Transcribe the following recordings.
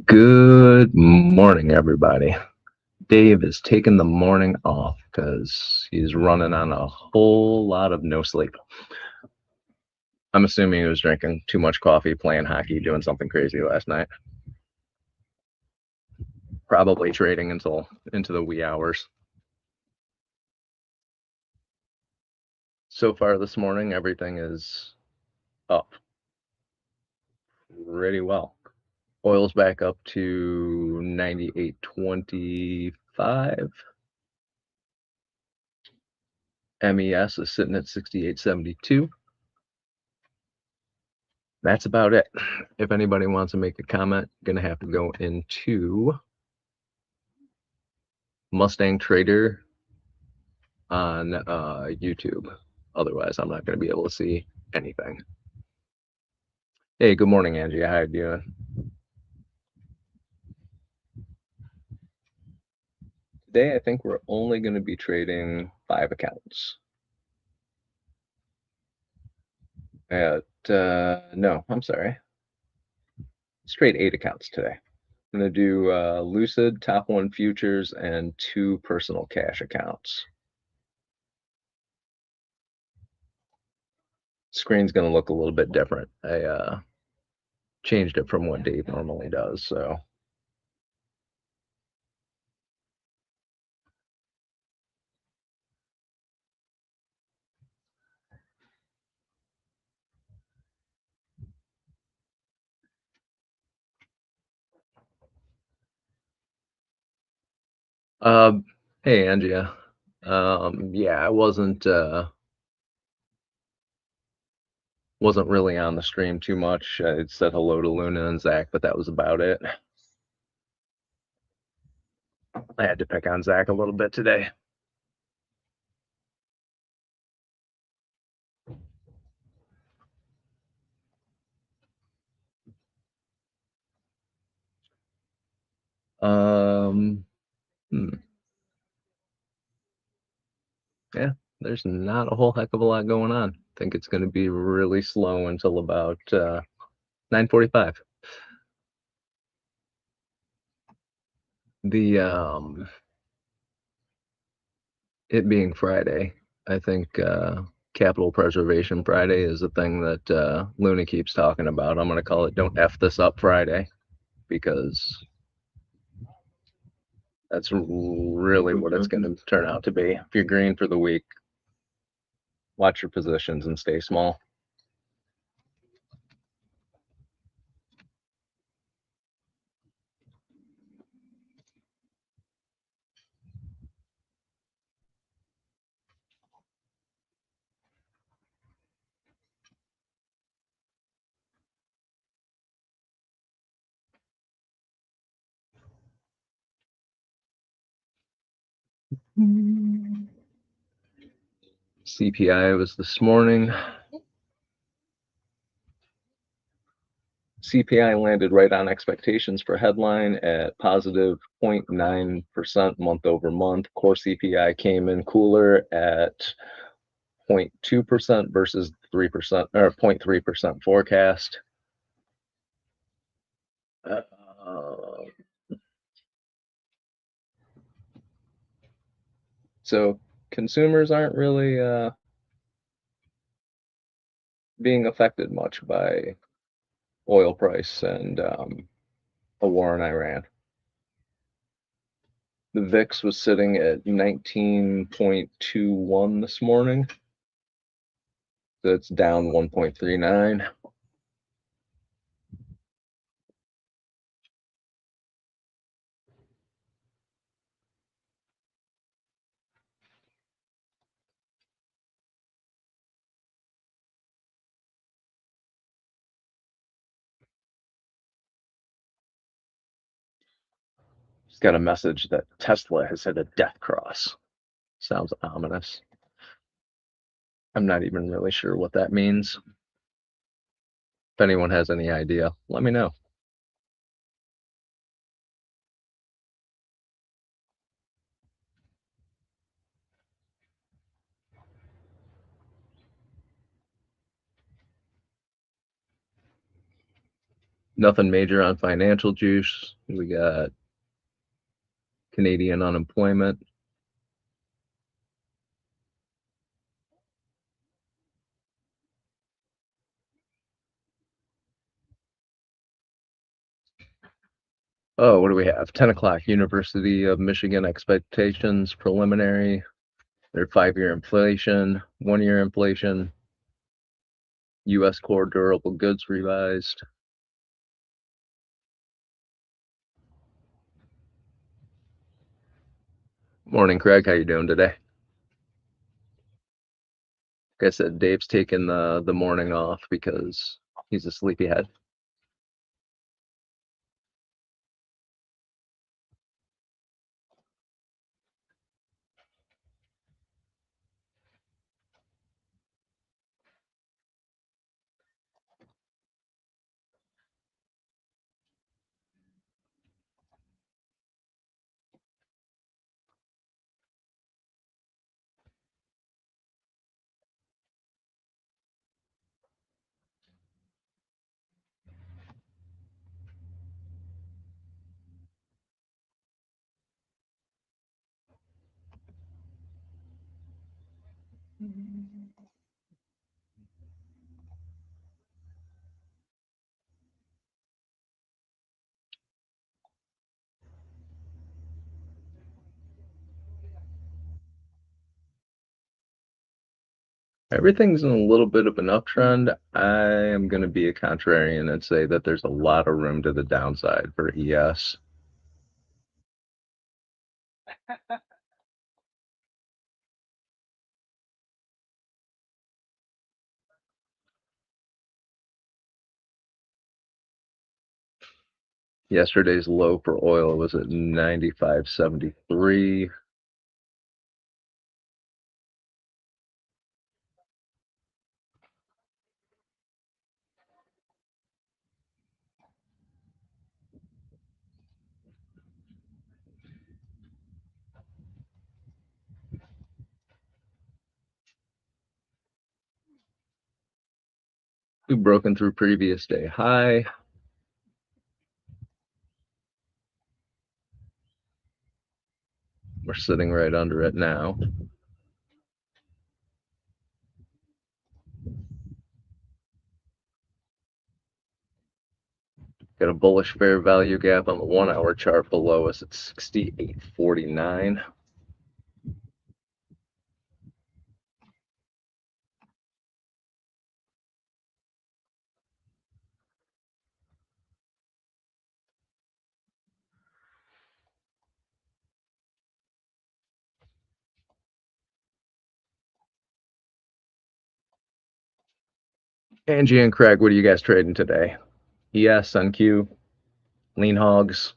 Good morning, everybody. Dave is taking the morning off because he's running on a whole lot of no sleep. I'm assuming he was drinking too much coffee, playing hockey, doing something crazy last night. Probably trading until into the wee hours. So far this morning, everything is up pretty well. Oil's back up to 98.25. MES is sitting at 68.72. That's about it. If anybody wants to make a comment, gonna have to go into Mustang Trader on YouTube. Otherwise, I'm not gonna be able to see anything. Hey, good morning, Angie. How you doing? Today, I think we're only gonna be trading 5 accounts. No, I'm sorry. Let's trade 8 accounts today. I'm gonna do Lucid, Top One Futures, and 2 personal cash accounts. Screen's gonna look a little bit different. I changed it from what Dave normally does, so. Hey, Angia. Yeah, I wasn't really on the stream too much. I said hello to Luna and Zach, but that was about it. I had to pick on Zach a little bit today. Um, Yeah, there's not a whole heck of a lot going on. I think it's going to be really slow until about 9:45. The it being Friday, I think Capital Preservation Friday is a thing that Luna keeps talking about. I'm going to call it "Don't F This Up Friday" because that's really what it's going to turn out to be. If you're green for the week, watch your positions and stay small. CPI was this morning. CPI landed right on expectations for headline at positive 0.9% month over month. Core CPI came in cooler at 0.2% versus 3% or 0.3% forecast. So consumers aren't really being affected much by oil price and a war in Iran. The VIX was sitting at 19.21 this morning. So it's down 1.39. Just got a message that Tesla has hit a death cross. Sounds ominous. I'm not even really sure what that means. If anyone has any idea, let me know. Nothing major on financial juice. We got Canadian unemployment. Oh, what do we have? 10 o'clock, University of Michigan expectations, preliminary. Their 5-year inflation, 1-year inflation, U.S. core durable goods revised. Morning, Craig. How you doing today? Like I said, Dave's taking the morning off because he's a sleepyhead. Everything's in a little bit of an uptrend. I am going to be a contrarian and say that there's a lot of room to the downside for ES. Yesterday's low for oil was at 95.73. We've broken through previous day high. We're sitting right under it now. Got a bullish fair value gap on the 1-hour chart below us at 68.49. Angie and Craig, what are you guys trading today? ES, MNQ, lean hogs.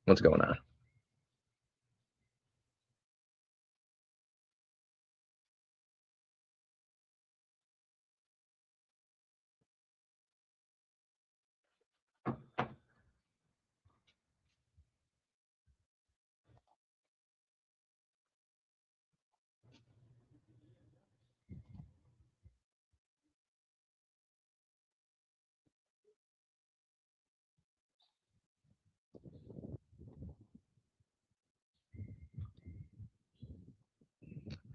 What's going on?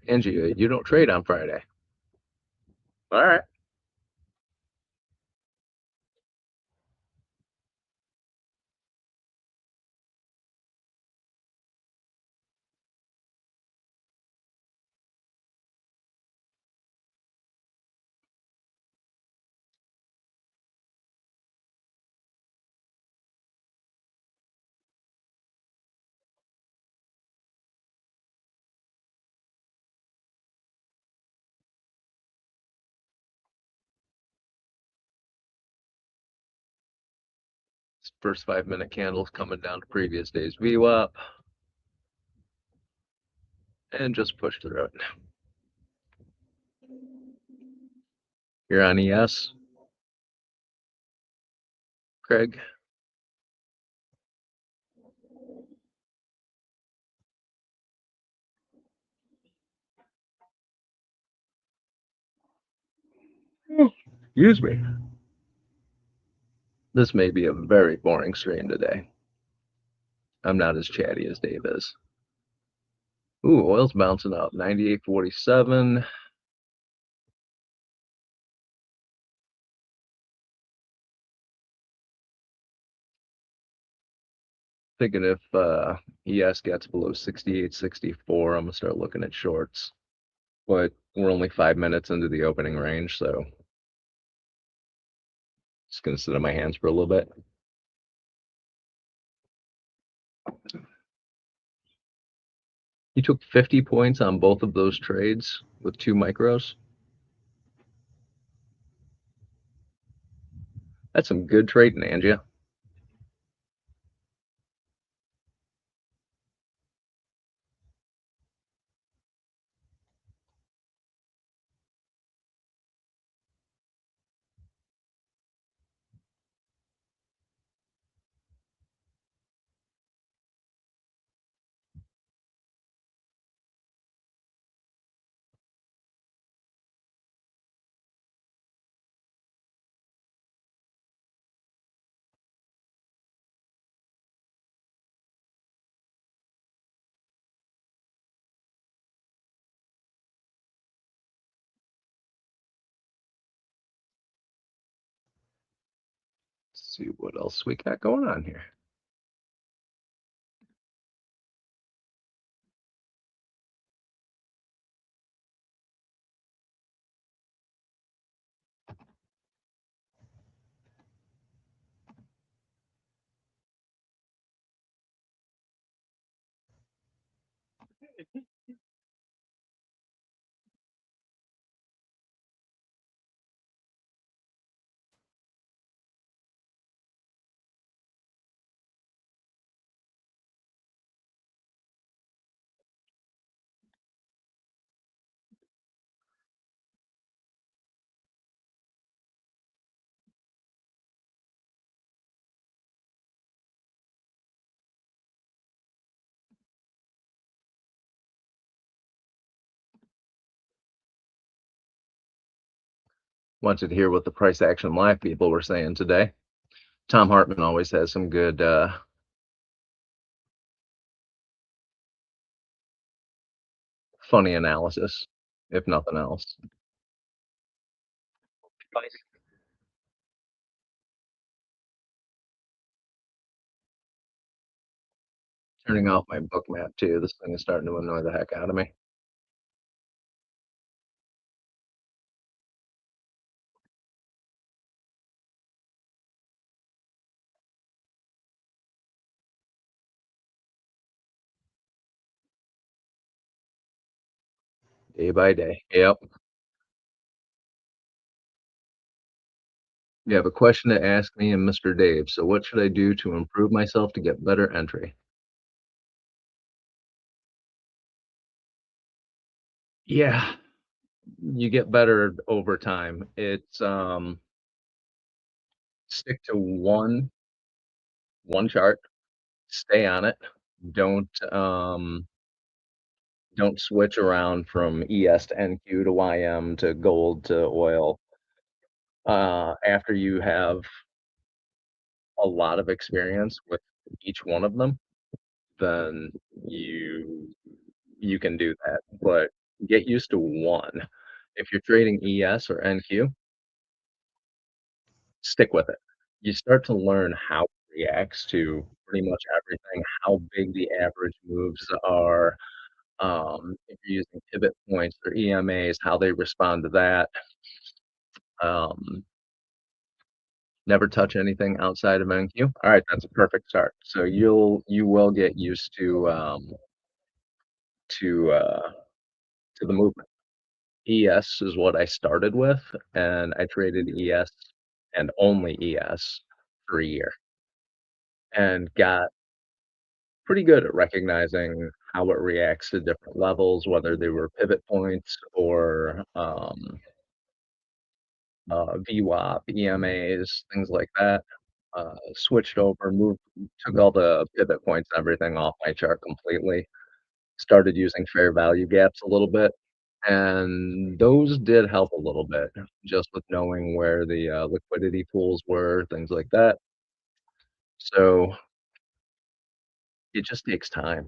Angie, you don't trade on Friday. All right. First 5-minute candles coming down to previous day's VWAP. And just push through it. You're on ES, Craig. Excuse me. This may be a very boring stream today. I'm not as chatty as Dave is. Ooh, oil's bouncing up, 98.47. Thinking if ES gets below 68.64, I'm gonna start looking at shorts. But we're only 5 minutes into the opening range, so just gonna sit on my hands for a little bit. You took 50 points on both of those trades with 2 micros. That's some good trading, Angie. Let's see what else we got going on here. Wanted to hear what the price action live people were saying today. Tom Hartman always has some good funny analysis, if nothing else. Turning off my book map too. This thing is starting to annoy the heck out of me. Day by day. Yep. You have a question to ask me and Mr. Dave. So what should I do to improve myself to get better entry? Yeah, you get better over time. It's stick to one chart, stay on it. Don't don't switch around from ES to NQ to YM to gold to oil. After you have a lot of experience with each one of them, then you you can do that. But get used to one. If you're trading ES or NQ, stick with it. You start to learn how it reacts to pretty much everything, how big the average moves are, if you're using pivot points or EMAs, how they respond to that. Um, Never touch anything outside of MNQ. All right, that's a perfect start. So you will get used to to the movement. ES is what I started with, and I traded ES and only ES for a year, and got pretty good at recognizing how it reacts to different levels, whether they were pivot points or VWAP, EMAs, things like that. Switched over, moved, took all the pivot points and everything off my chart completely. Started using fair value gaps a little bit, and those did help a little bit just with knowing where the, liquidity pools were, things like that. So, it just takes time.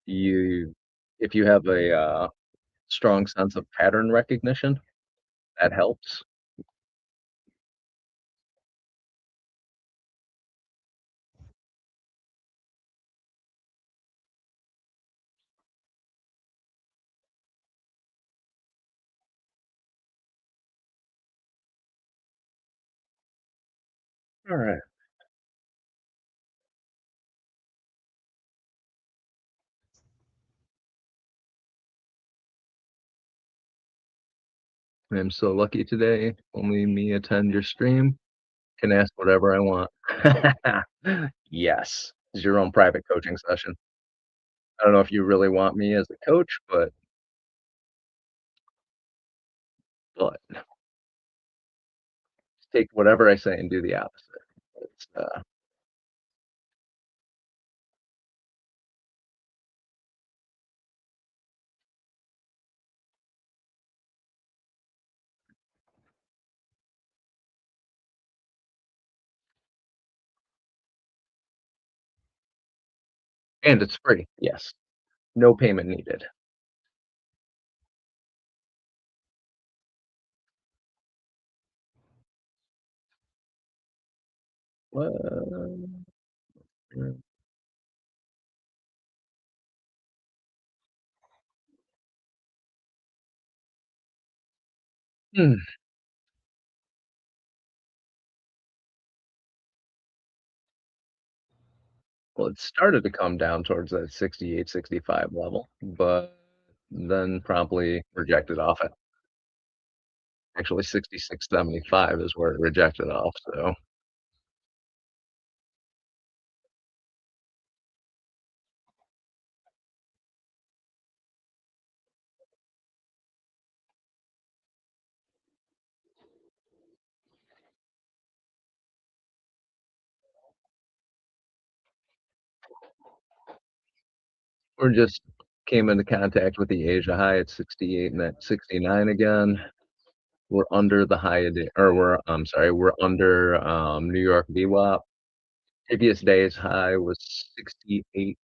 You if you have a, strong sense of pattern recognition, that helps. Alright. I'm so lucky today. Only me attend your stream. Can ask whatever I want. Yes. It's your own private coaching session. I don't know if you really want me as a coach, but take whatever I say and do the opposite. It's, and it's free. Yes. No payment needed. Well, hmm. Well, it started to come down towards that 68, 65 level, but then promptly rejected off it. Actually, 66.75 is where it rejected off, so we're just came into contact with the Asia high at 68 and at 69 again. We're under the high of the or we're I'm sorry, we're under, New York VWAP. Previous day's high was 68.76.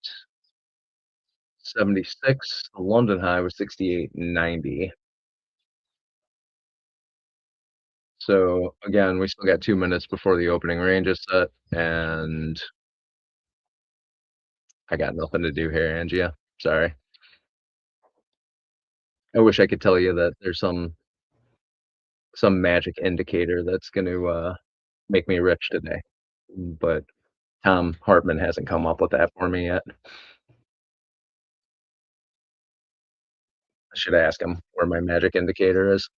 The London high was 68.90. So, again, we still got 2 minutes before the opening range is set, and I got nothing to do here, Angia. Sorry. I wish I could tell you that there's some magic indicator that's gonna, make me rich today, but Tom Hartman hasn't come up with that for me yet. I should ask him where my magic indicator is.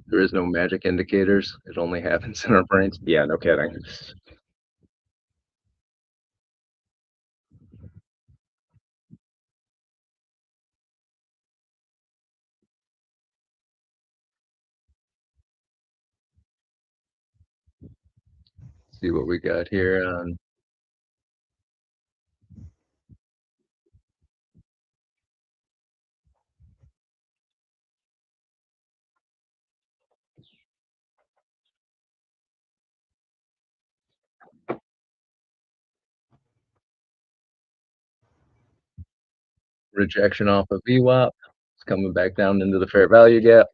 There is no magic indicators. It only happens in our brains. Yeah, no kidding. See what we got here on rejection off of VWAP. It's coming back down into the fair value gap.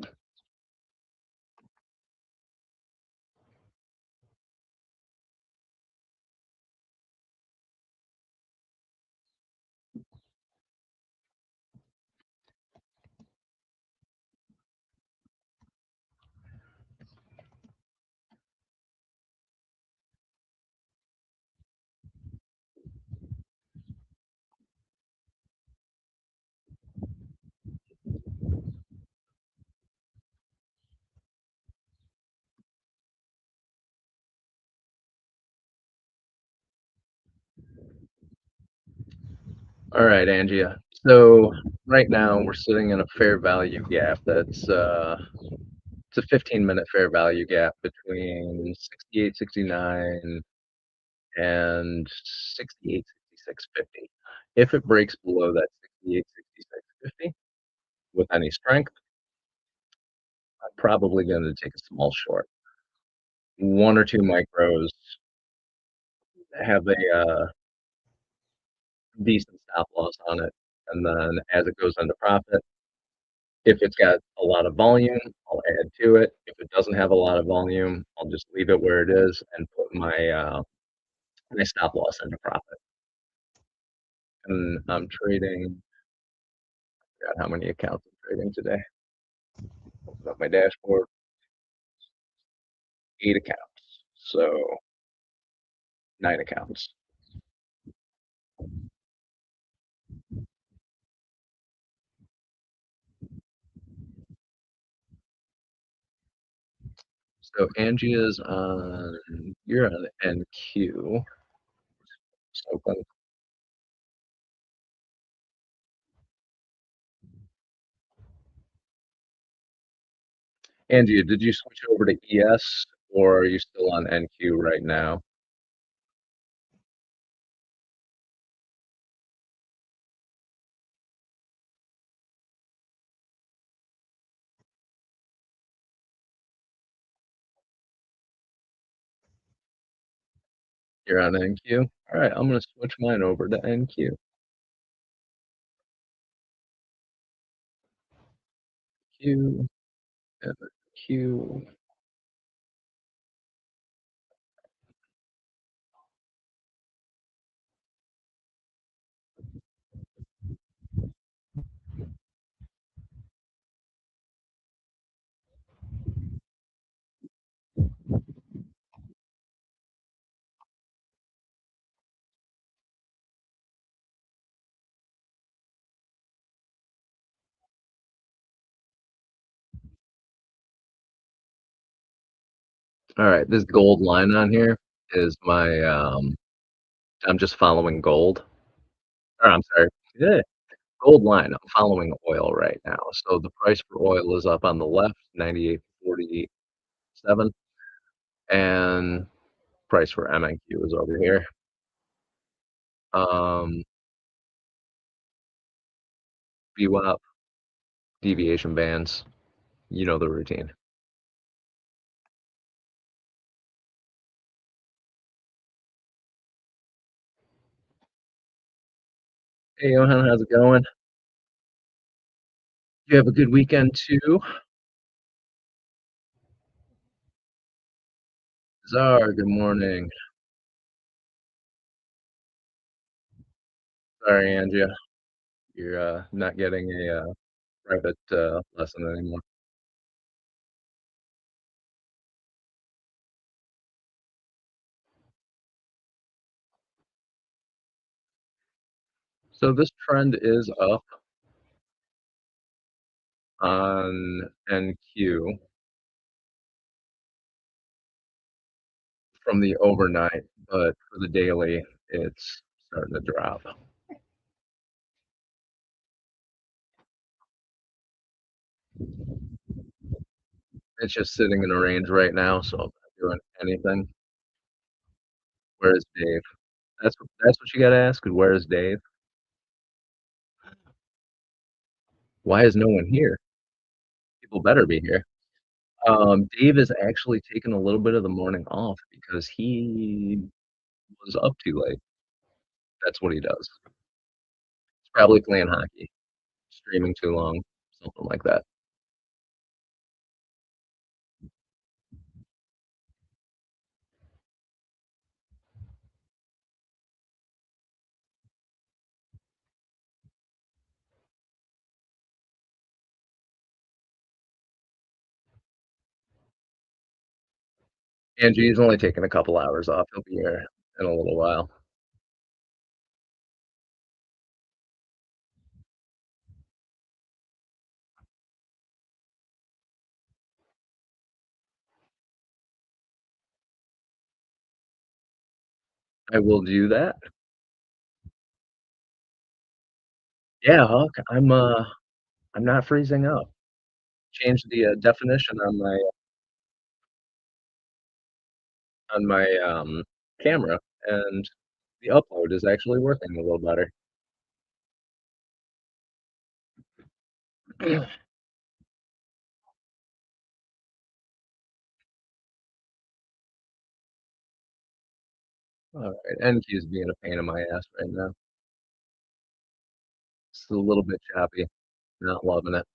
All right, Angia. So right now we're sitting in a fair value gap that's it's a 15-minute fair value gap between 68.69 and 68.66.50. If it breaks below that 68.66.50 with any strength, I'm probably going to take a small short. One or two micros have a decent stop loss on it, and then as it goes into profit, if it's got a lot of volume, I'll add to it. If it doesn't have a lot of volume, I'll just leave it where it is and put my stop loss into profit. And I'm trading. I forgot how many accounts I'm trading today. Open up my dashboard. 8 accounts. So 9 accounts. So Angie is on. You're on NQ. Just open. Angie, did you switch over to ES or are you still on NQ right now? You're on NQ. All right, I'm going to switch mine over to NQ. Q, Q. All right, this gold line on here is my, I'm just following gold. Or I'm sorry, yeah, gold line. I'm following oil right now. So the price for oil is up on the left, 98.47, and price for MNQ is over here. Um, VWAP, deviation bands, you know the routine. Hey, Johan, how's it going? You have a good weekend too? Czar, good morning. Sorry, Andrea, you're not getting a private lesson anymore. So this trend is up on NQ from the overnight, but for the daily, it's starting to drop. It's just sitting in a range right now, so I'm not doing anything. Where's Dave? That's what you gotta ask, where's Dave? Why is no one here? People better be here. Dave is actually taking a little bit of the morning off because he was up too late. That's what he does. He's probably playing hockey, streaming too long, something like that. Angie's only taking a couple hours off. He'll be here in a little while. I will do that. Yeah, Huck, I'm not freezing up. Changed the, definition on my camera, and the upload is actually working a little better. Alright, NQ's being a pain in my ass right now. It's a little bit choppy. Not loving it.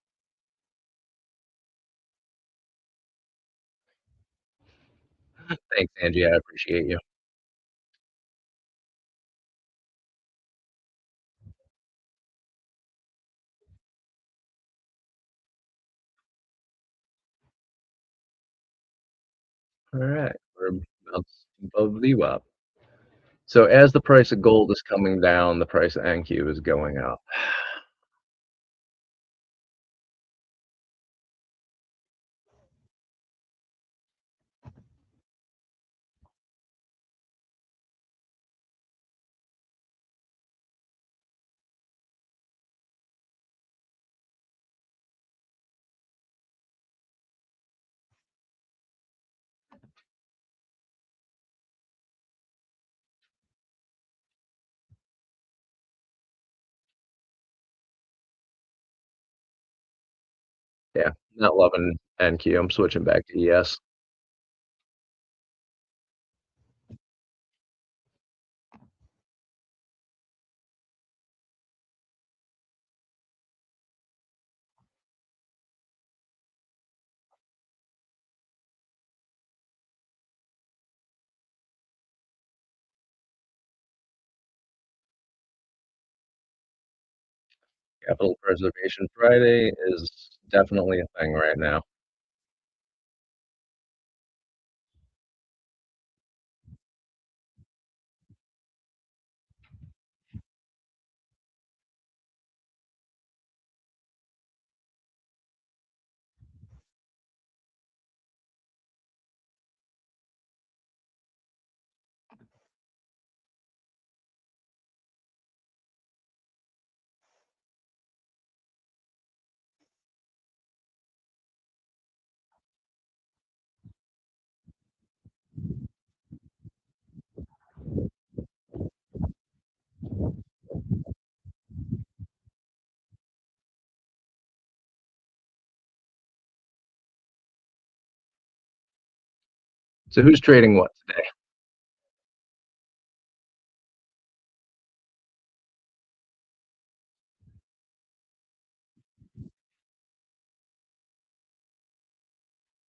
Thanks, Angie, I appreciate you. Alright, we're bounced above the VWAP. So as the price of gold is coming down, the price of NQ is going up. Yeah, not loving NQ. I'm switching back to ES. Capital Preservation Friday is definitely a thing right now. So who's trading what today?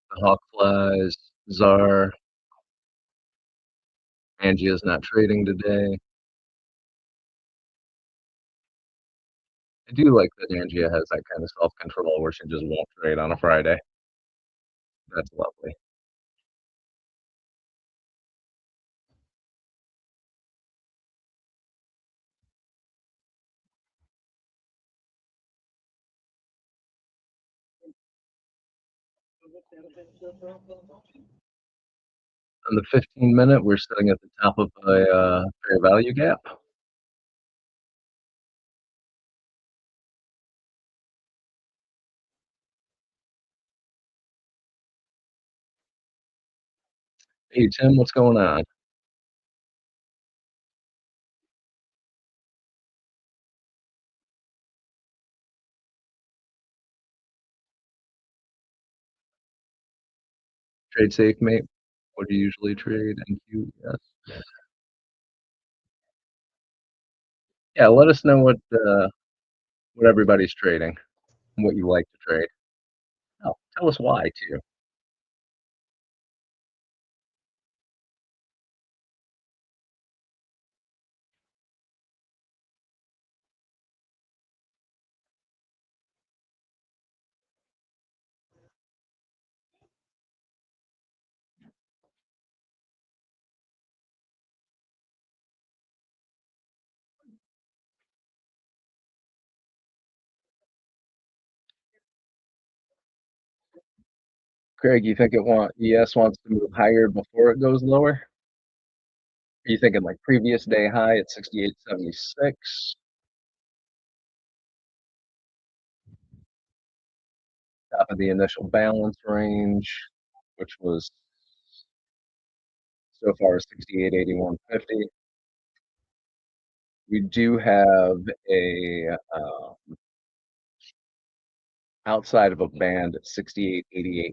The Hawk Flies, Czar, Angie is not trading today. I do like that Angia has that kind of self-control where she just won't trade on a Friday. That's lovely. On the 15-minute, we're sitting at the top of a fair value gap. Hey Tim, what's going on? Trade safe, mate. What do you usually trade? NQ? Yes. Yeah, let us know what everybody's trading and what you like to trade. Oh, tell us why too. Craig, you think ES wants to move higher before it goes lower? Are you thinking like previous day high at 68.76, top of the initial balance range, which was so far 68.8150. We do have a outside of a band at 68.8850.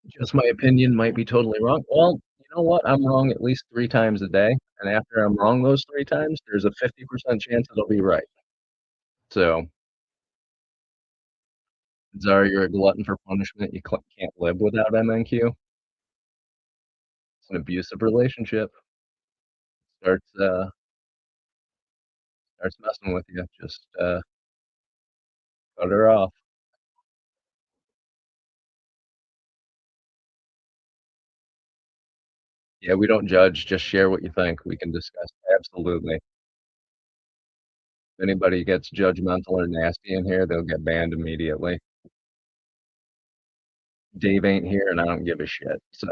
Just my opinion, might be totally wrong. Well, you know what? I'm wrong at least 3 times a day, and after I'm wrong those 3 times, there's a 50% chance it'll be right. So, Czar, you're a glutton for punishment. You can't live without MNQ. It's an abusive relationship. Starts starts messing with you. Just cut her off. Yeah, we don't judge. Just share what you think. We can discuss. Absolutely. If anybody gets judgmental or nasty in here, they'll get banned immediately. Dave ain't here, and I don't give a shit. So,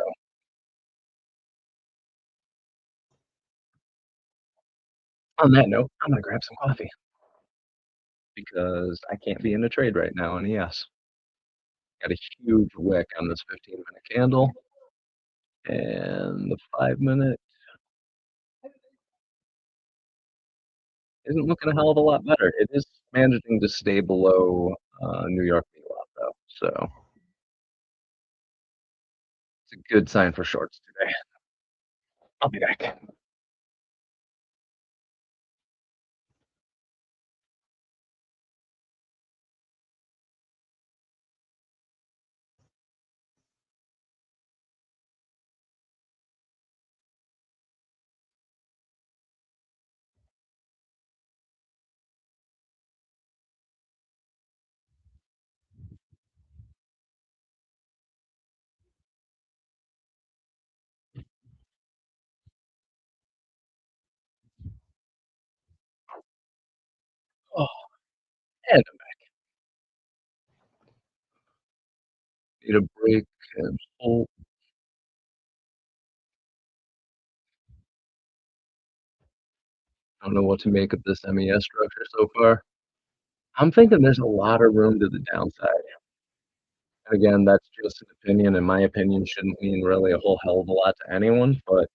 on that note, I'm gonna grab some coffee because I can't be in a trade right now on ES. Got a huge wick on this 15-minute candle, and the 5-minute isn't looking a hell of a lot better. It is managing to stay below New York VWAP though, so it's a good sign for shorts today. I'll be back. Oh, and I need a break and hold. I don't know what to make of this MES structure so far. I'm thinking there's a lot of room to the downside. Again, that's just an opinion, and my opinion shouldn't mean really a whole hell of a lot to anyone, but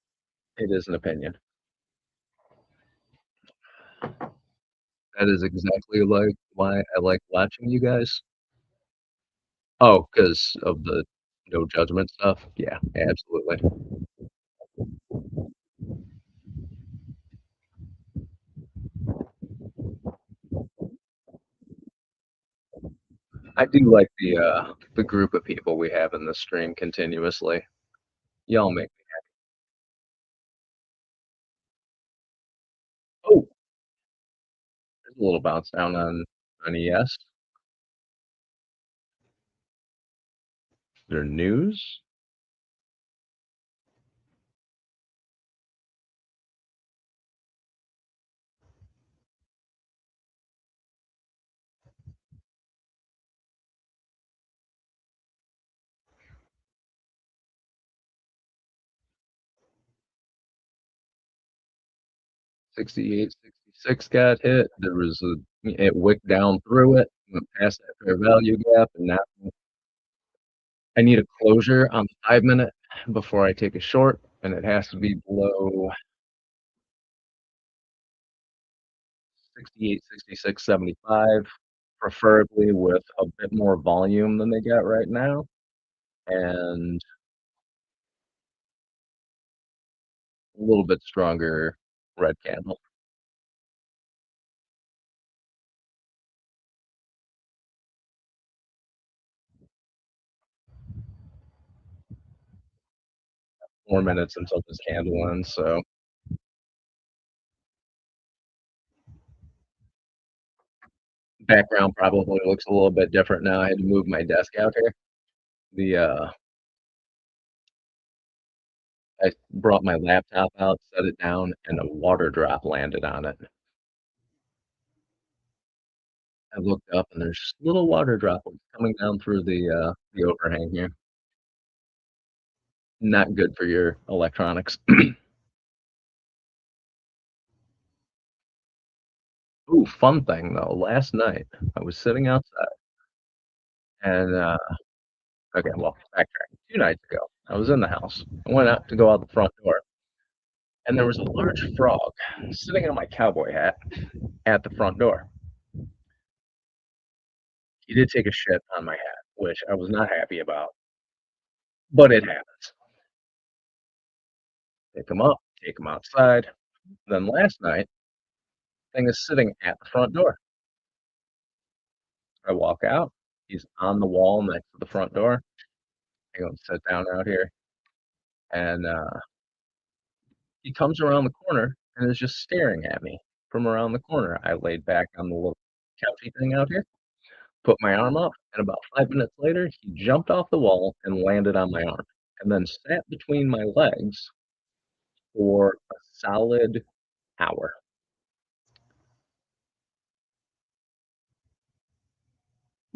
it is an opinion. That is exactly like why I like watching you guys. Oh, because of the no judgment stuff? Yeah, absolutely. I do like the group of people we have in the stream continuously. Y'all make me. Oh, there's a little bounce down on ES. Their news? 68, 6 got hit, there was a it wicked down through it, went past that fair value gap, and now I need a closure on the 5 minute before I take a short, and it has to be below 68, 66, 75, preferably with a bit more volume than they got right now, and a little bit stronger red candle. More minutes until this candle ends, so background probably looks a little bit different now. I had to move my desk out here. The, I brought my laptop out, set it down, and a water drop landed on it. I looked up and there's little water droplets coming down through the overhang here. Not good for your electronics. Ooh, fun thing though, last night I was sitting outside and, okay, well, backtracking, 2 nights ago, I was in the house. I went out to go out the front door, and there was a large frog sitting on my cowboy hat at the front door. He did take a shit on my hat, which I was not happy about, but it happens. Pick him up, take him outside. Then last night, thing is sitting at the front door. I walk out, he's on the wall next to the front door. I go and sit down out here, and, he comes around the corner and is just staring at me from around the corner. I laid back on the little couchy thing out here, put my arm up, and about 5 minutes later, he jumped off the wall and landed on my arm, and then sat between my legs for a solid hour.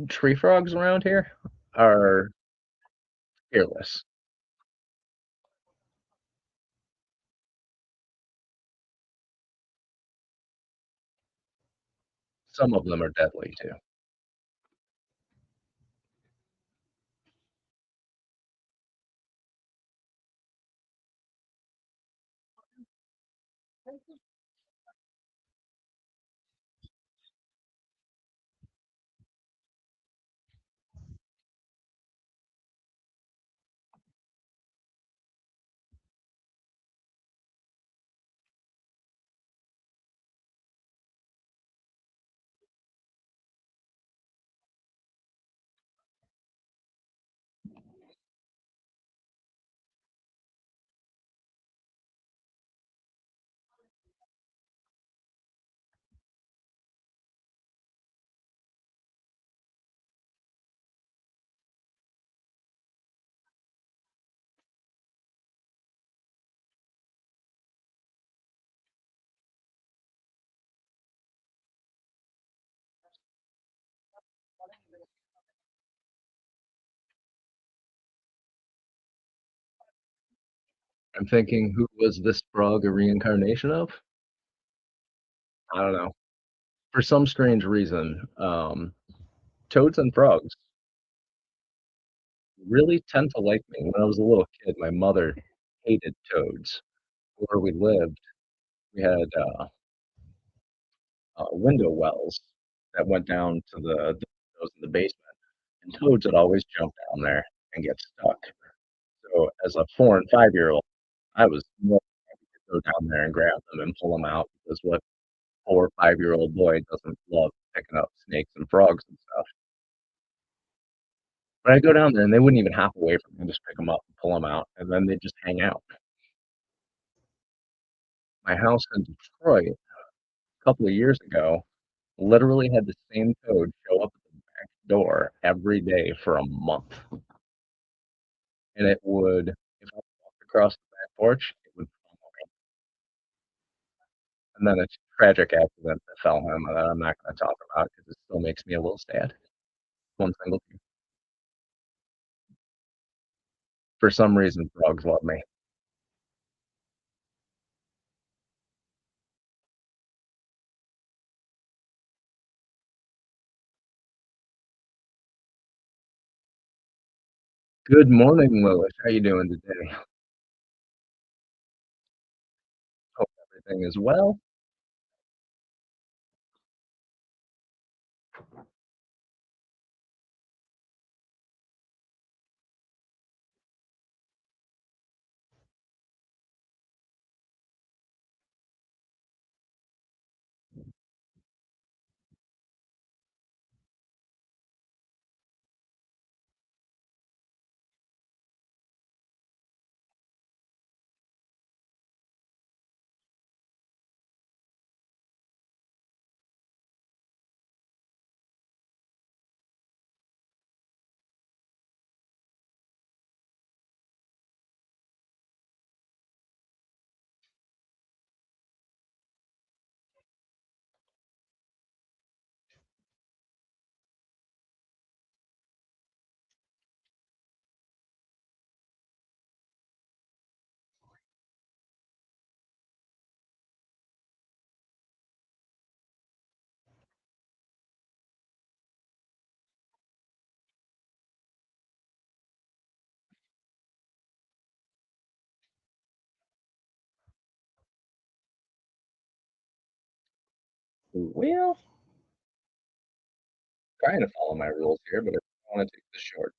Tree frogs around here are fearless. Some of them are deadly too. I'm thinking, who was this frog a reincarnation of? I don't know. For some strange reason, toads and frogs really tend to like me. When I was a little kid, my mother hated toads. Where we lived, we had, window wells that went down to the windows in the basement, and toads would always jump down there and get stuck. So, as a 4 and 5-year-old, I was more than happy to go down there and grab them and pull them out because what 4 or 5-year-old boy doesn't love picking up snakes and frogs and stuff? But I'd go down there and they wouldn't even hop away from me, just pick them up and pull them out, and then they'd just hang out. My house in Detroit a couple of years ago literally had the same toad show up at the back door every day for a month, and it would if I walked across the back porch, it would follow me, and then a tragic accident befell him that I'm not gonna talk about because it still makes me a little sad. One single thing. For some reason, frogs love me. Good morning, Lois. How you doing today? Hope everything is well. Well, trying to follow my rules here, but I want to take the short.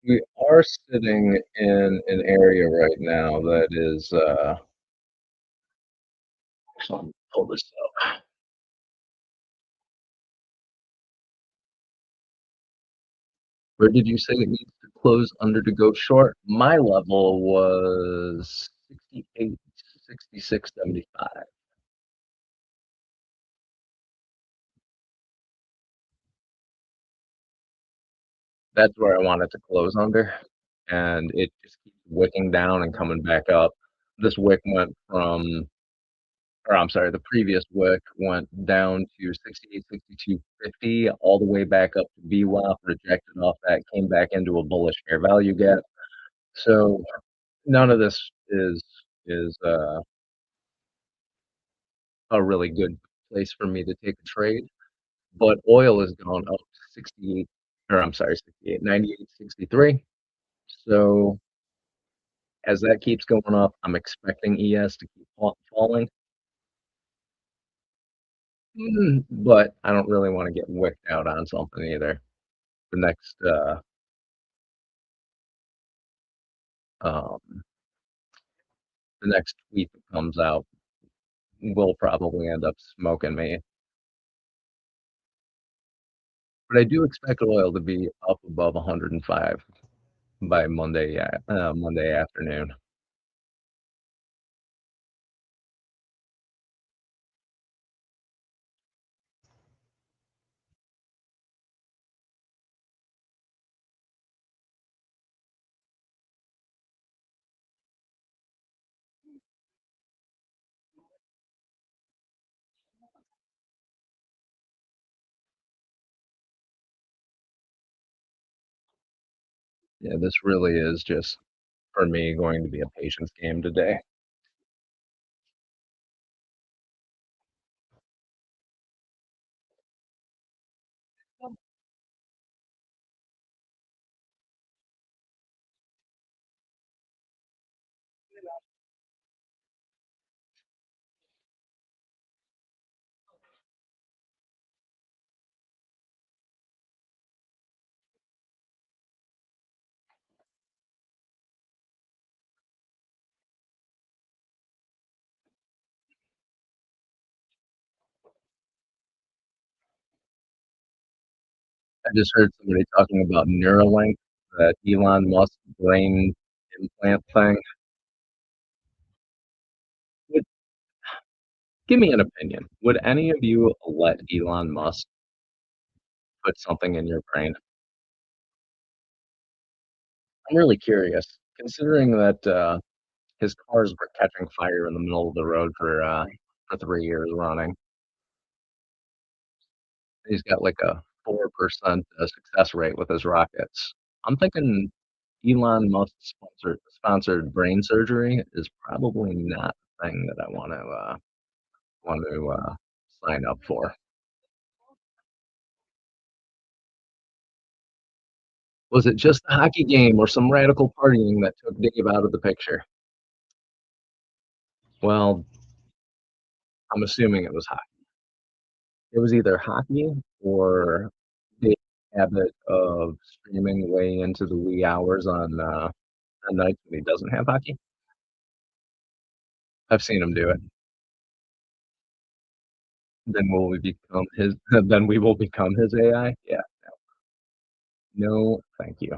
We are sitting in an area right now that is, let me pull this up. Where did you say it needs to close under to go short? My level was 68, 66.75. That's where I wanted to close under, and it just keeps wicking down and coming back up. This wick went from or I'm sorry, the previous wick went down to 68, 62.50, all the way back up to VWAP, rejected off that, came back into a bullish fair value gap. So none of this is a really good place for me to take a trade. But oil has gone up to 68, or I'm sorry, 68, 98, 63. So as that keeps going up, I'm expecting ES to keep falling. But I don't really want to get wicked out on something either. The next um, the next tweet that comes out will probably end up smoking me. But I do expect oil to be up above 105 by Monday, yeah, Monday afternoon. Yeah, this really is just for me going to be a patience game today. I just heard somebody talking about Neuralink, that Elon Musk brain implant thing. Would, give me an opinion. Would any of you let Elon Musk put something in your brain? I'm really curious, considering that His cars were catching fire in the middle of the road for 3 years running. He's got like a 4% success rate with his rockets. I'm thinking Elon Musk sponsored brain surgery is probably not the thing that I want to sign up for. Was it just the hockey game or some radical partying that took Dave out of the picture? Well, I'm assuming it was hockey. It was either hockey or Dave's habit of streaming way into the wee hours on nights when he doesn't have hockey. I've seen him do it. Then will we become his then we will become his AI? Yeah. No, thank you.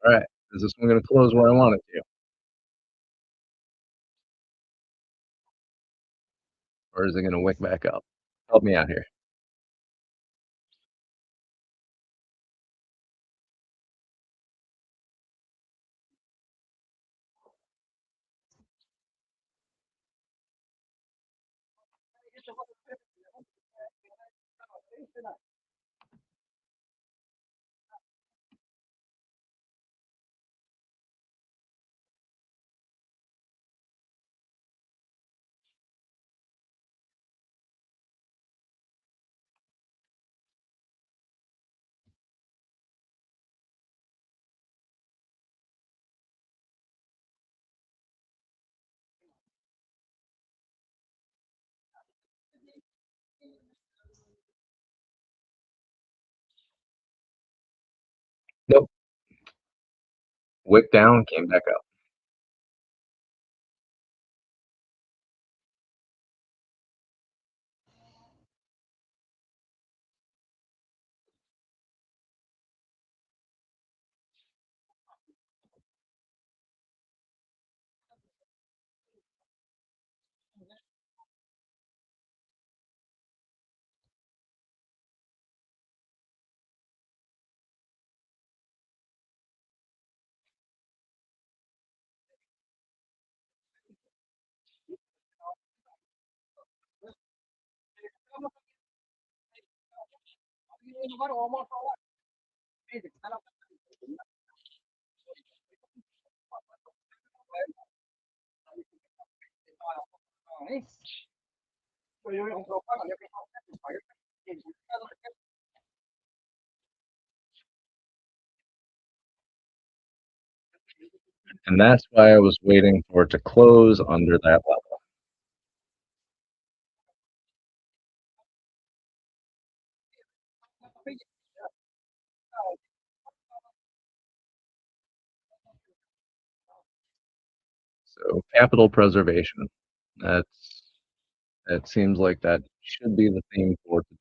Alright. Is this one gonna close where I want it to? Or is it gonna wick back up? Help me out here. Nope. Wick down, came back up. And that's why I was waiting for it to close under that level. So capital preservation. That's that seems like that should be the theme for today.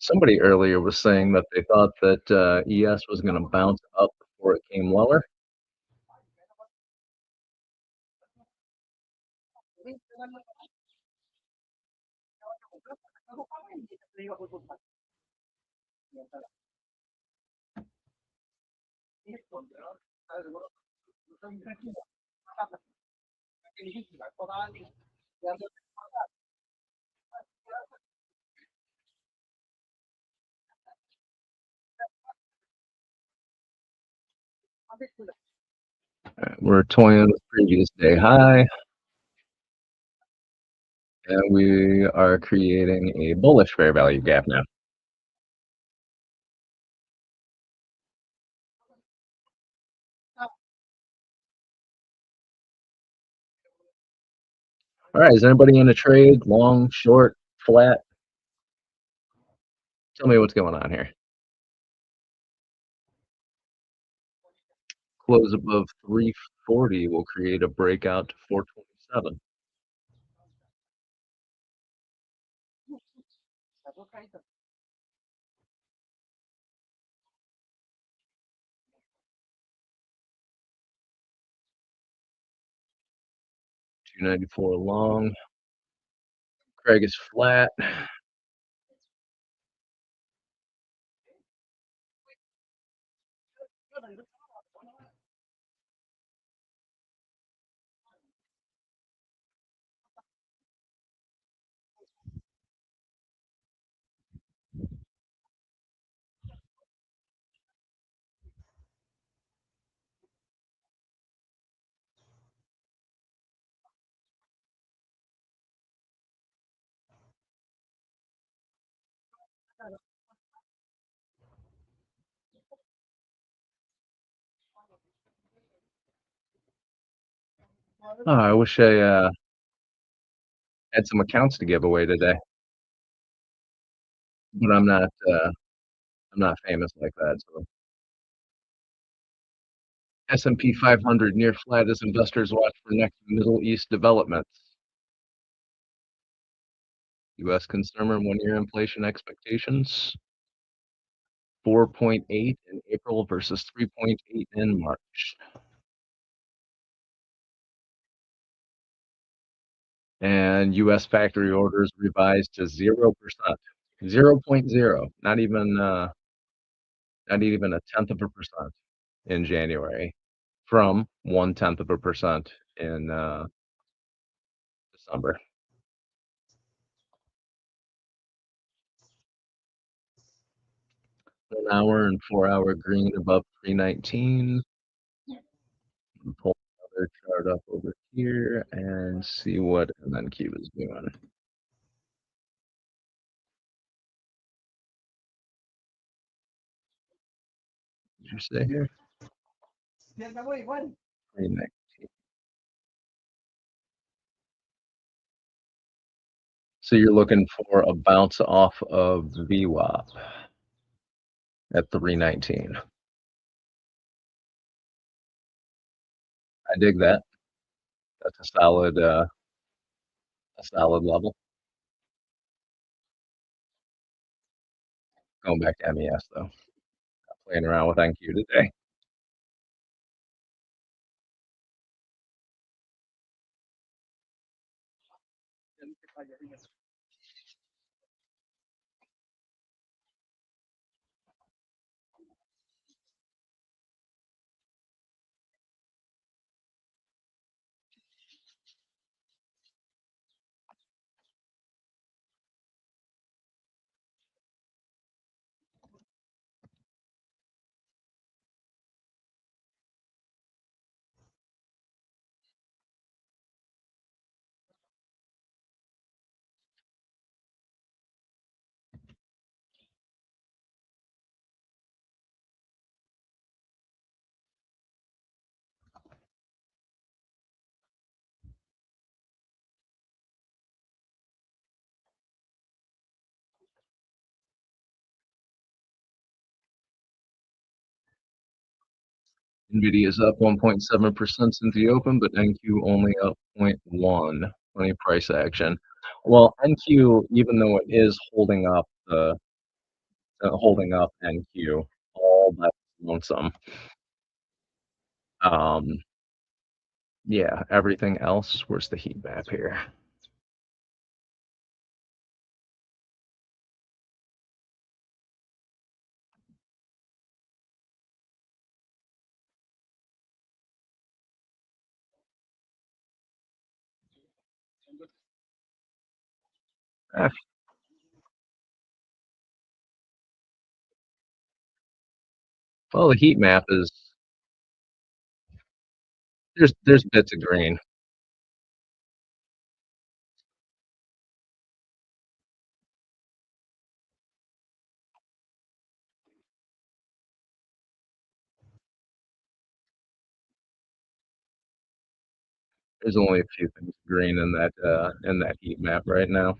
Somebody earlier was saying that they thought that ES was going to bounce up before it came lower. We're toying with previous day high, and we are creating a bullish fair value gap now. All right, is anybody in a trade? Long, short, flat? Tell me what's going on here. Close above 340 will create a breakout to 427. 294 long. Craig is flat. Oh, I wish I had some accounts to give away today, but I'm not famous like that. So S&P 500 near flat as investors watch for next Middle East developments. U.S. consumer one-year inflation expectations 4.8 in April versus 3.8 in March. And U.S. factory orders revised to 0%, 0.0, not even a tenth of a percent in January, from 0.1% in December. 1 hour and 4 hour green above 319. Pull another chart up over here and see what MNQ is doing. Did you say here? 319. So you're looking for a bounce off of VWAP at 319. I dig that. That's a solid level. Going back to MES though. Not playing around with NQ today. NVIDIA is up 1.7% since the open, but NQ only up 0.1. Plenty of price action. Well, NQ, even though it is holding up NQ all but lonesome. Um, yeah, everything else. Where's the heat map here? Eh, well, the heat map is there's bits of green. There's only a few things green in that heat map right now.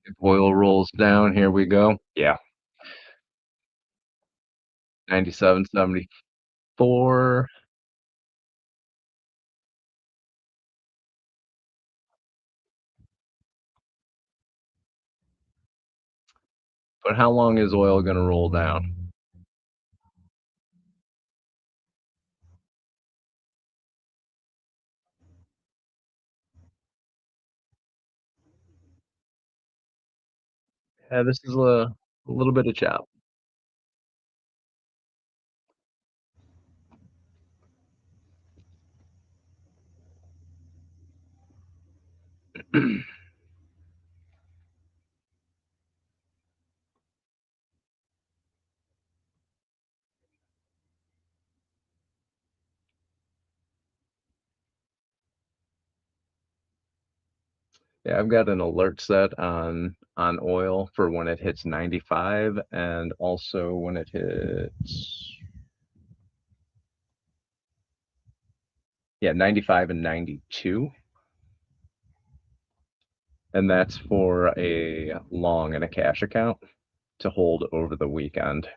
If oil rolls down, here we go. Yeah, 97.74. But how long is oil gonna roll down? Yeah, this is a little bit of chop. Yeah, I've got an alert set on oil for when it hits 95 and also when it hits, yeah, 95 and 92. And that's for a long and a cash account to hold over the weekend.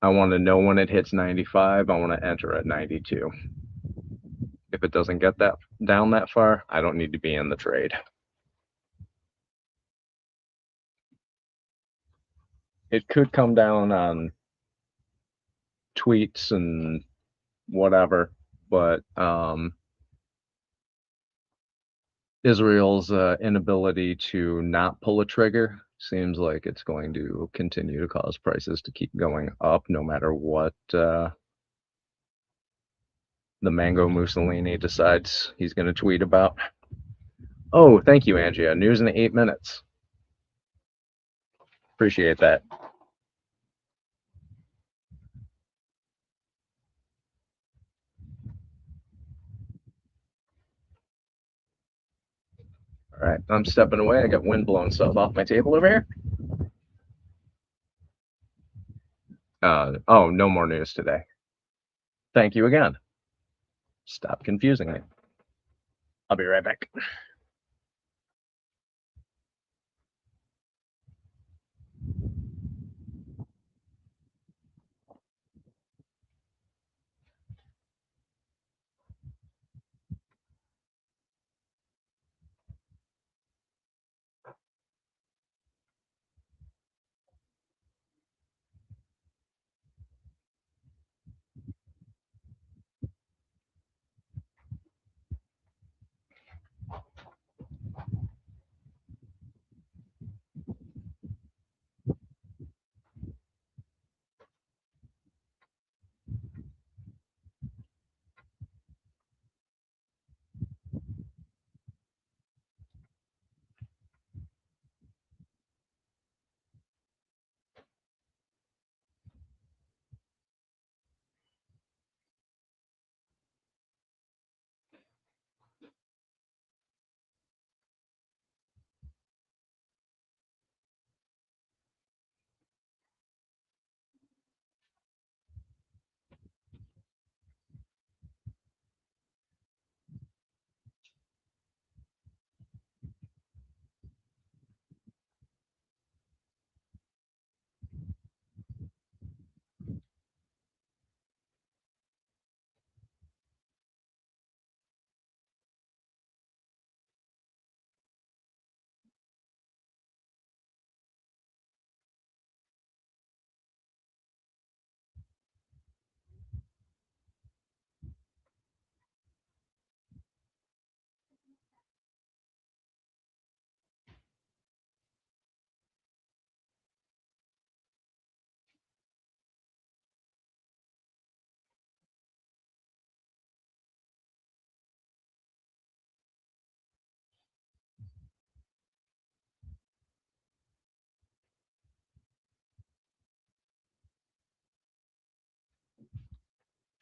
I want to know when it hits 95. I want to enter at 92. If it doesn't get that down that far, I don't need to be in the trade. It could come down on tweets and whatever, but Israel's inability to not pull a trigger seems like it's going to continue to cause prices to keep going up no matter what the Mango Mussolini decides he's going to tweet about. Oh, thank you, Angia. News in 8 minutes. Appreciate that. All right, I'm stepping away. I got wind blowing stuff off my table over here. Oh, no more news today. Thank you again. Stop confusing me. I'll be right back.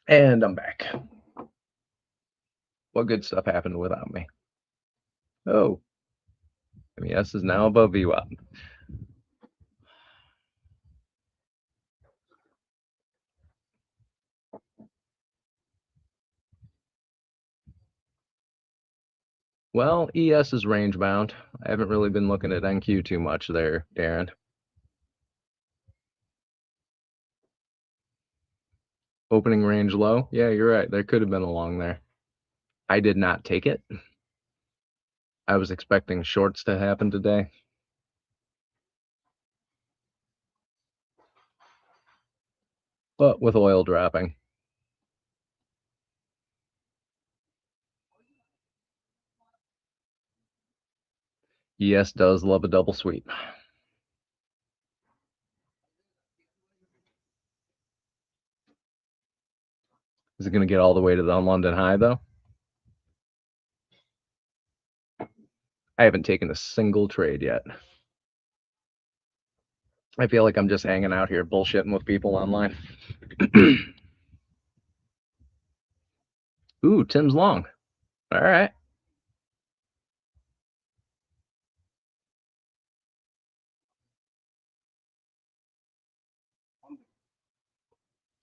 And I'm back. What good stuff happened without me? Oh, MES is now above VWAP. Well, ES is range bound. I haven't really been looking at NQ too much there, Darren. Opening range low. Yeah, you're right. There could have been a long there. I did not take it. I was expecting shorts to happen today. But with oil dropping, ES does love a double sweep. Is it going to get all the way to the London high, though? I haven't taken a single trade yet. I feel like I'm just hanging out here bullshitting with people online. Ooh, Tim's long. All right.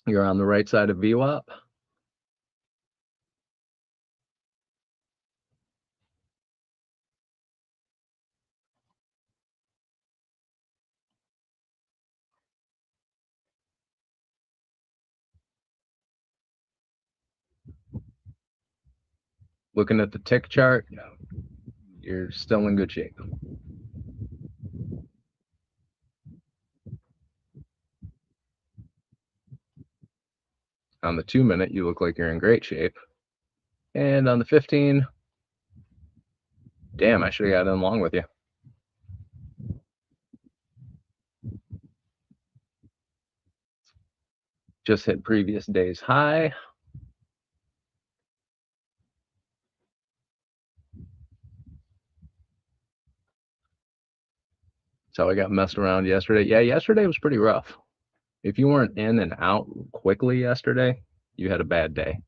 You're on the right side of VWAP. Looking at the tick chart, you're still in good shape. On the 2-minute, you look like you're in great shape. And on the 15, damn, I should have got in long with you. Just hit previous day's high. So I got messed around yesterday. Yeah, yesterday was pretty rough. If you weren't in and out quickly yesterday, you had a bad day.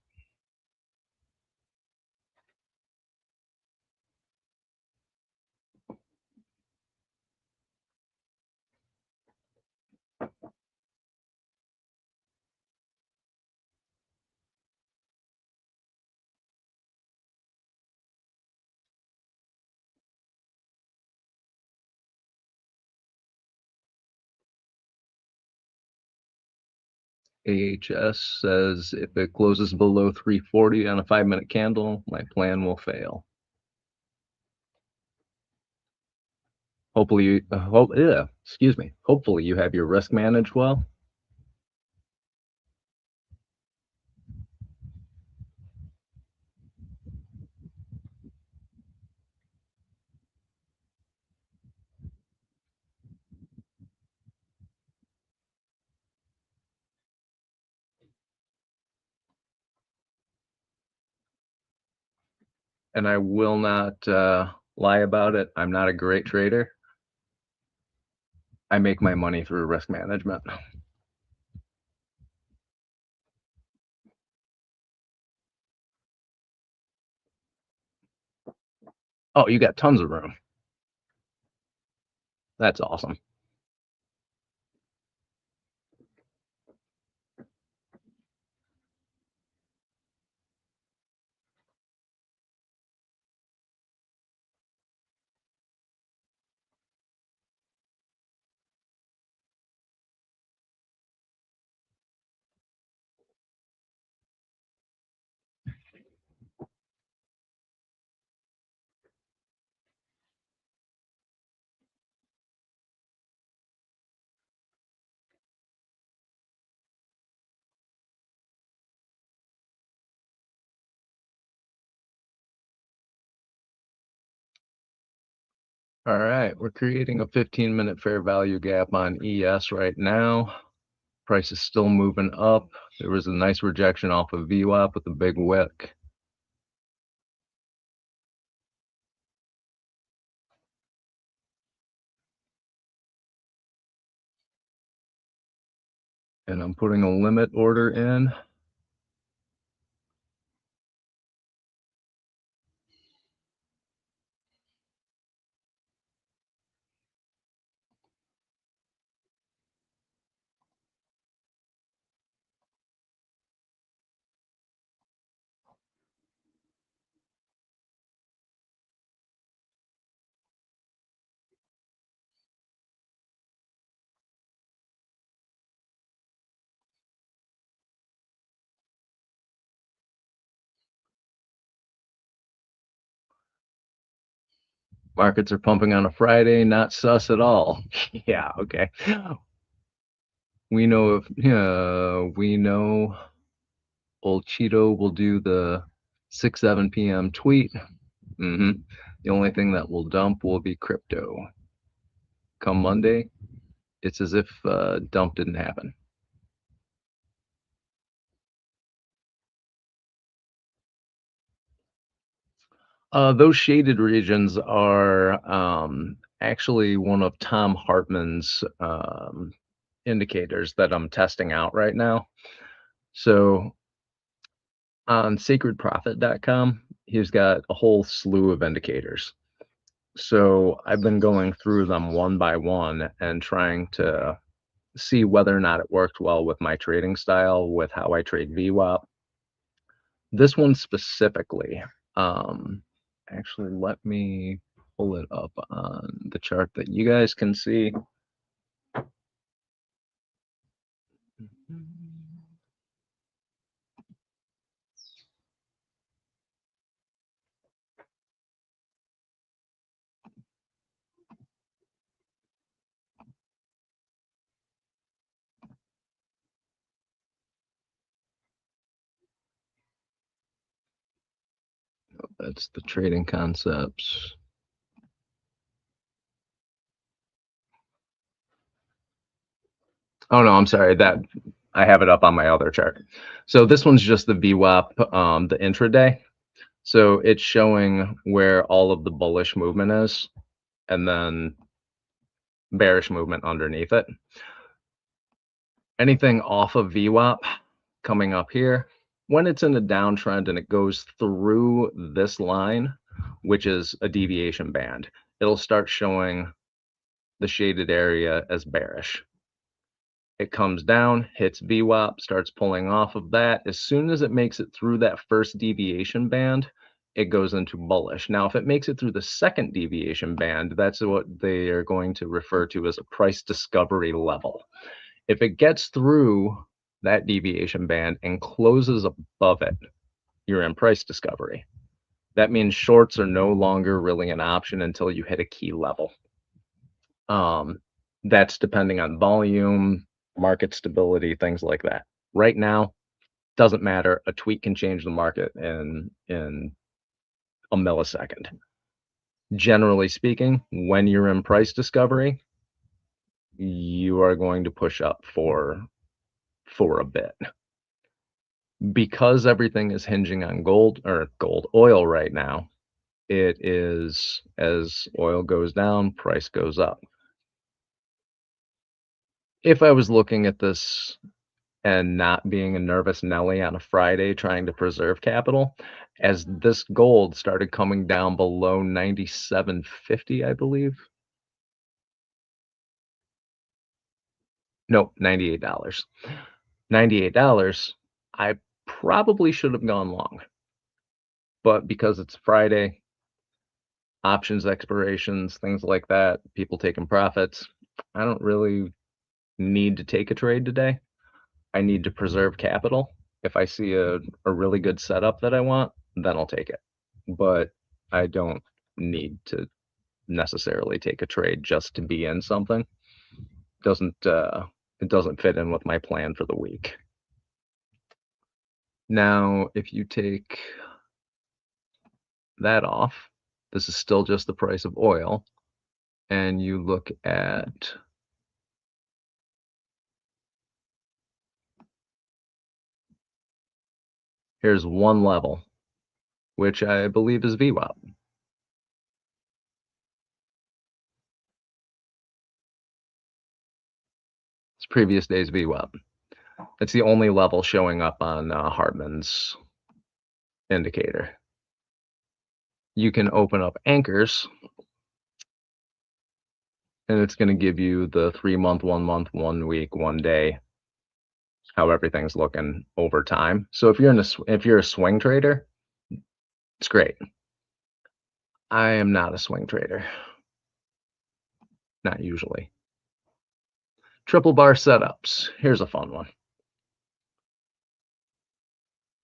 AHS says if it closes below 340 on a 5-minute candle, my plan will fail. Hopefully, excuse me. Hopefully you have your risk managed well. And I will not lie about it. I'm not a great trader. I make my money through risk management. Oh, you got tons of room. That's awesome. All right, we're creating a 15-minute fair value gap on ES right now. Price is still moving up. There was a nice rejection off of VWAP with a big wick. And I'm putting a limit order in. Markets are pumping on a Friday, not sus at all. Yeah, okay. We know old Cheeto will do the 6-7 p.m. tweet. The only thing that will dump will be crypto. Come Monday, it's as if dump didn't happen. Those shaded regions are actually one of Tom Hartman's indicators that I'm testing out right now. So on sacredprofit.com, he's got a whole slew of indicators. So I've been going through them one by one and trying to see whether or not it worked well with my trading style, with how I trade VWAP. This one specifically, actually, let me pull it up on the chart that you guys can see. That's the trading concepts. Oh no, I'm sorry, that I have it up on my other chart. So this one's just the VWAP, the intraday. So it's showing where all of the bullish movement is, and then bearish movement underneath it. Anything off of VWAP coming up here, when it's in a downtrend and it goes through this line, which is a deviation band, it'll start showing the shaded area as bearish. It comes down, hits VWAP, starts pulling off of that. As soon as it makes it through that first deviation band, it goes into bullish. Now, if it makes it through the second deviation band, that's what they are going to refer to as a price discovery level. If it gets through that deviation band and closes above it, you're in price discovery. That means shorts are no longer really an option until you hit a key level. That's depending on volume, market stability, things like that. Right now, doesn't matter. A tweet can change the market in a millisecond. Generally speaking, when you're in price discovery, you are going to push up for a bit. Because everything is hinging on oil right now, it is, as oil goes down, price goes up. If I was looking at this and not being a nervous Nelly on a Friday trying to preserve capital, as this gold started coming down below 97.50, I believe. No, $98. $98, I probably should have gone long. But because it's Friday, options expirations, things like that, people taking profits, I don't really need to take a trade today. I need to preserve capital. If I see a really good setup that I want, then I'll take it. But I don't need to necessarily take a trade just to be in something. It doesn't fit in with my plan for the week. Now, if you take that off, this is still just the price of oil, and you look at here's one level, which I believe is VWAP. It's previous day's VWAP. It's the only level showing up on Hartman's indicator. You can open up anchors, and it's going to give you the 3-month, 1 month, 1 week, 1 day, how everything's looking over time. So if you're a swing trader, it's great. I am not a swing trader. Not usually. Triple bar setups. Here's a fun one.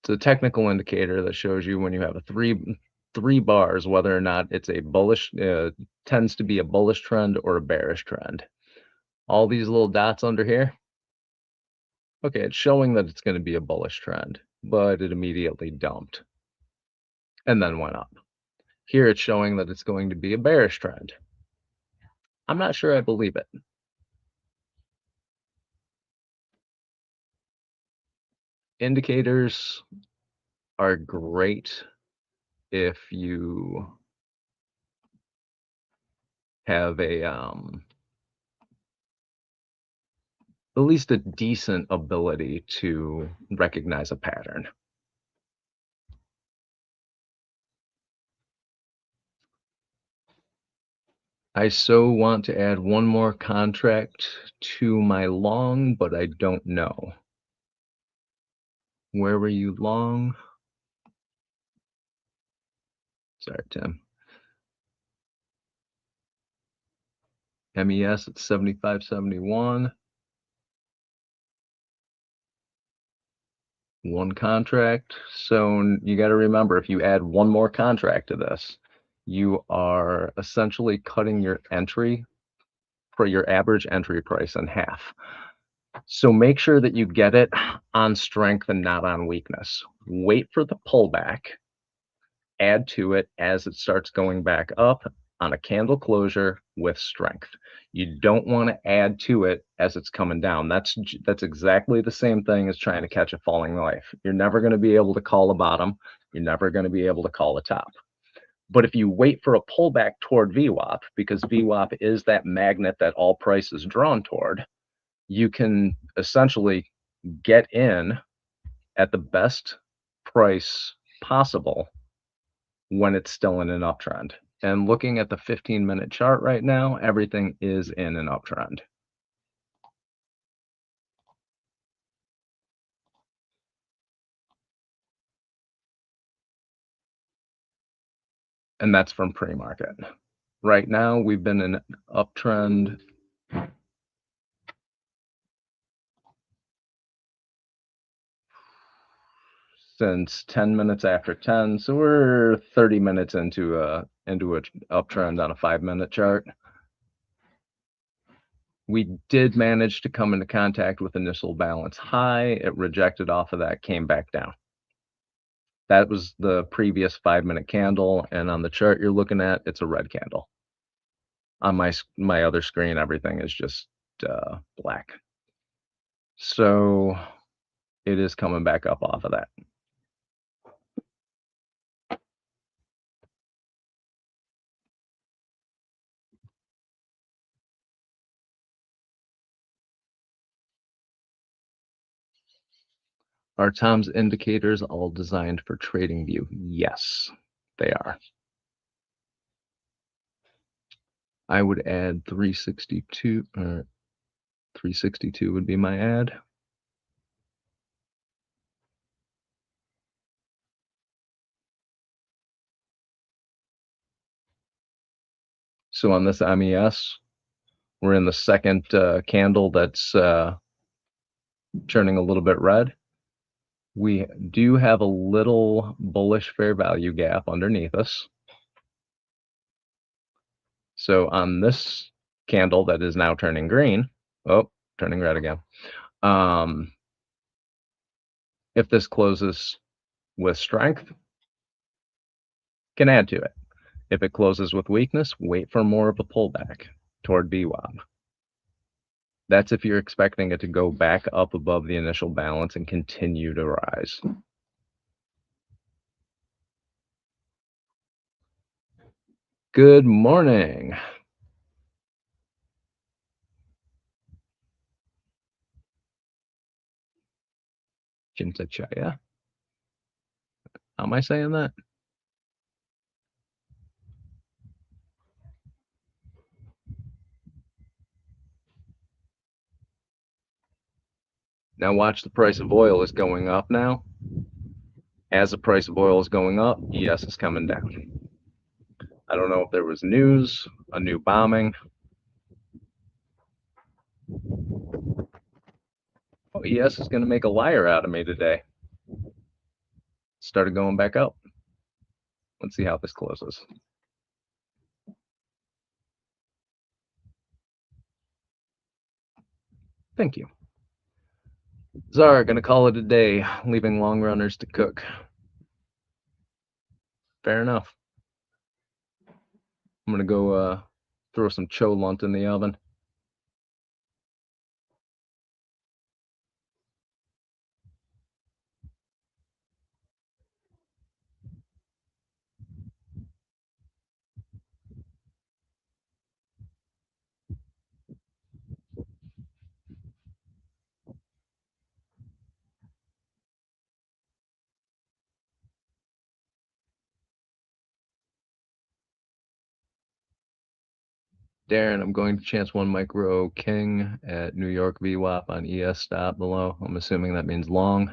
It's a technical indicator that shows you when you have a 3 bars whether or not it's a bullish, tends to be a bullish trend or a bearish trend. All these little dots under here, okay, it's showing that it's going to be a bullish trend, but it immediately dumped and then went up. Here it's showing that it's going to be a bearish trend. I'm not sure I believe it. Indicators are great if you have a at least a decent ability to recognize a pattern. I so want to add one more contract to my long, but I don't know. Where were you long? Sorry, Tim. MES at 75.71. One contract. So you got to remember, if you add one more contract to this, you are essentially cutting your entry for your average entry price in half. So make sure that you get it on strength and not on weakness. Wait for the pullback, add to it as it starts going back up on a candle closure with strength. You don't want to add to it as it's coming down. That's exactly the same thing as trying to catch a falling knife. You're never going to be able to call a bottom. You're never going to be able to call a top. But if you wait for a pullback toward VWAP, because VWAP is that magnet that all price is drawn toward, you can essentially get in at the best price possible when it's still in an uptrend. And looking at the 15-minute chart right now, everything is in an uptrend. And that's from pre-market. Right now, we've been in uptrend since 10 minutes after 10. So we're 30 minutes into a uptrend on a 5-minute chart. We did manage to come into contact with initial balance high. It rejected off of that, came back down. That was the previous 5-minute candle, and on the chart you're looking at, it's a red candle. On my other screen, everything is just black. So it is coming back up off of that. Are Tom's indicators all designed for TradingView? Yes, they are. I would add 362, or 362 would be my add. So on this MES, we're in the second candle that's turning a little bit red. We do have a little bullish fair value gap underneath us. So on this candle that is now turning green, oh, turning red again. If this closes with strength, can add to it. If it closes with weakness, wait for more of a pullback toward VWAP. That's if you're expecting it to go back up above the initial balance and continue to rise. Good morning. Chintachaya. How am I saying that? Now watch, the price of oil is going up now. As the price of oil is going up, ES is coming down. I don't know if there was news, a new bombing. Oh, ES is going to make a liar out of me today. Started going back up. Let's see how this closes. Thank you. Czar, gonna call it a day, leaving long runners to cook. Fair enough. I'm gonna go throw some cholent in the oven. Darren, I'm going to chance one micro king at New York VWAP on ES stop below. I'm assuming that means long.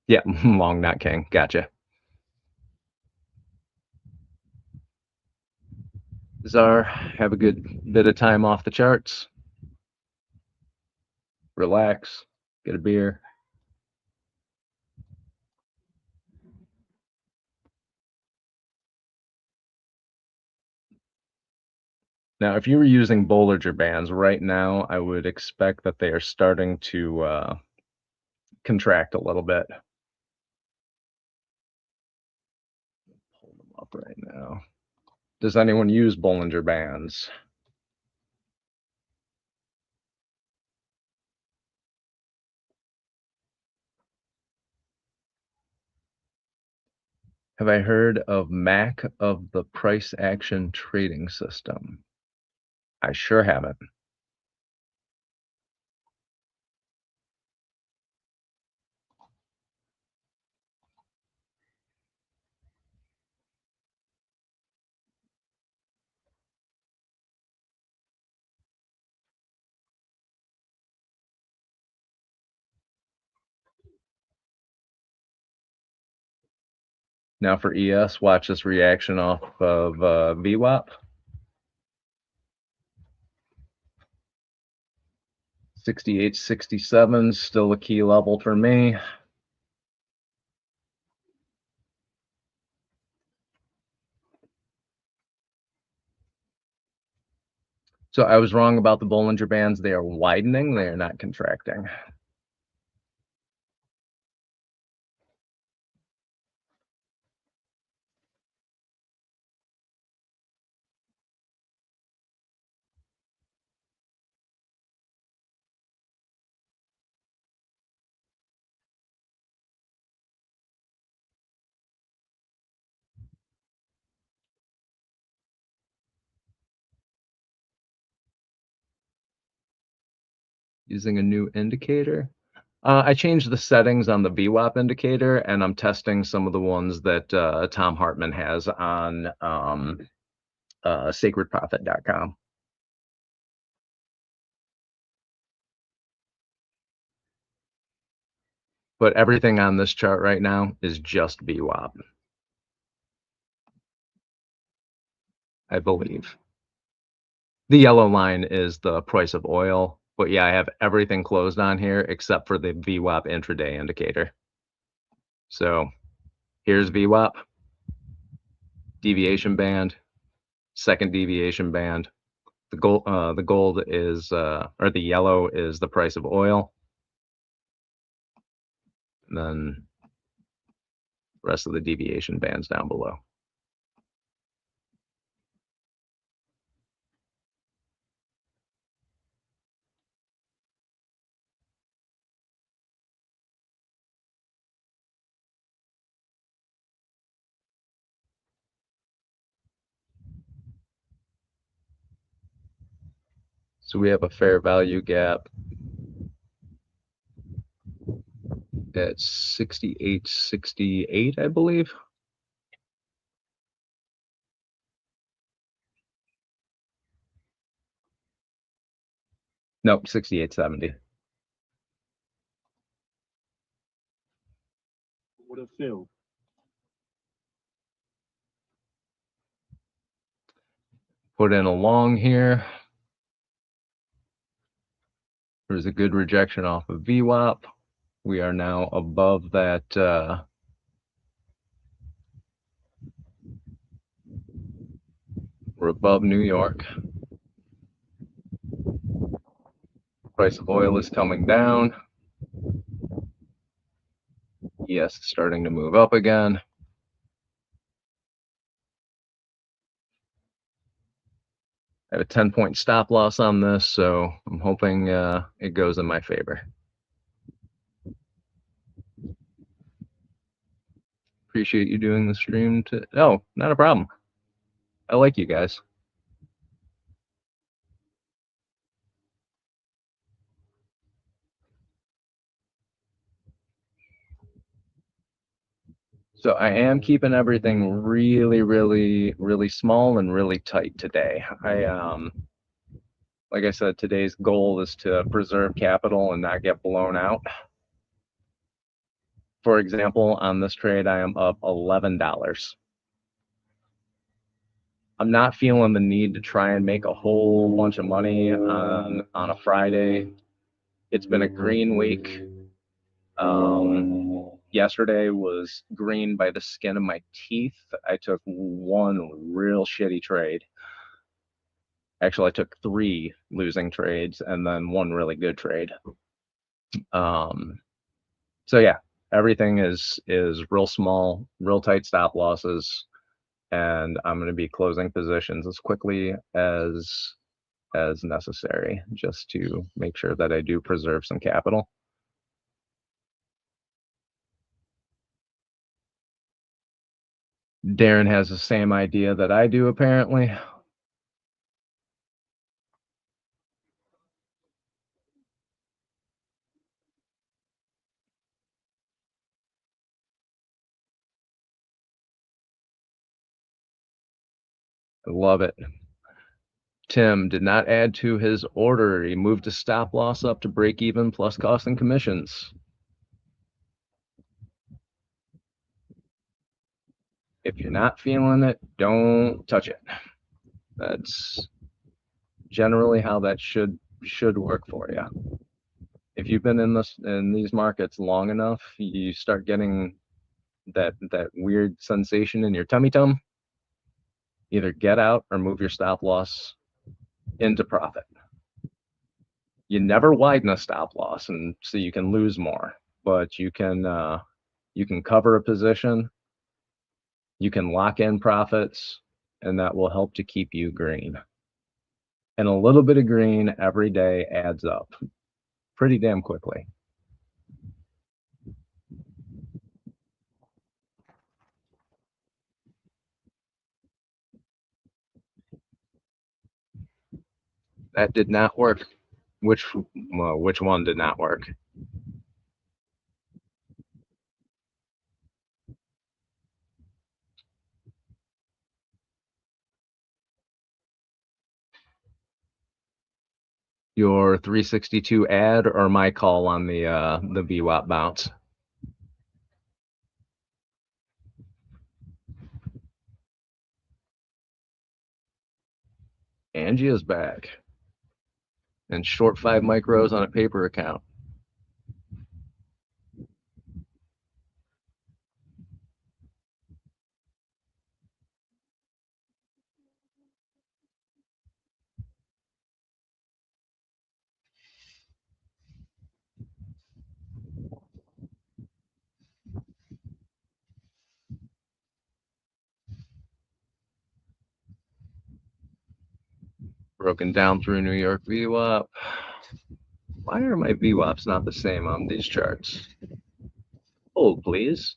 Yeah, long, not king. Gotcha. Czar, have a good bit of time off the charts. Relax, get a beer. Now, if you were using Bollinger Bands right now, I would expect that they are starting to contract a little bit. Pull them up right now. Does anyone use Bollinger Bands? Have I heard of MAC of the price action trading system? I sure haven't. Now for ES, watch this reaction off of VWAP. 68, 67, still a key level for me. So I was wrong about the Bollinger Bands. They are widening. They are not contracting. Using a new indicator. I changed the settings on the VWAP indicator, and I'm testing some of the ones that Tom Hartman has on sacredprofit.com. But everything on this chart right now is just VWAP, I believe. The yellow line is the price of oil, but yeah, I have everything closed on here except for the VWAP intraday indicator. So here's VWAP, deviation band, second deviation band. The gold is, or the yellow is the price of oil. And then the rest of the deviation bands down below. So we have a fair value gap at 68.68, I believe. Nope, 68.70. What a feel. Put in a long here. There's a good rejection off of VWAP. We are now above that We're above New York. Price of oil is coming down. Yes, it's starting to move up again. I have a 10-point stop loss on this, so I'm hoping it goes in my favor. Appreciate you doing the stream. Oh, not a problem. I like you guys. So I am keeping everything really, really, really small and really tight today. Like I said, today's goal is to preserve capital and not get blown out. For example, on this trade, I am up $11. I'm not feeling the need to try and make a whole bunch of money on a Friday. It's been a green week. Yesterday was green by the skin of my teeth. I took one real shitty trade. Actually, I took 3 losing trades and then 1 really good trade. So yeah, everything is real small, real tight stop losses, and I'm going to be closing positions as quickly as necessary, just to make sure that I do preserve some capital. Darren has the same idea that I do, apparently. I love it. Tim did not add to his order. He moved the stop loss up to break even plus cost and commissions. If you're not feeling it, don't touch it. That's generally how that should work for you. If you've been in these markets long enough, you start getting that weird sensation in your tummy. Either get out or move your stop loss into profit. You never widen a stop loss, and so you can lose more, but you can cover a position, you can lock in profits, and that will help to keep you green. And a little bit of green every day adds up pretty damn quickly. That did not work. Which one did not work? Your 362 ad or my call on the VWAP bounce? Angie is back. And short 5 micros on a paper account. Broken down through New York VWAP. Why are my VWAPs not the same on these charts? Hold, please.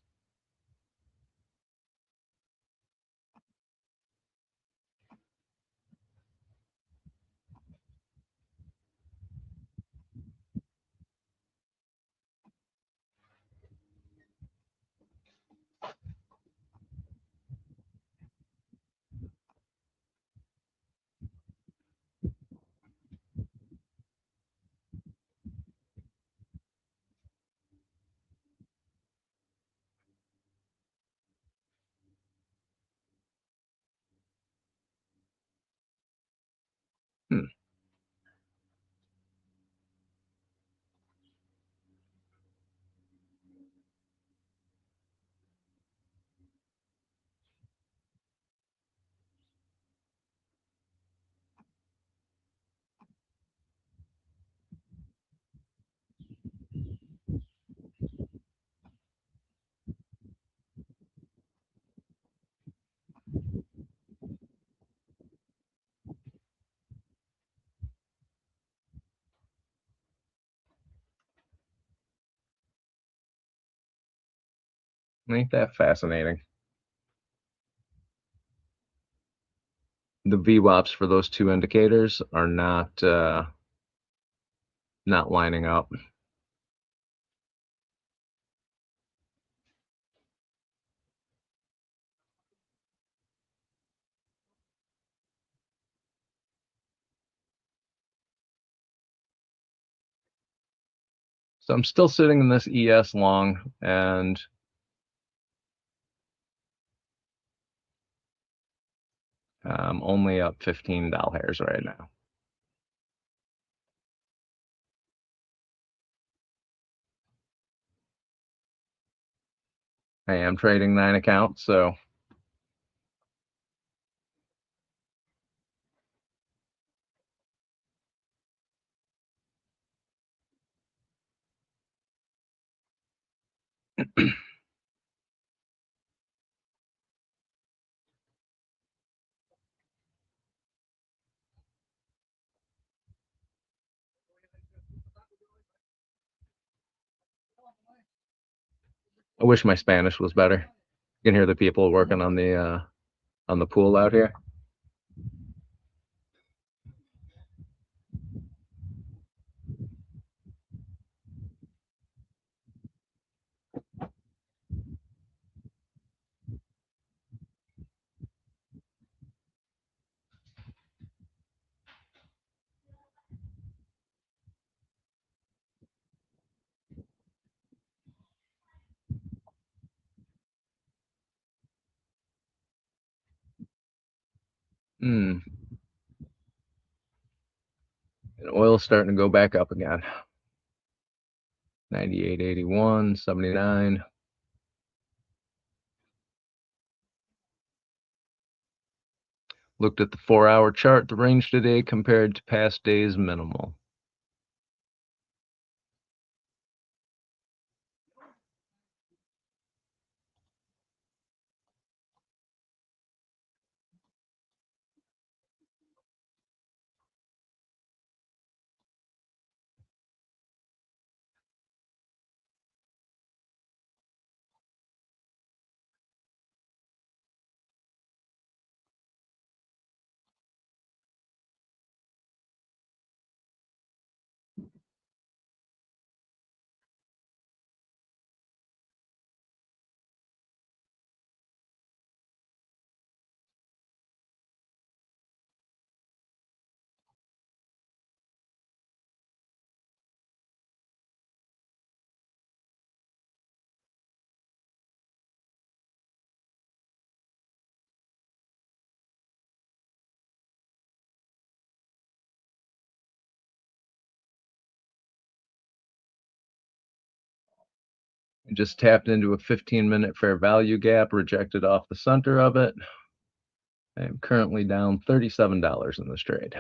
Ain't that fascinating? The VWAPs for those two indicators are not lining up. So I'm still sitting in this ES long, and I'm only up $15 right now. I am trading 9 accounts, so I wish my Spanish was better. You can hear the people working on the pool out here. And oil's starting to go back up again. 98.81, 79. Looked at the 4-hour chart. The range today compared to past days minimal. Just tapped into a 15-minute fair value gap, rejected off the center of it. I am currently down $37 in this trade.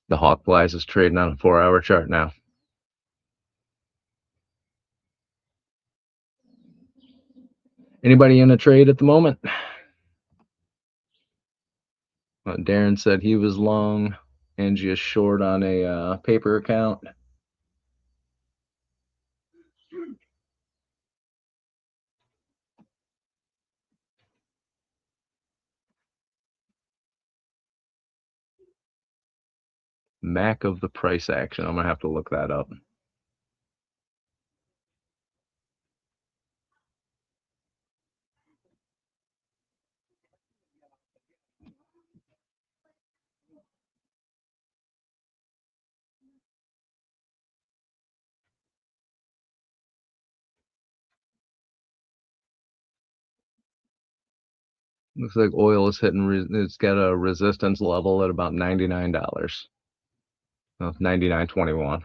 The Hawk Flies is trading on a 4-hour chart now. Anybody in a trade at the moment? Darren said he was long. Angie is short on a paper account. Mac of the price action. I'm going to have to look that up. Looks like oil is hitting, it's got a resistance level at about $99. Oh, 99.21.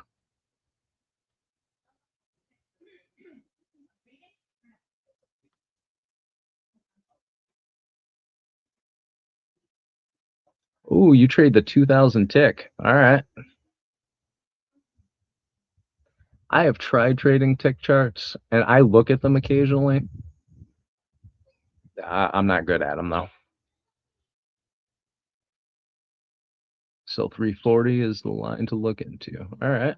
Ooh, you trade the 2000 tick. All right. I have tried trading tick charts, and I look at them occasionally. I'm not good at them, though. So 340 is the line to look into. All right.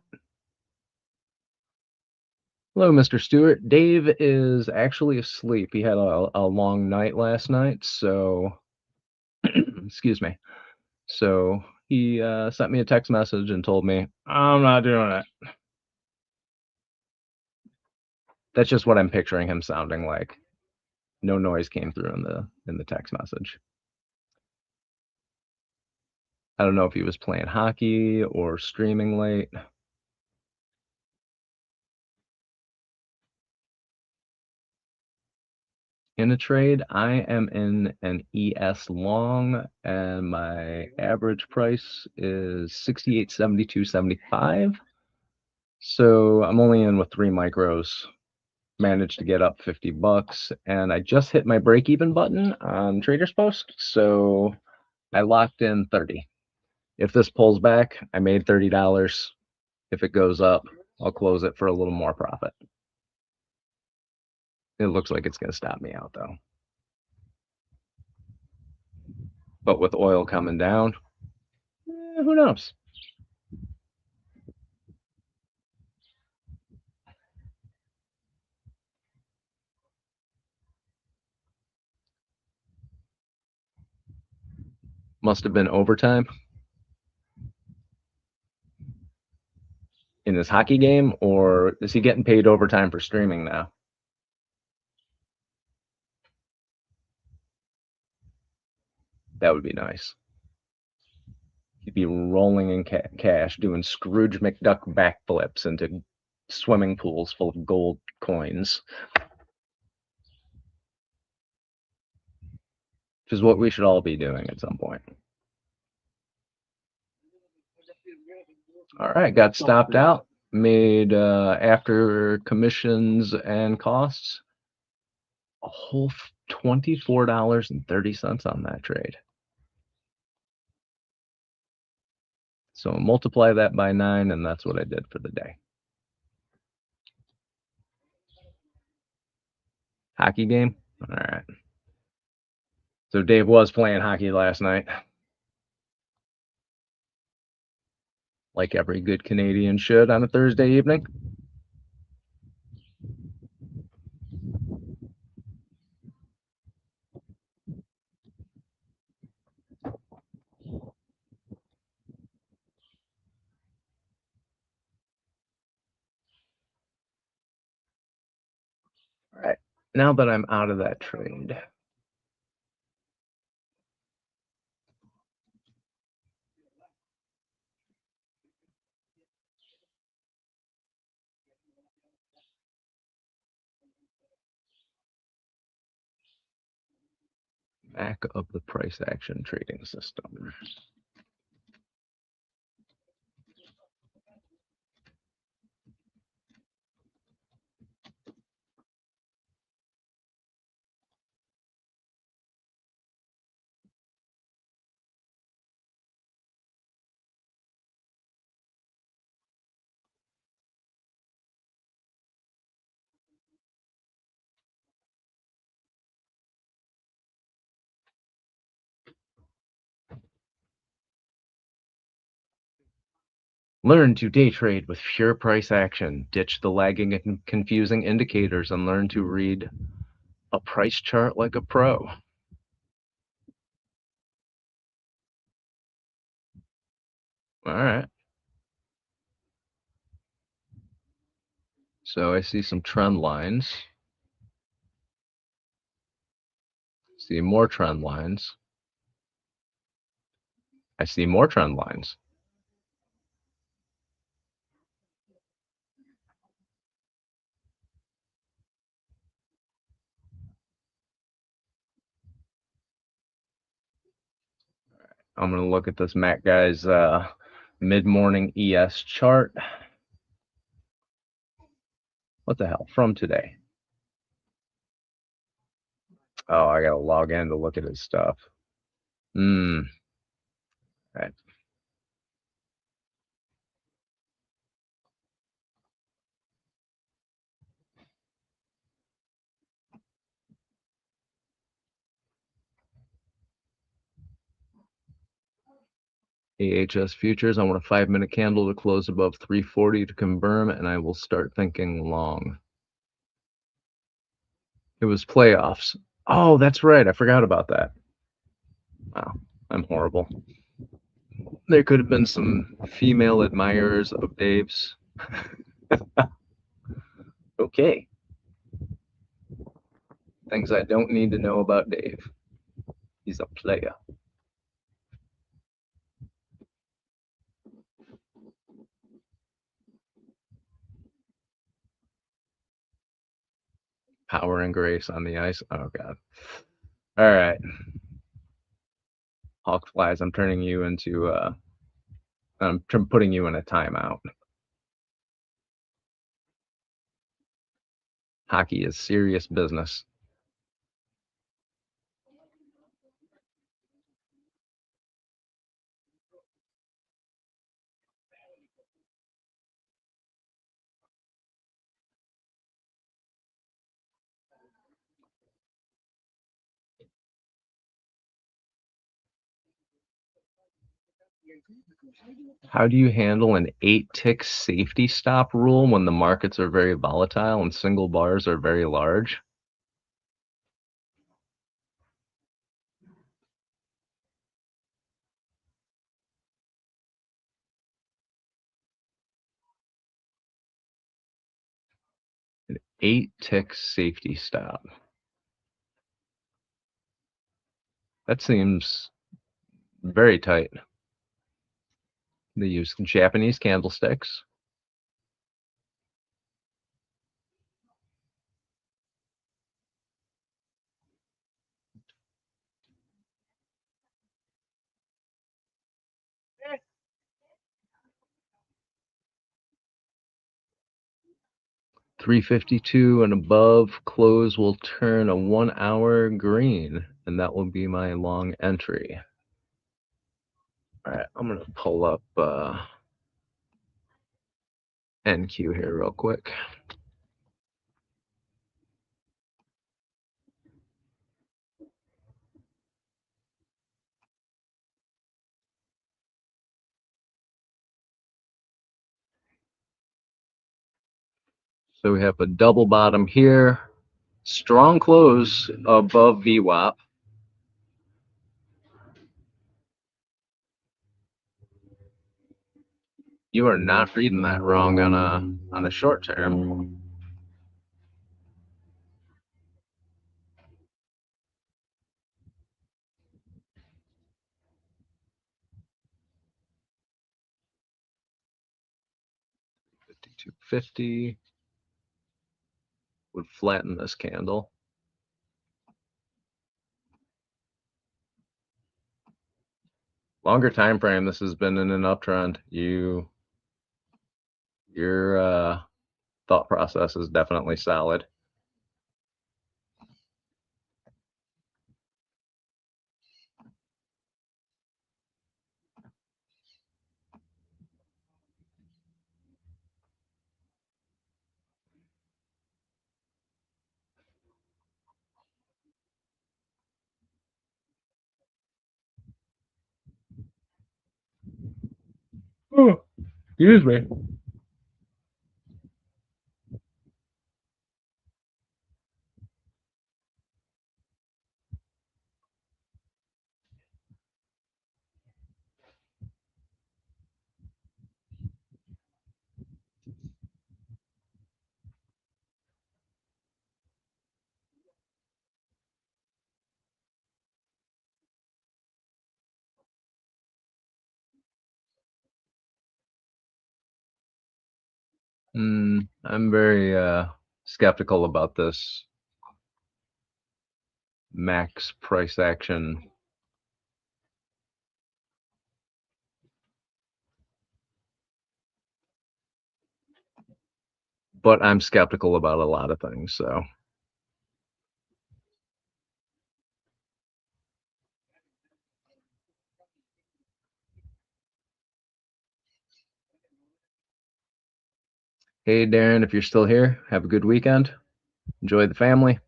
Hello, Mr. Stewart. Dave is actually asleep. He had a long night last night, so excuse me. So he sent me a text message and told me, I'm not doing it. That's just what I'm picturing him sounding like. No noise came through in the text message. I don't know if he was playing hockey or streaming late. In a trade, I am in an ES long, and my average price is 68.7275. So I'm only in with 3 micros. Managed to get up 50 bucks, and I just hit my break-even button on Traders Post, so I locked in 30. If this pulls back, I made $30. If it goes up, I'll close it for a little more profit. It looks like it's going to stop me out, though. But with oil coming down, who knows? Must have been overtime in his hockey game, or is he getting paid overtime for streaming now? That would be nice. He'd be rolling in cash, doing Scrooge McDuck backflips into swimming pools full of gold coins, which is what we should all be doing at some point. All right, got stopped out, made after commissions and costs a whole $24.30 on that trade. So multiply that by 9, and that's what I did for the day. Hockey game? All right. So Dave was playing hockey last night. Like every good Canadian should on a Thursday evening. All right. Now that I'm out of that trade, back of the price action trading system. Learn to day trade with pure price action. Ditch the lagging and confusing indicators and learn to read a price chart like a pro. All right. So I see some trend lines. See more trend lines. I see more trend lines. I'm going to look at this Mac guy's Mid-morning ES chart. What the hell? From today. Oh, I gotta log in to look at his stuff. Right. AHS futures. I want a 5-minute candle to close above 340 to confirm, and I will start thinking long. It was playoffs. Oh, that's right. I forgot about that. Wow, I'm horrible. There could have been some female admirers of Dave's. Okay. Things I don't need to know about Dave. He's a player. Power and grace on the ice. Oh, God. All right. Hawk flies, I'm turning you into, I'm putting you in a timeout. Hockey is serious business. How do you handle an 8-tick safety stop rule when the markets are very volatile and single bars are very large? An 8-tick safety stop. That seems very tight. They use Japanese candlesticks. $352 and above close will turn a 1-hour green, and that will be my long entry. All right, I'm going to pull up NQ here real quick. So we have a double bottom here, strong close above VWAP. You are not reading that wrong on a short term. $52.50 would flatten this candle. Longer time frame, this has been in an uptrend. Your thought process is definitely solid. Oh, excuse me. I'm very skeptical about this max price action. but I'm skeptical about a lot of things. So, hey, Darren, if you're still here, have a good weekend. Enjoy the family.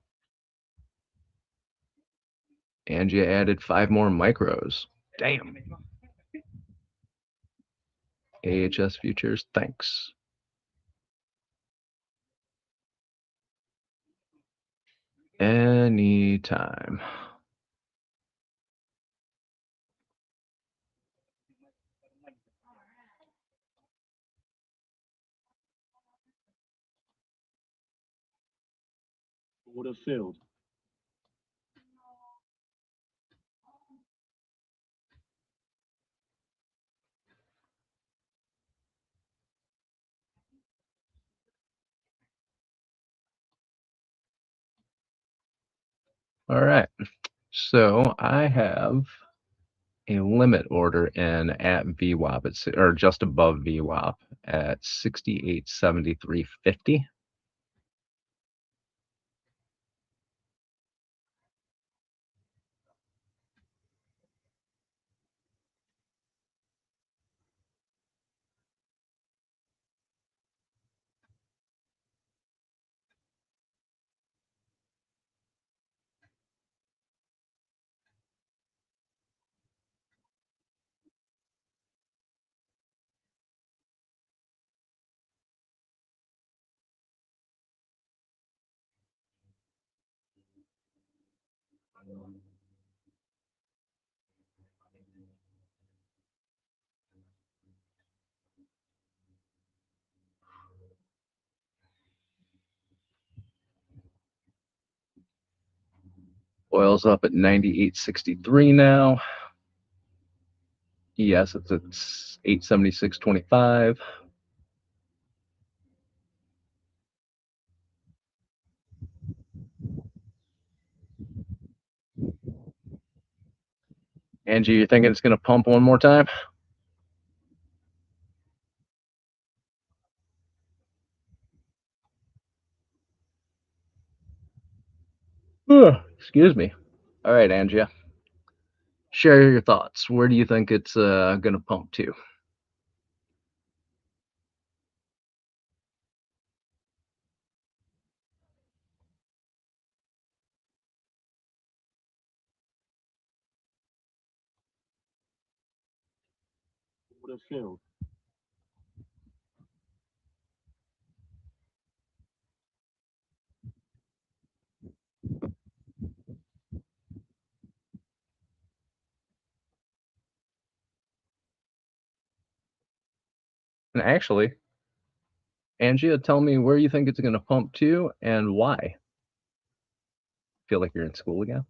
And you added 5 more micros. Damn. AHS Futures, thanks. Anytime. Order filled. All right. So I have a limit order in at VWAP, or just above VWAP at 68.73.50. Oil's up at 98.63 now. Yes, it's at 876.25. Angie, you thinking it's going to pump one more time? Excuse me. All right, Angie. Share your thoughts. Where do you think it's going to pump to? Order filled. And actually, Angie, tell me where you think it's going to pump to and why. Feel like you're in school again?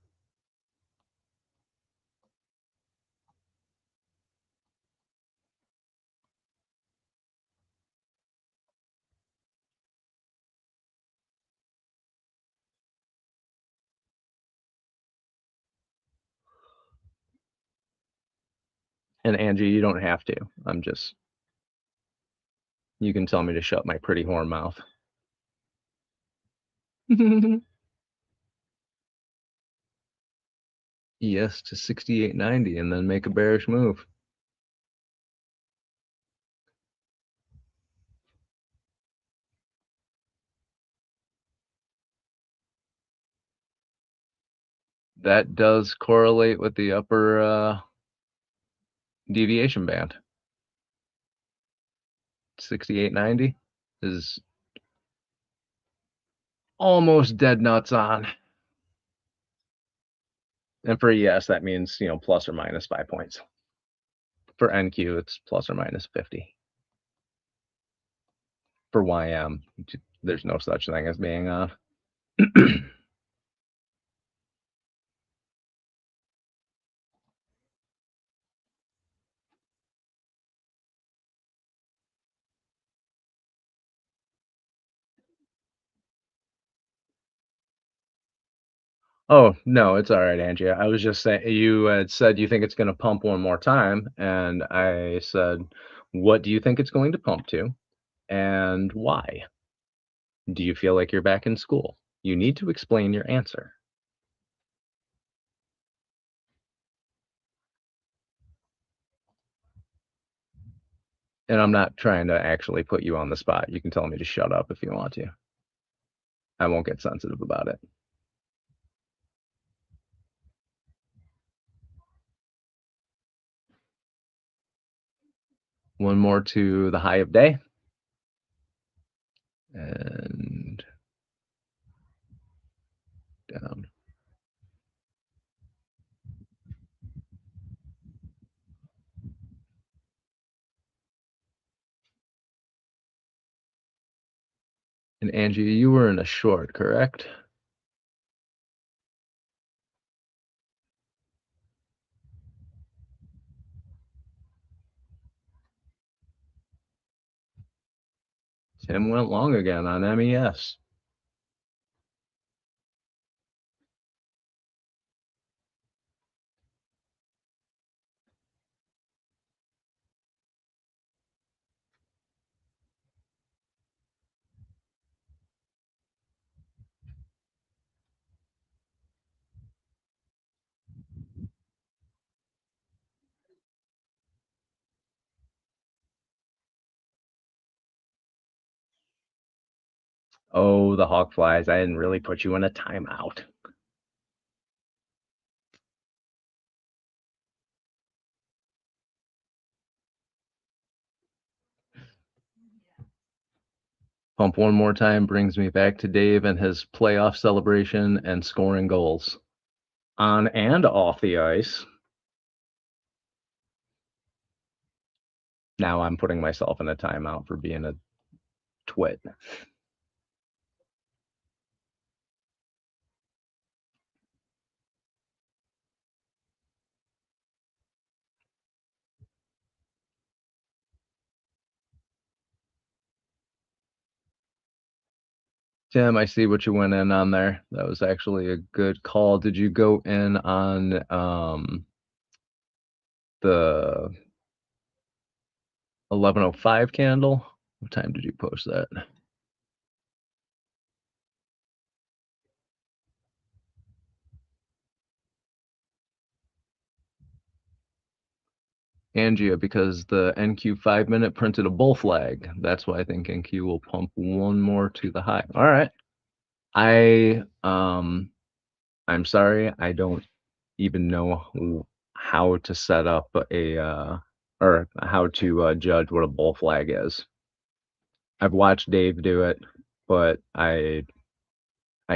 And Angie, you don't have to. I'm just, you can tell me to shut my pretty horn mouth. Yes to 68.90 and then make a bearish move. That does correlate with the upper deviation band. 68.90 is almost dead nuts on. And for ES, that means, plus or minus 5 points. For NQ, it's plus or minus 50. For YM, there's no such thing as being on. Oh, no, it's all right, Angie. I was just saying, you had said you think it's going to pump one more time, and I said, what do you think it's going to pump to, and why? Do you feel like you're back in school? You need to explain your answer. And I'm not trying to actually put you on the spot. You can tell me to shut up if you want to. I won't get sensitive about it. One more to the high of day. And down. And Angie, you were in a short, correct? Tim went long again on MES. Oh, the hawk flies. I didn't really put you in a timeout. Pump one more time brings me back to Dave and his playoff celebration and scoring goals on and off the ice. Now I'm putting myself in a timeout for being a twit. Tim, I see what you went in on there. That was actually a good call. Did you go in on the 11:05 candle? What time did you post that? Angia, because the NQ 5-minute printed a bull flag. That's why I think NQ will pump one more to the high. All right. I'm sorry, I don't even know how to set up a or how to judge what a bull flag is. I've watched Dave do it, but I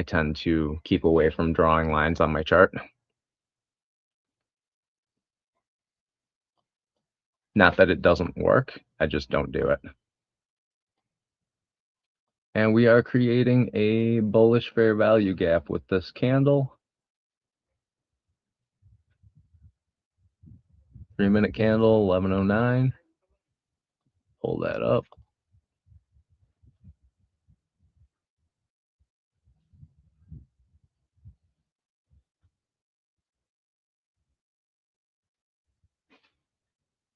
tend to keep away from drawing lines on my chart. Not that it doesn't work, I just don't do it. And we are creating a bullish fair value gap with this candle. 3-minute candle, 11:09. Pull that up.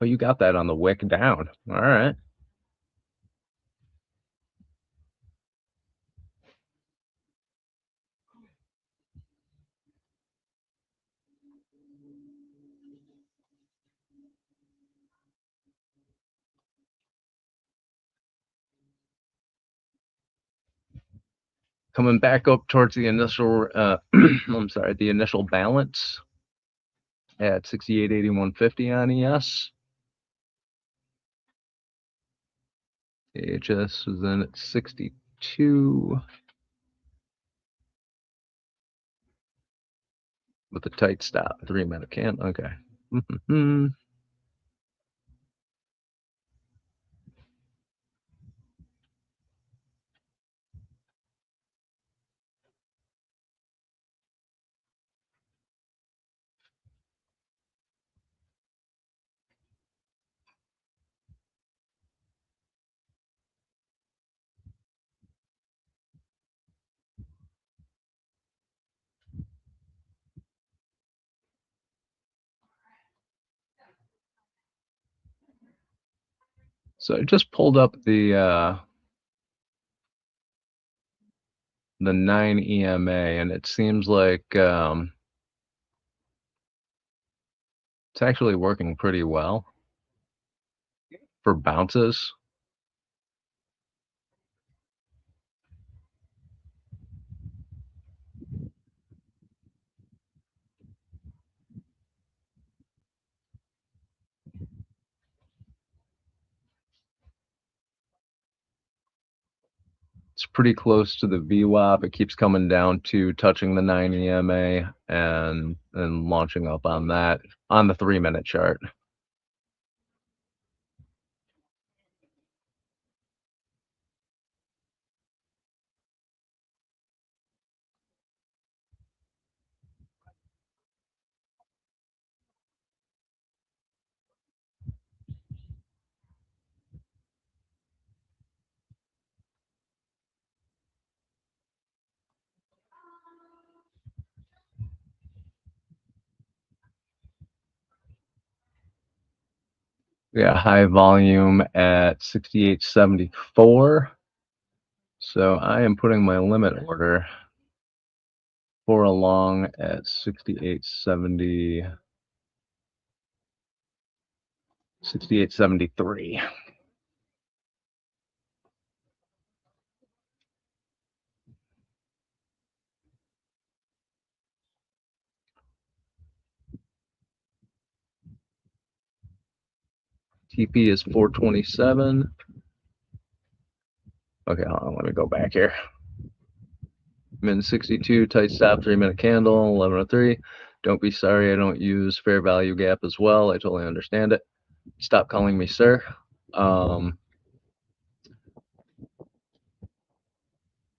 Oh, you got that on the wick down. All right. Coming back up towards the initial, I'm sorry, the initial balance at 68.8150 on ES. AHS is in at 62 with a tight stop. 3-minute candle. Okay. So I just pulled up the the 9 EMA, and it seems like it's actually working pretty well for bounces. It's pretty close to the VWAP. It keeps coming down to touching the 9 EMA and launching up on that on the 3-minute chart. Yeah, high volume at 68.74. So I am putting my limit order for a long at 68.70, 68.73. TP is 427. Okay, hold on, let me go back here. Min 62, tight stop, 3-minute candle, 1103. Don't be sorry I don't use fair value gap as well. I totally understand it. Stop calling me sir.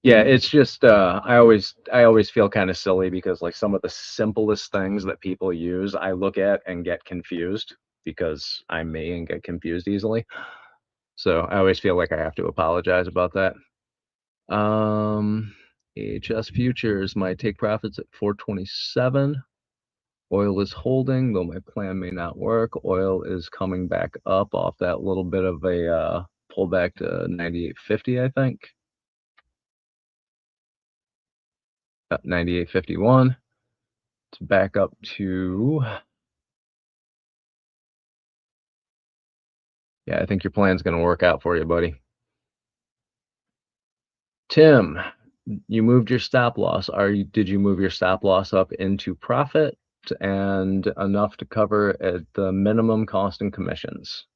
Yeah, it's just I always feel kind of silly because like some of the simplest things that people use, I look at and get confused because I'm me and get confused easily. So I always feel like I have to apologize about that. AHS futures, my take profits at 427. Oil is holding, though my plan may not work. Oil is coming back up off that little bit of a pullback to 98.50, I think. 98.51. It's back up to, yeah, I think your plan's going to work out for you, buddy. Tim, you moved your stop loss. Did you move your stop loss up into profit and enough to cover at the minimum cost and commissions?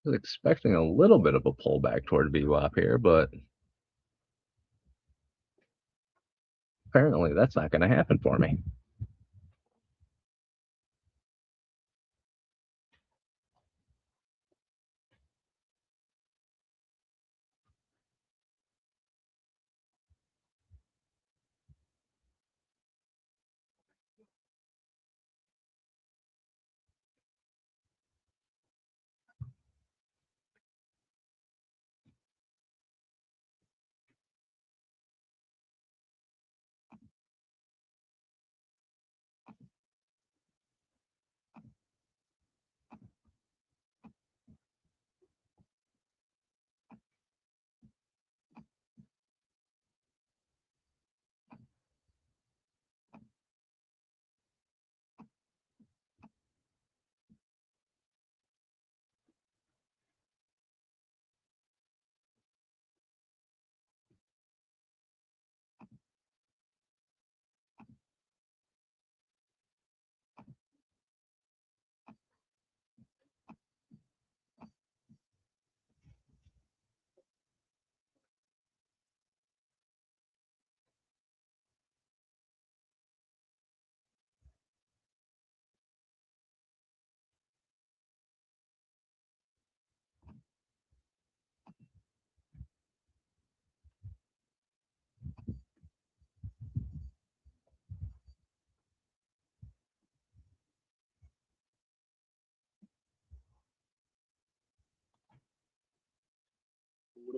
I was expecting a little bit of a pullback toward VWAP here, but apparently that's not going to happen for me.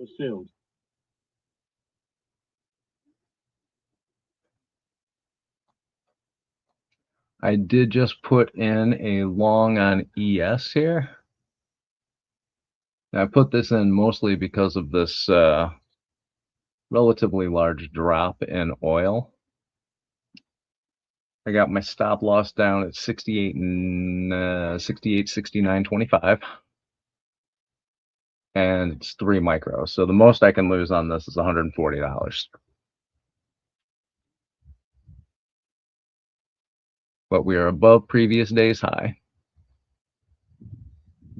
Order filled. I did just put in a long on ES here. Now, I put this in mostly because of this relatively large drop in oil. I got my stop loss down at 68 and 68, 69.25. And it's 3 micros. So the most I can lose on this is $140. But we are above previous day's high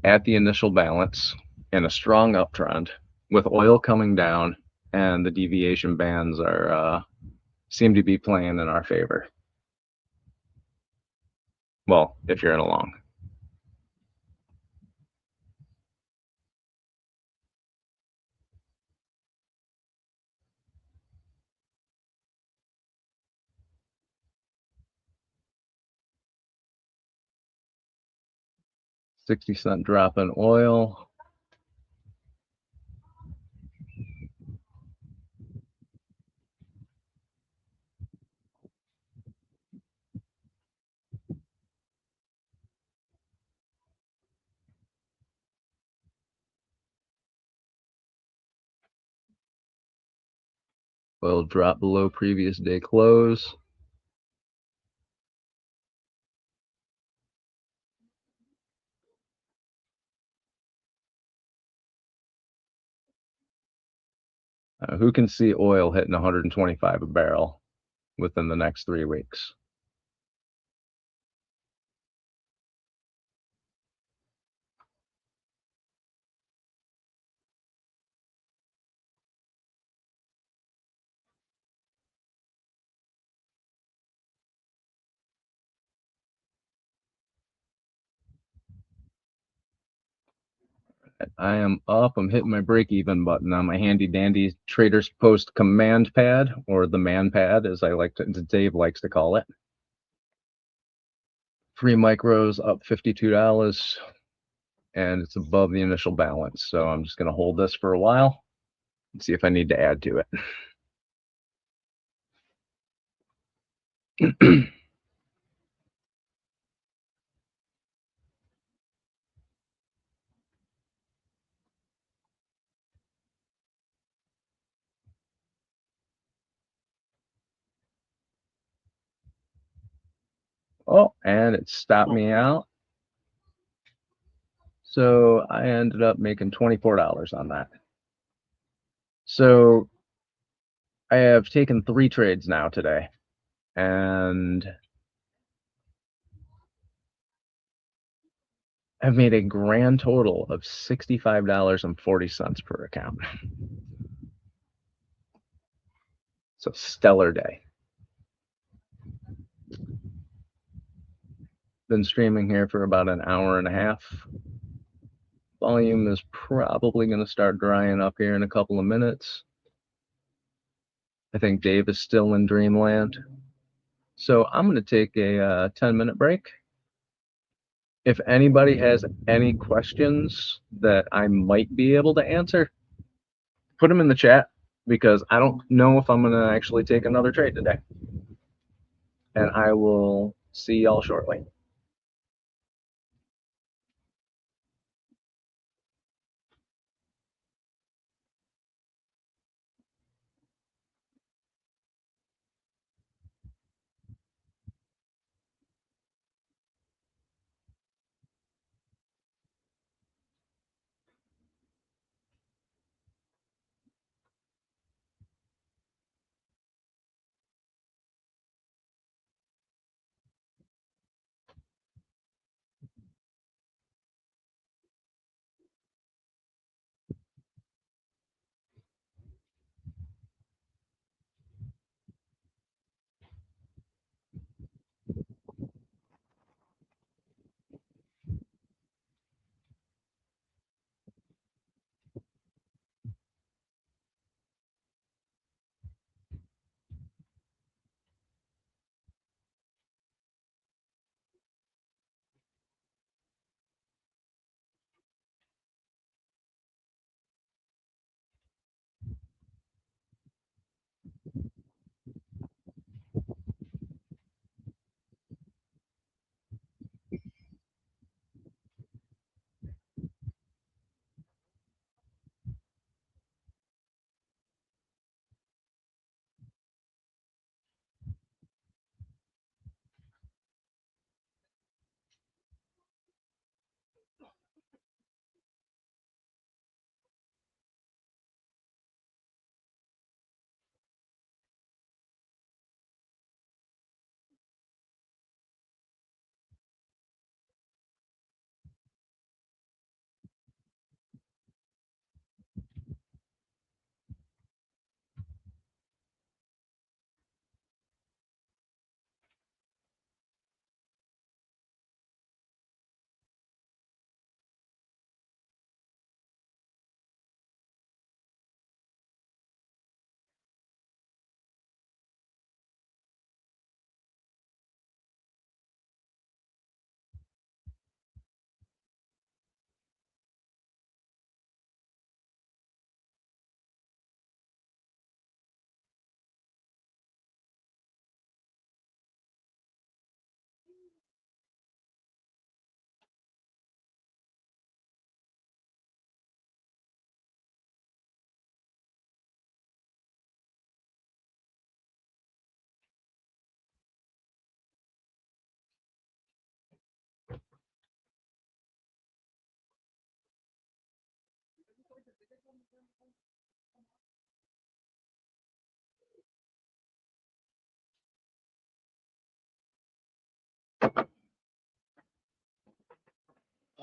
at the initial balance in a strong uptrend with oil coming down, and the deviation bands are seem to be playing in our favor. Well, if you're in a long. $0.60 drop in oil. Oil drop below previous day close. Who can see oil hitting 125 a barrel within the next 3 weeks? I am up. I'm hitting my break-even button on my handy-dandy Traders Post command pad, or the man pad, as Dave likes to call it. 3 micros up $52, and it's above the initial balance. So I'm just going to hold this for a while and see if I need to add to it. Oh, and it stopped me out. So I ended up making $24 on that. So I have taken 3 trades now today, and I've made a grand total of $65.40 per account. It's a stellar day. Been streaming here for about an hour and a half. Volume is probably going to start drying up here in a couple of minutes. I think Dave is still in dreamland. So I'm going to take a 10-minute break. If anybody has any questions that I might be able to answer, put them in the chat, because I don't know if I'm going to actually take another trade today. And I will see y'all shortly.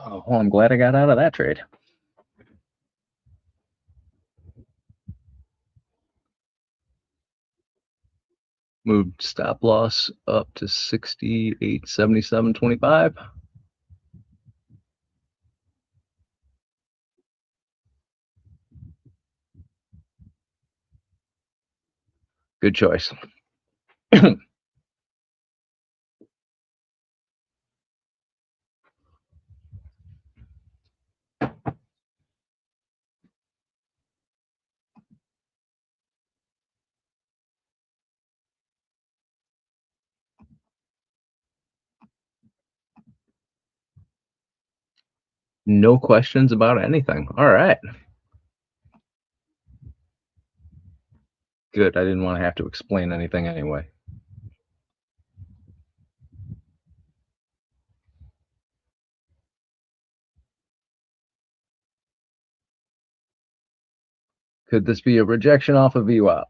Oh, well, I'm glad I got out of that trade. Moved stop loss up to 68.7725. Good choice. No questions about anything. All right. Good. I didn't want to have to explain anything anyway. Could this be a rejection off of VWAP?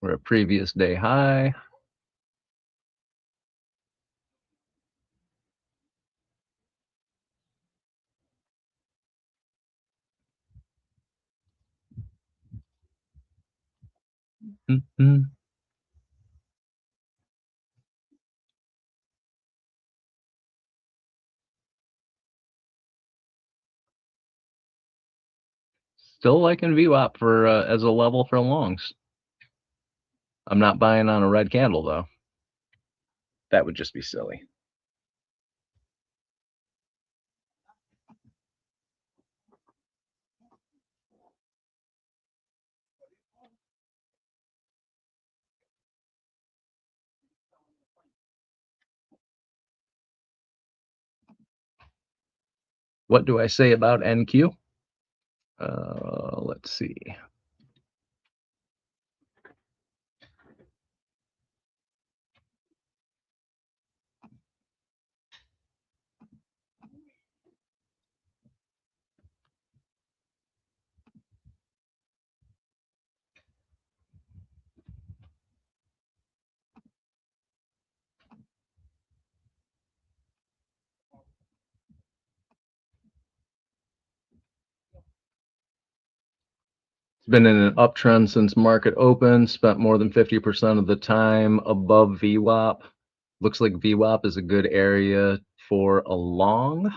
We're a previous day high. Mm-hmm. Still liking VWAP for as a level for longs. I'm not buying on a red candle though. That would just be silly. What do I say about NQ? Let's see. It's been in an uptrend since market open, spent more than 50% of the time above VWAP. Looks like VWAP is a good area for a long.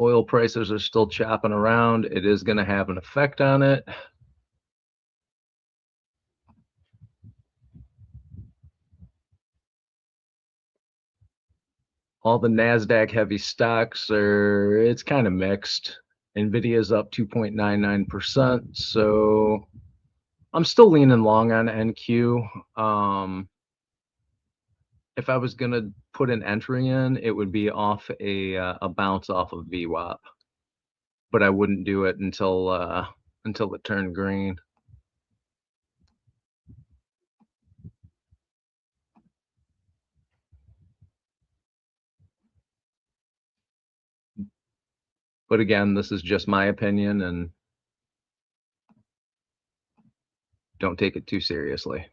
Oil prices are still chopping around. It is going to have an effect on it. All the NASDAQ heavy stocks it's kind of mixed. NVIDIA's up 2.99%. So I'm still leaning long on NQ. If I was going to put an entry in, it would be off a bounce off of VWAP. But I wouldn't do it until it turned green. But again, this is just my opinion, and don't take it too seriously.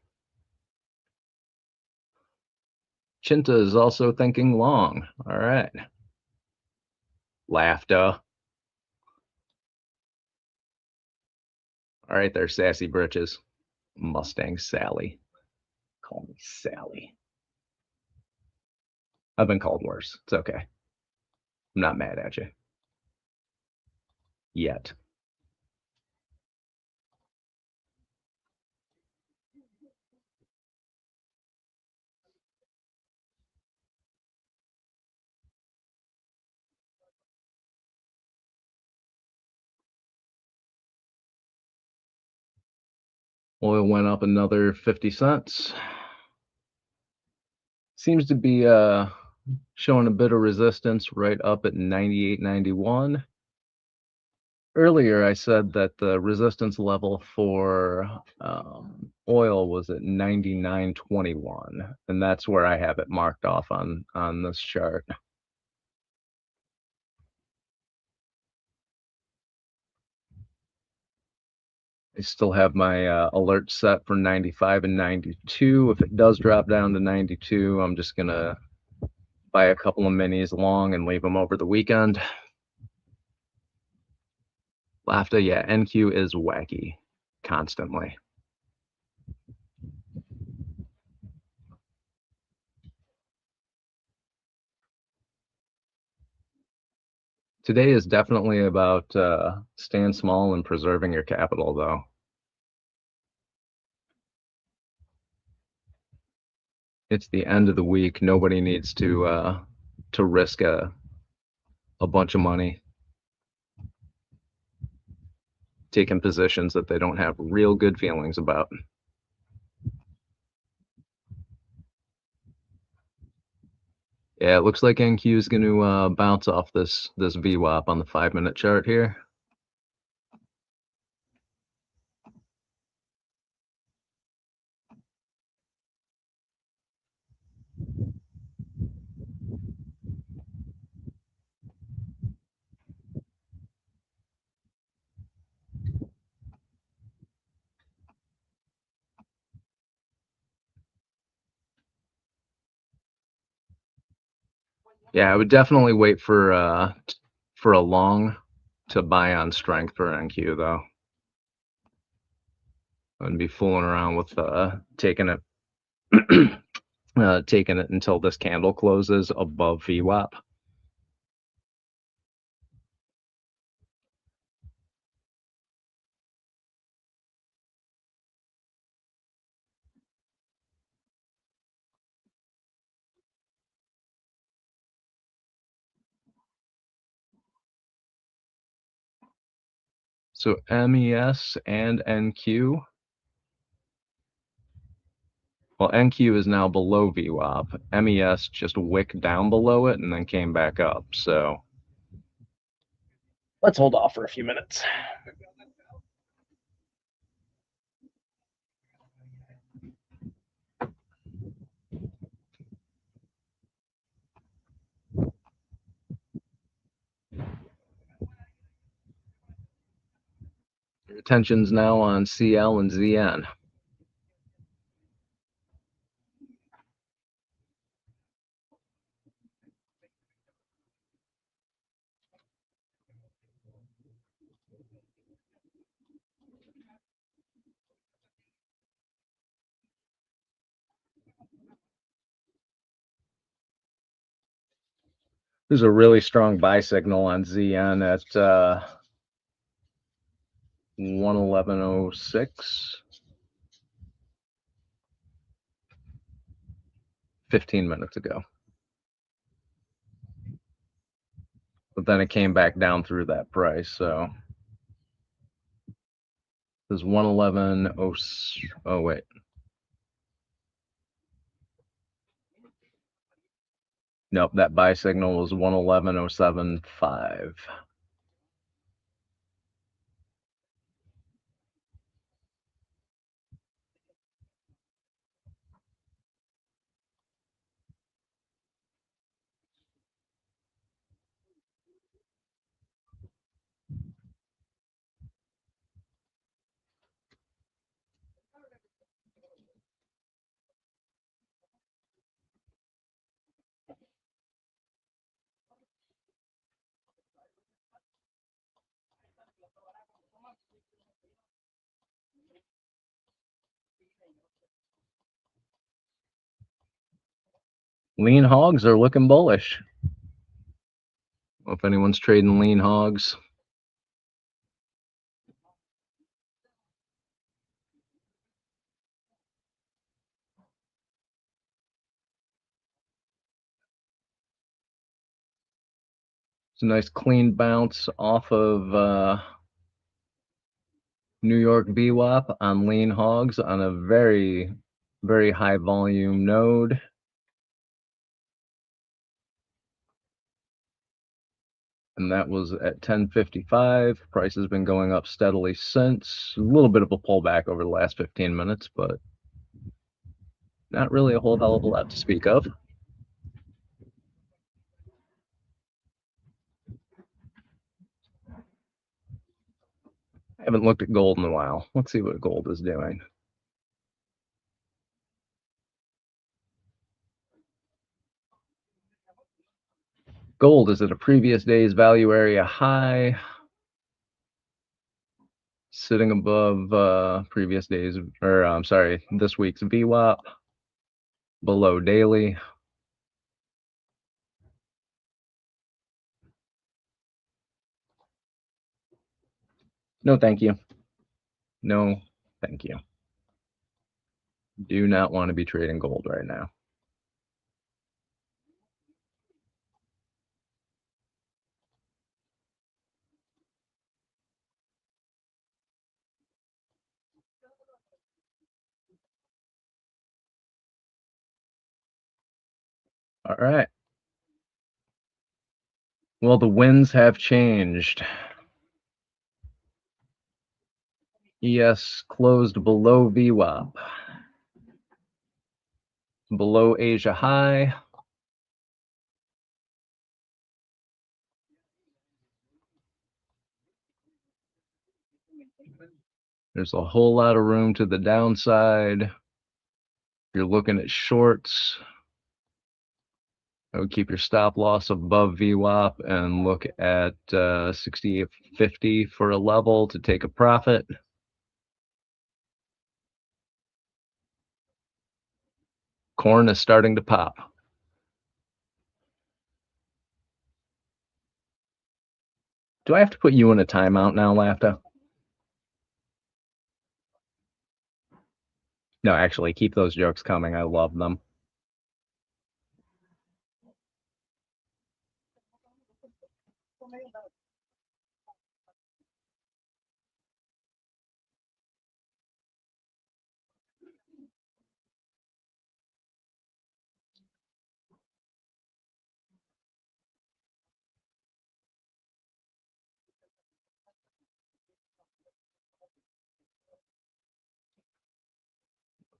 Chinta is also thinking long. All right. Laughter. All right there, sassy britches. Mustang Sally. Call me Sally. I've been called worse. It's okay. I'm not mad at you. Yet. Oil went up another 50 cents. Seems to be showing a bit of resistance right up at 98.91. Earlier, I said that the resistance level for oil was at 99.21, and that's where I have it marked off on this chart. I still have my alert set for 95 and 92. If it does drop down to 92, I'm just going to buy a couple of minis long and leave them over the weekend. LAFTA, yeah, NQ is wacky constantly. Today is definitely about staying small and preserving your capital, though. It's the end of the week. Nobody needs to risk a bunch of money taking positions that they don't have real good feelings about. Yeah, it looks like NQ is going to bounce off this VWAP on the 5-minute chart here. Yeah, I would definitely wait for a long to buy on strength for NQ, though. I wouldn't be fooling around with taking it taking it until this candle closes above VWAP. So MES and NQ. Well, NQ is now below VWAP. MES just wicked down below it and then came back up. So let's hold off for a few minutes. Your attention's now on CL and ZN. There's a really strong buy signal on ZN at 111.06. 15 minutes ago. But then it came back down through that price, so there's 111.0. Oh wait. Nope, that buy signal was 111.075. Lean hogs are looking bullish. If anyone's trading lean hogs. It's a nice clean bounce off of New York VWAP on lean hogs on a very, very high volume node. And that was at 10.55. Price has been going up steadily since. A little bit of a pullback over the last 15 minutes, but not really a whole hell of a lot to speak of. I haven't looked at gold in a while. Let's see what gold is doing. Gold is at a previous day's value area high, sitting above previous days, or I'm sorry, this week's VWAP, below daily. No, thank you. No, thank you. Do not want to be trading gold right now. All right. Well, the winds have changed. ES closed below VWAP, below Asia high. There's a whole lot of room to the downside. If you're looking at shorts, I would keep your stop loss above VWAP and look at 68.50 for a level to take a profit. Corn is starting to pop. Do I have to put you in a timeout now, Lafta? No, actually, keep those jokes coming. I love them.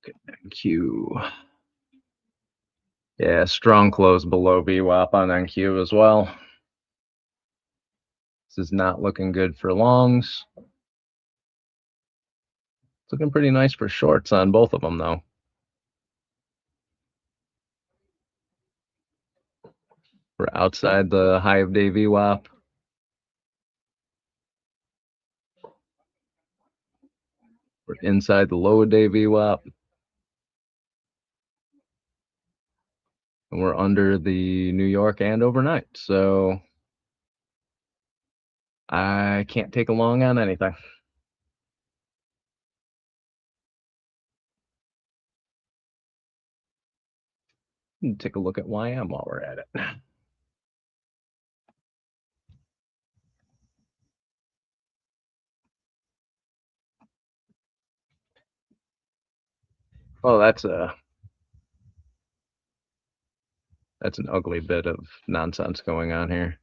Okay, NQ. Yeah, strong close below VWAP on NQ as well. This is not looking good for longs. It's looking pretty nice for shorts on both of them, though. We're outside the high of day VWAP. We're inside the low of day VWAP. And we're under the New York and overnight. So I can't take a long on anything. Take a look at YM while we're at it. Oh, that's an ugly bit of nonsense going on here.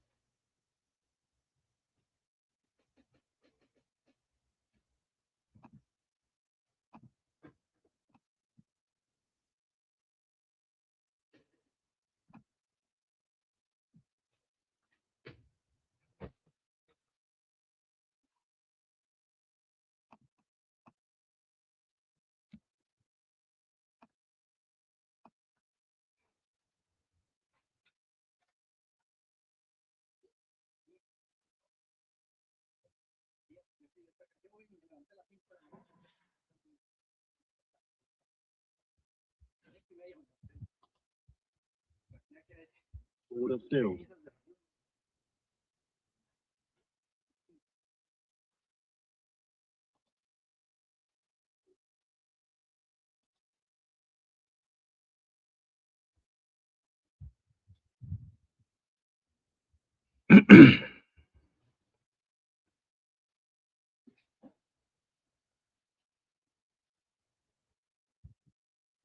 Order filled.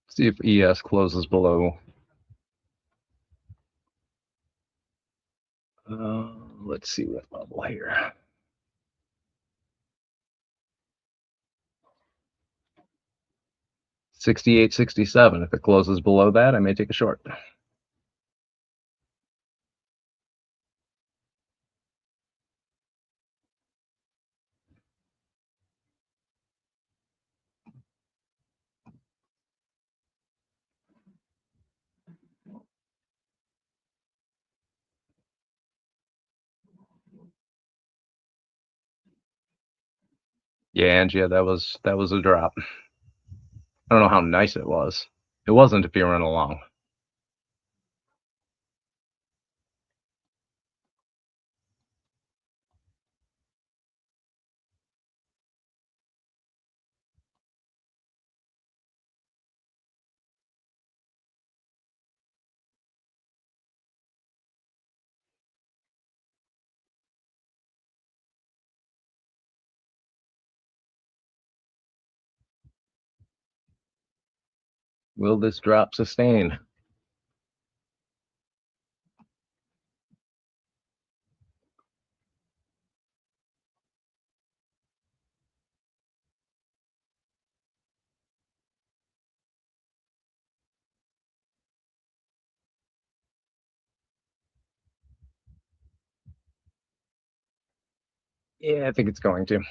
See if ES closes below. Let's see what level here. $68.67. If it closes below that, I may take a short. Yeah, Angie, that was a drop. I don't know how nice it was. It wasn't if you were in along. Will this drop sustain? Yeah, I think it's going to.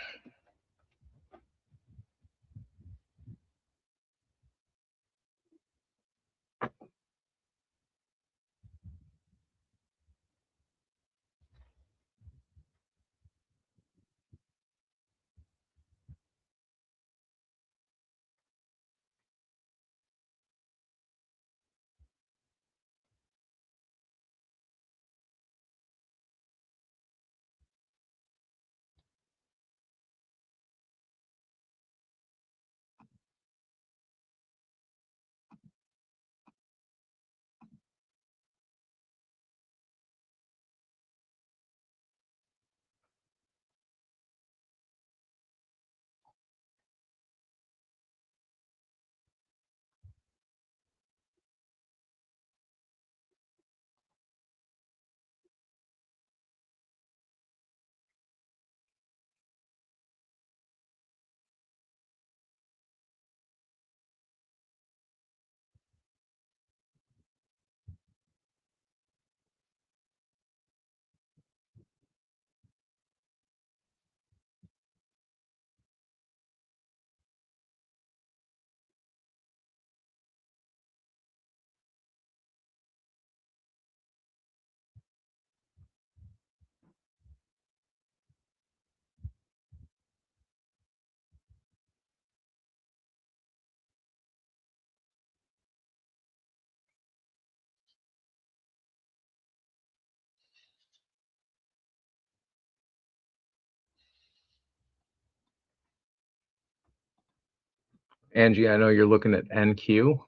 Angie, I know you're looking at NQ.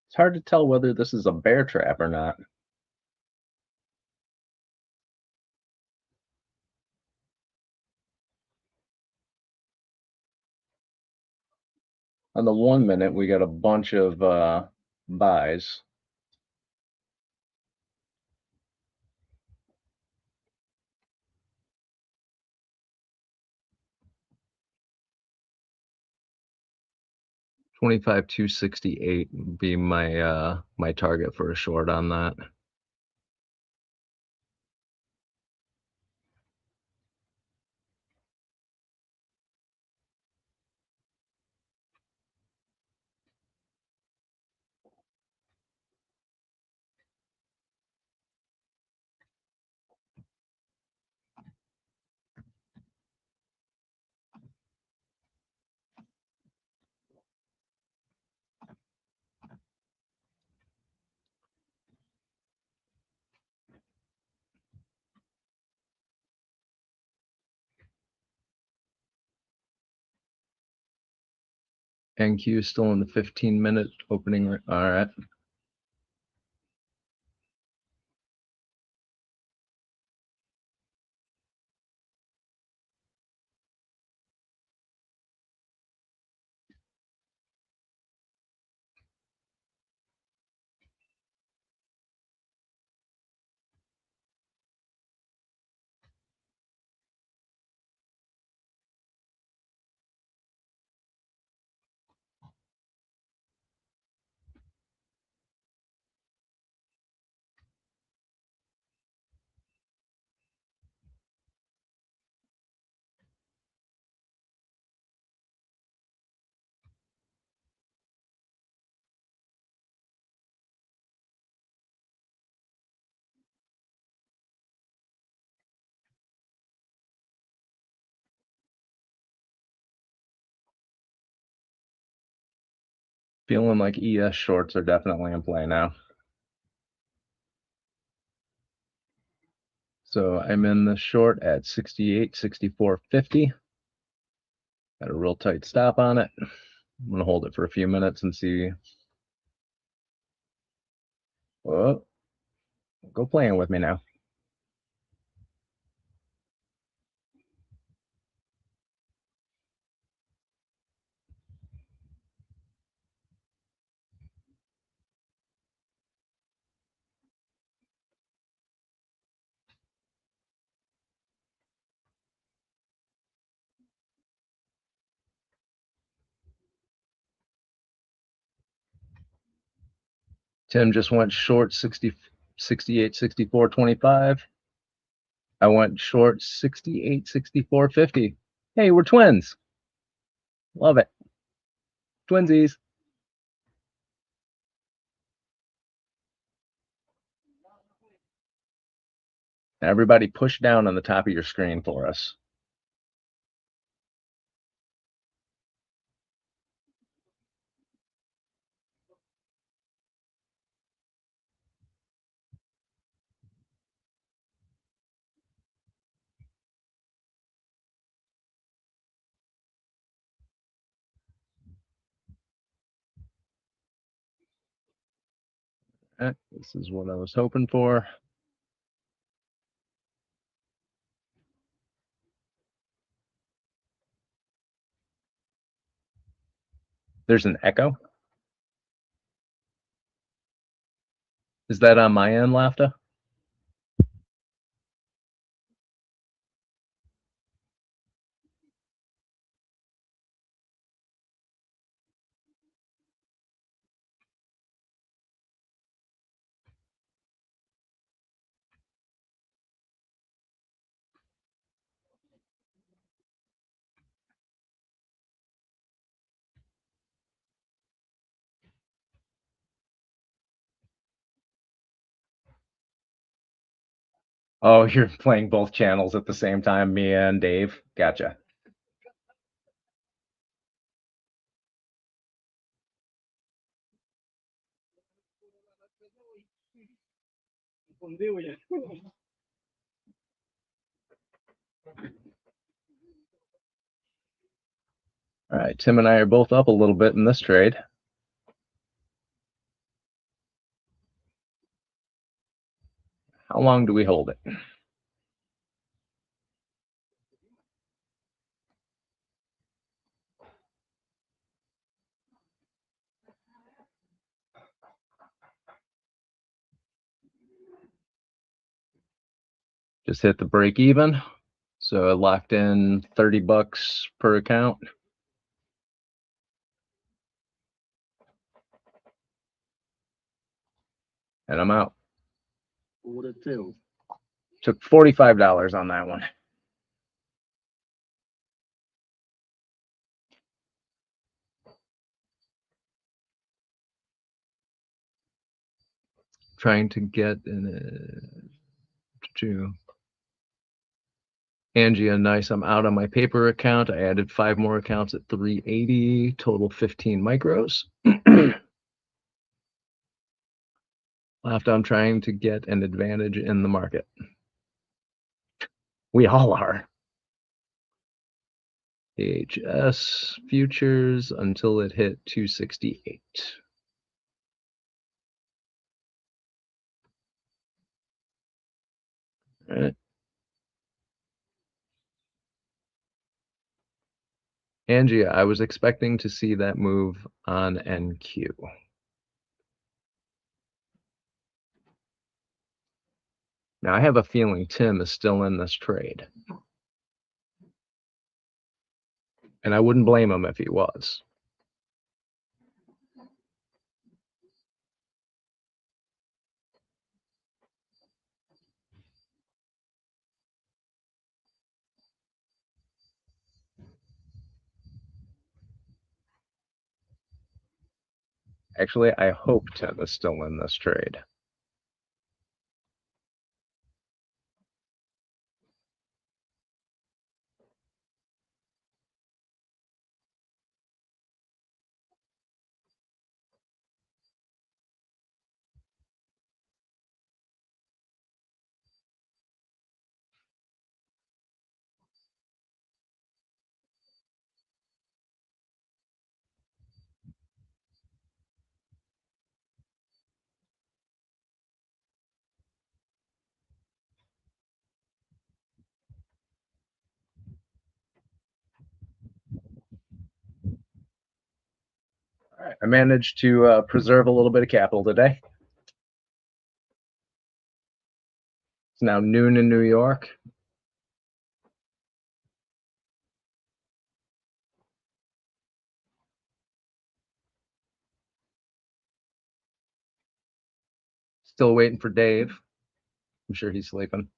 It's hard to tell whether this is a bear trap or not. On the 1 minute, we got a bunch of buys. $25 268 would be my my target for a short on that. MNQ still in the 15-minute opening. All right. Feeling like ES shorts are definitely in play now. So I'm in the short at 68, 64.50. Got a real tight stop on it. I'm going to hold it for a few minutes and see. Oh, go playing with me now. Tim just went short 60, 68, 64.25. I went short 68, 64.50. Hey, we're twins. Love it. Twinsies. Everybody push down on the top of your screen for us. This is what I was hoping for. There's an echo. Is that on my end, Lafta? Oh, you're playing both channels at the same time, me and Dave. Gotcha. All right, Tim and I are both up a little bit in this trade. How long do we hold it? Just hit the break even. So I locked in $30 per account. And I'm out. Order two. Took $45 on that one. Trying to get to Angie a nice. I'm out on my paper account. I added 5 more accounts at 380, total 15 micros. Left, I'm trying to get an advantage in the market. We all are. AHS futures until it hit 268. All right. Angie, I was expecting to see that move on NQ. Now I have a feeling Tim is still in this trade. And I wouldn't blame him if he was. Actually, I hope Tim is still in this trade. All right, I managed to preserve a little bit of capital today. It's now noon in New York. Still waiting for Dave. I'm sure he's sleeping.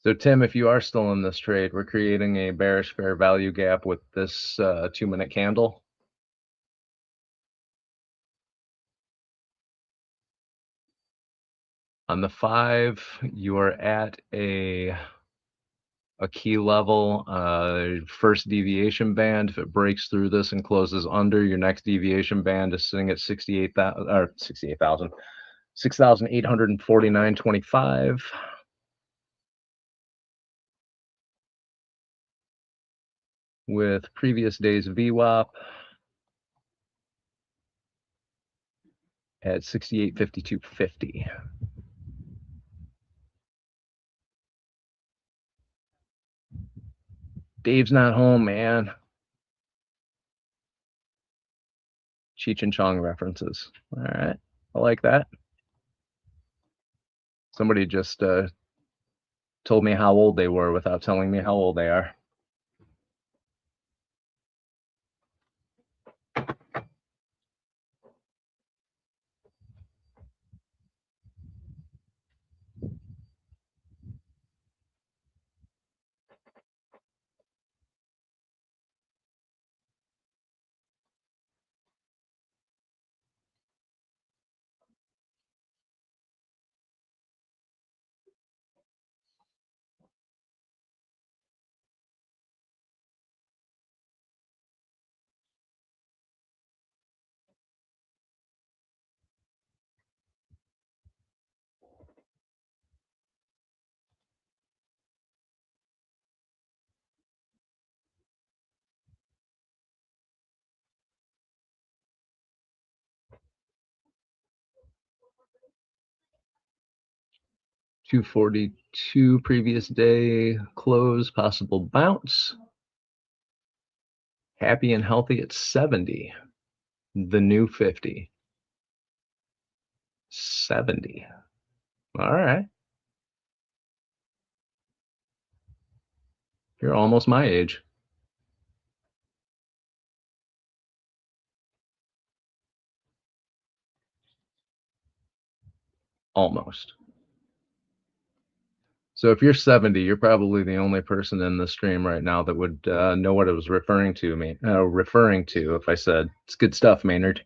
So Tim, if you are still in this trade, we're creating a bearish fair value gap with this 2-minute candle. On the 5, you are at a key level, first deviation band. If it breaks through this and closes under, your next deviation band is sitting at 68,000 or 68,000, 6,849.25. With previous day's VWAP at 68.5250. Dave's not home, man. Cheech and Chong references. All right, I like that. Somebody just told me how old they were without telling me how old they are. $242 previous day close, possible bounce. Happy and healthy at 70. The new 50. 70. All right. You're almost my age. Almost. So if you're 70, you're probably the only person in the stream right now that would know what it was referring to if I said, it's good stuff, Maynard.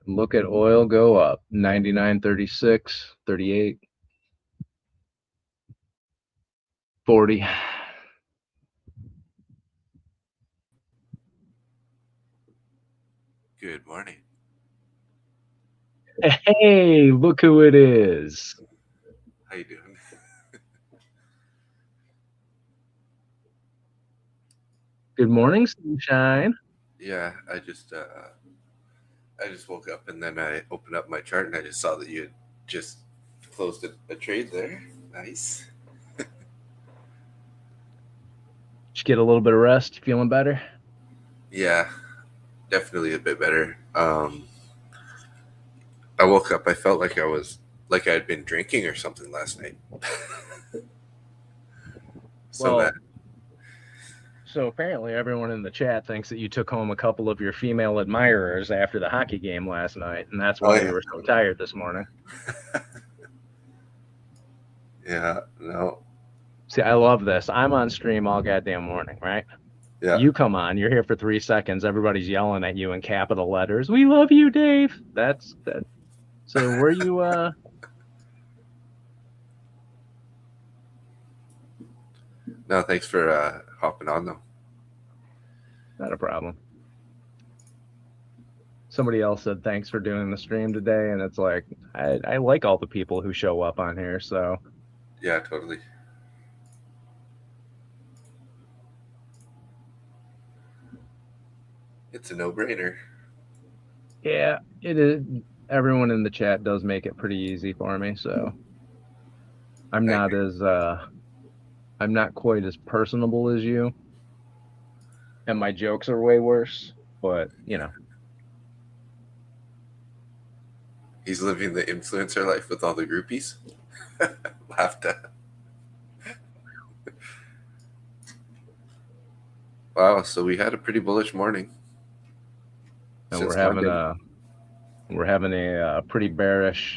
Look at oil go up 99.36, 38, 40. Good morning. Hey, look who it is. How you doing? Good morning, sunshine. Yeah, I just woke up and then I opened up my chart and I just saw that you had just closed a trade there. Nice. Did you get a little bit of rest? Feeling better? Yeah, definitely a bit better. I woke up. I felt like I had been drinking or something last night. So Well, bad. so apparently everyone in the chat thinks that you took home a couple of your female admirers after the hockey game last night, and that's Oh why yeah. you were so tired this morning. Yeah. No. See, I love this. I'm on stream all goddamn morning, right? Yeah. You come on, you're here for 3 seconds, everybody's yelling at you in capital letters. We love you, Dave. That's that. So were you No, thanks for hopping on though. not a problem. Somebody else said thanks for doing the stream today, and it's like I like all the people who show up on here, so Yeah, totally. It's a no-brainer. yeah, it is. Everyone in the chat does make it pretty easy for me, so I'm Thank not I'm not quite as personable as you, and my jokes are way worse, but He's living the influencer life with all the groupies. Laughed at. Wow, so we had a pretty bullish morning. and Since we're having a pretty bearish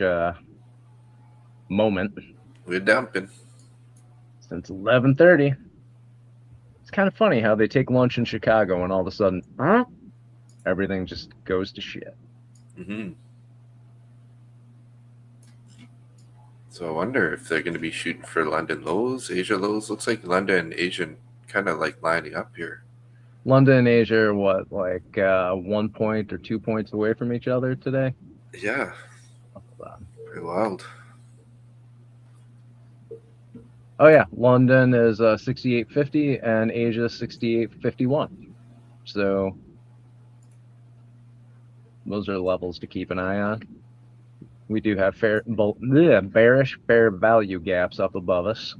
moment we're dumping. since 11:30. It's kind of funny how they take lunch in Chicago and all of a sudden, everything just goes to shit. Mm-hmm. So I wonder if they're going to be shooting for London lows, Asia lows. Looks like London and Asian kind of like lining up here. London and Asia are what, like 1 point or 2 points away from each other today? Yeah, pretty wild. Oh yeah, London is 68.50 and Asia 68.51. So those are levels to keep an eye on. We do have bearish fair value gaps up above us,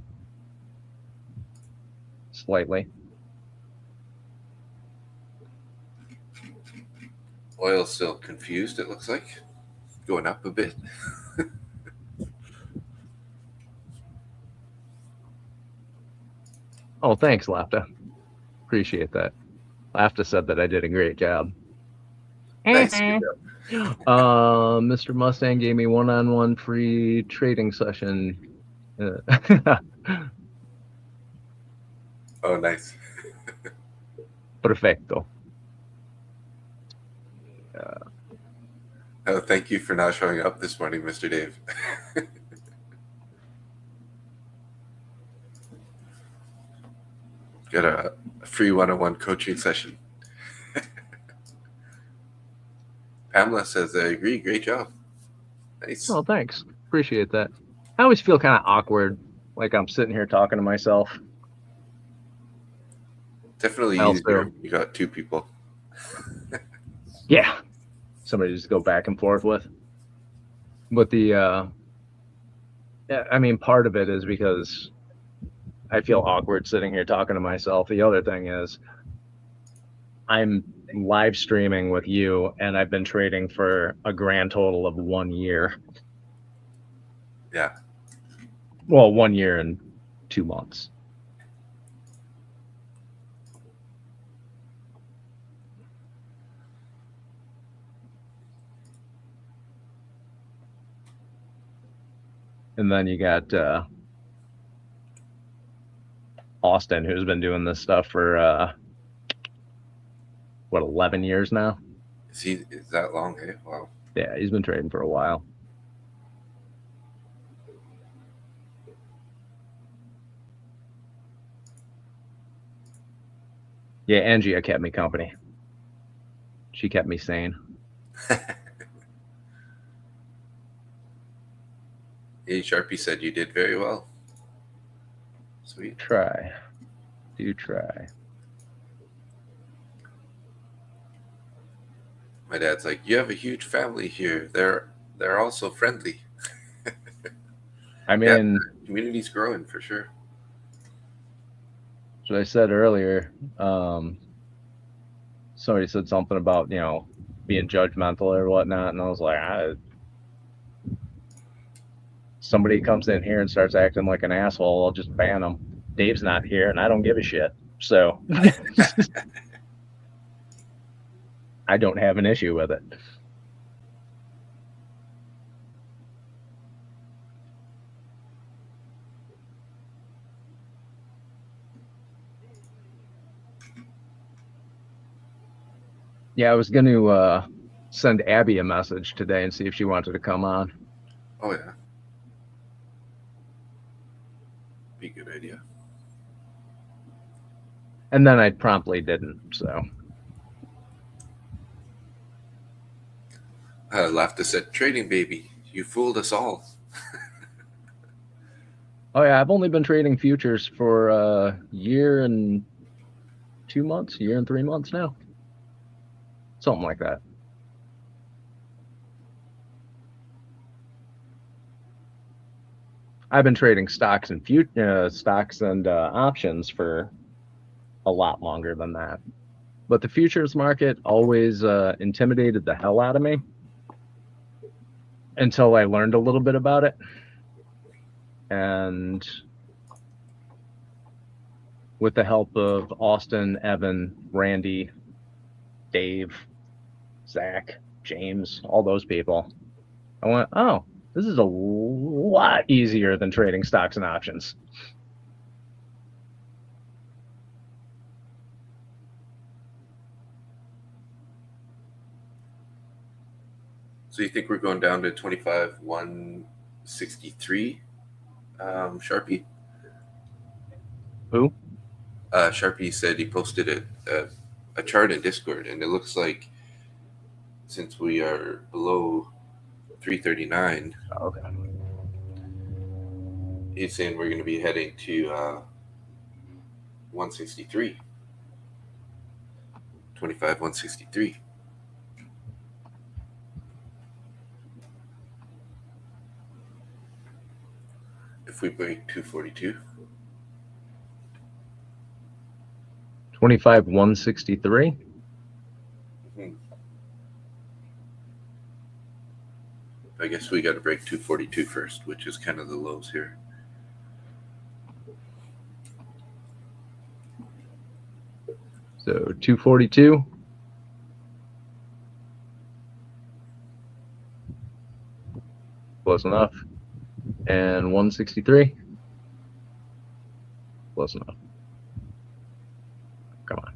slightly. Oil's still confused, it looks like. Going up a bit. Oh, thanks, Lafta. Appreciate that. Lafta said that I did a great job. Nice. Good job. Mr. Mustang gave me one-on-one free trading session. Oh, nice. Perfecto. Oh, thank you for not showing up this morning, Mr. Dave. Got a free one-on-one coaching session. Pamela says, I agree. Great job. Nice. Oh, thanks. Appreciate that. I always feel kind of awkward, like I'm sitting here talking to myself. Definitely Also- easier when you got two people. Yeah. Somebody to just go back and forth with. But yeah, I mean, part of it is because I feel awkward sitting here talking to myself. The other thing is I'm live streaming with you, and I've been trading for a grand total of 1 year. Yeah. Well, 1 year and 2 months. And then you got Austin, who's been doing this stuff for 11 years now? Is that long, eh? Wow. Yeah, he's been trading for a while. Yeah, Angie kept me company. She kept me sane. Hey, Sharpie said you did very well. Sweet. Try. Do try. My dad's like, you have a huge family here. They're also friendly. I mean, Community's growing for sure. as I said earlier, somebody said something about, being judgmental or whatnot, and I was like, somebody comes in here and starts acting like an asshole, I'll just ban them. Dave's not here, and I don't give a shit. So I don't have an issue with it. Yeah, I was going to send Abby a message today and see if she wanted to come on. Oh, yeah. Be a good idea. And then I promptly didn't, so. Laughter said, trading baby, you fooled us all. Oh, yeah, I've only been trading futures for a year and 2 months, year and 3 months now. Something like that. I've been trading stocks and options for a lot longer than that. But the futures market always intimidated the hell out of me until I learned a little bit about it. And with the help of Austin, Evan, Randy, Dave, Zach, James, all those people, I went, oh, this is a lot easier than trading stocks and options. So you think we're going down to 25,163, Sharpie? Who? Sharpie said he posted a chart in Discord, and it looks like since we are below 339, Okay. he's saying we're going to be heading to 163. 25,163. If we break 242. 25,163. I guess we got to break 242 first, which is kind of the lows here. So 242. Close enough. And 163. Close enough. Come on.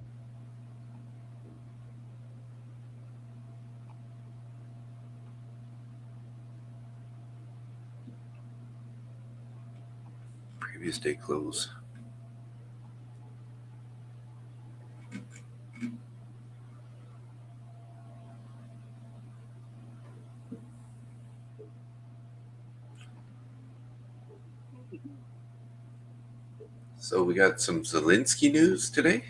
Previous day close. So we got some Zelensky news today.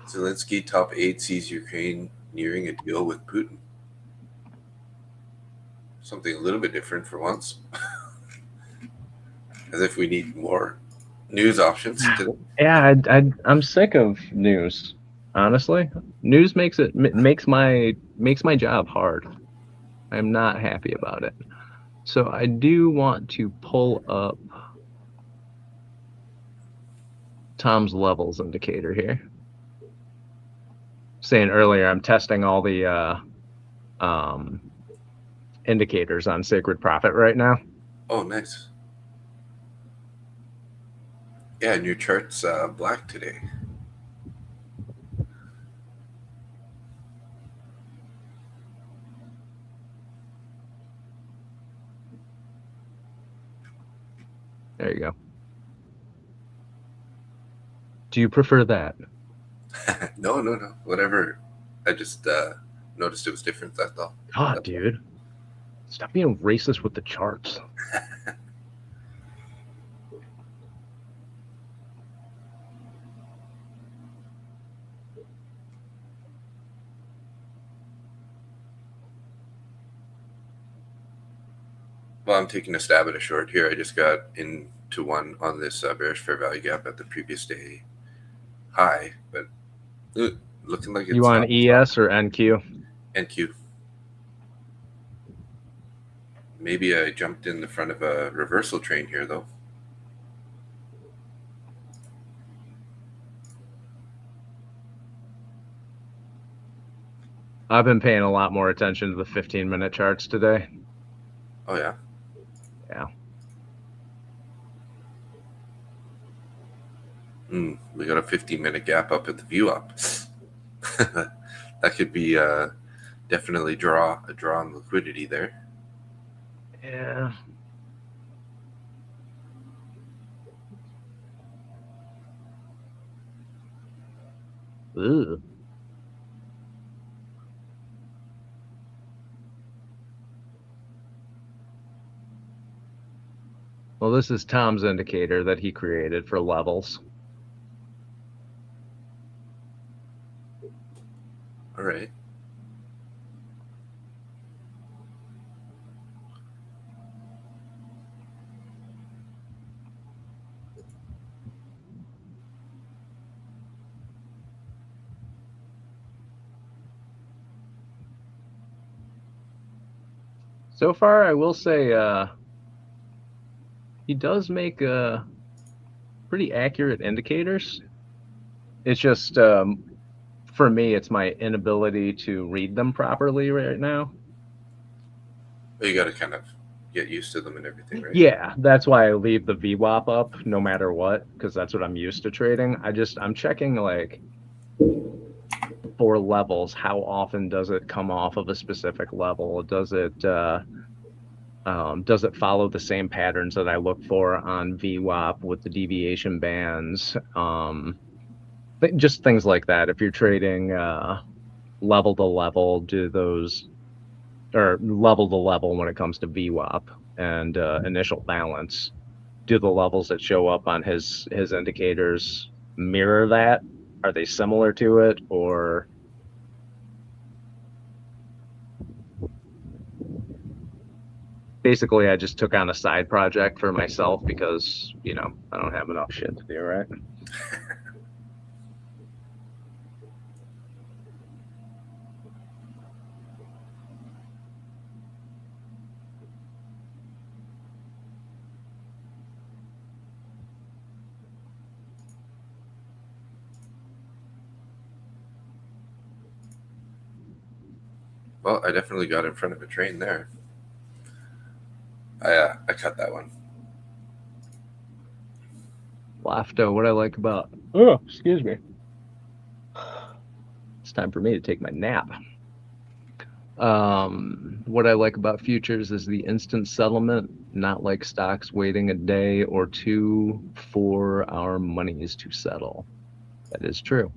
Zelensky, top aide, sees Ukraine nearing a deal with Putin. Something a little bit different for once. As if we need more news options today. Yeah, I'm sick of news. Honestly, news makes my job hard. I'm not happy about it. So I do want to pull up Tom's levels indicator here. Saying earlier, I'm testing all the indicators on Sacred Profit right now. Oh, nice. Yeah, and your chart's black today. There you go. Do you prefer that? No. Whatever. I just noticed it was different. That's all. God, dude. Stop being racist with the charts. Well, I'm taking a stab at a short here. I just got into one on this bearish fair value gap at the previous day high, but looking like it's You on ES or NQ? NQ. Maybe I jumped in the front of a reversal train here, though. I've been paying a lot more attention to the 15-minute charts today. Oh, yeah? Yeah. We got a 15-minute gap up at the view up. That could be definitely a draw on liquidity there. Yeah. Ugh. Well, this is Tom's indicator that he created for levels. All right. So far, I will say he does make pretty accurate indicators. It's just, for me, it's my inability to read them properly right now. But you got to kind of get used to them and everything, right? Yeah, that's why I leave the VWAP up no matter what, because that's what I'm used to trading. I'm checking like for levels. How often does it come off of a specific level? Does it follow the same patterns that I look for on VWAP with the deviation bands? Just things like that. If you're trading level to level, do those, or level to level when it comes to VWAP and initial balance, do the levels that show up on his indicators mirror that? Are they similar to it, or basically I just took on a side project for myself because, I don't have enough shit to do, right? Well, I definitely got in front of a train there. I cut that one. Lafto, what I like about, oh, excuse me. It's time for me to take my nap. What I like about futures is the instant settlement, not like stocks waiting a day or two for our monies to settle. That is true.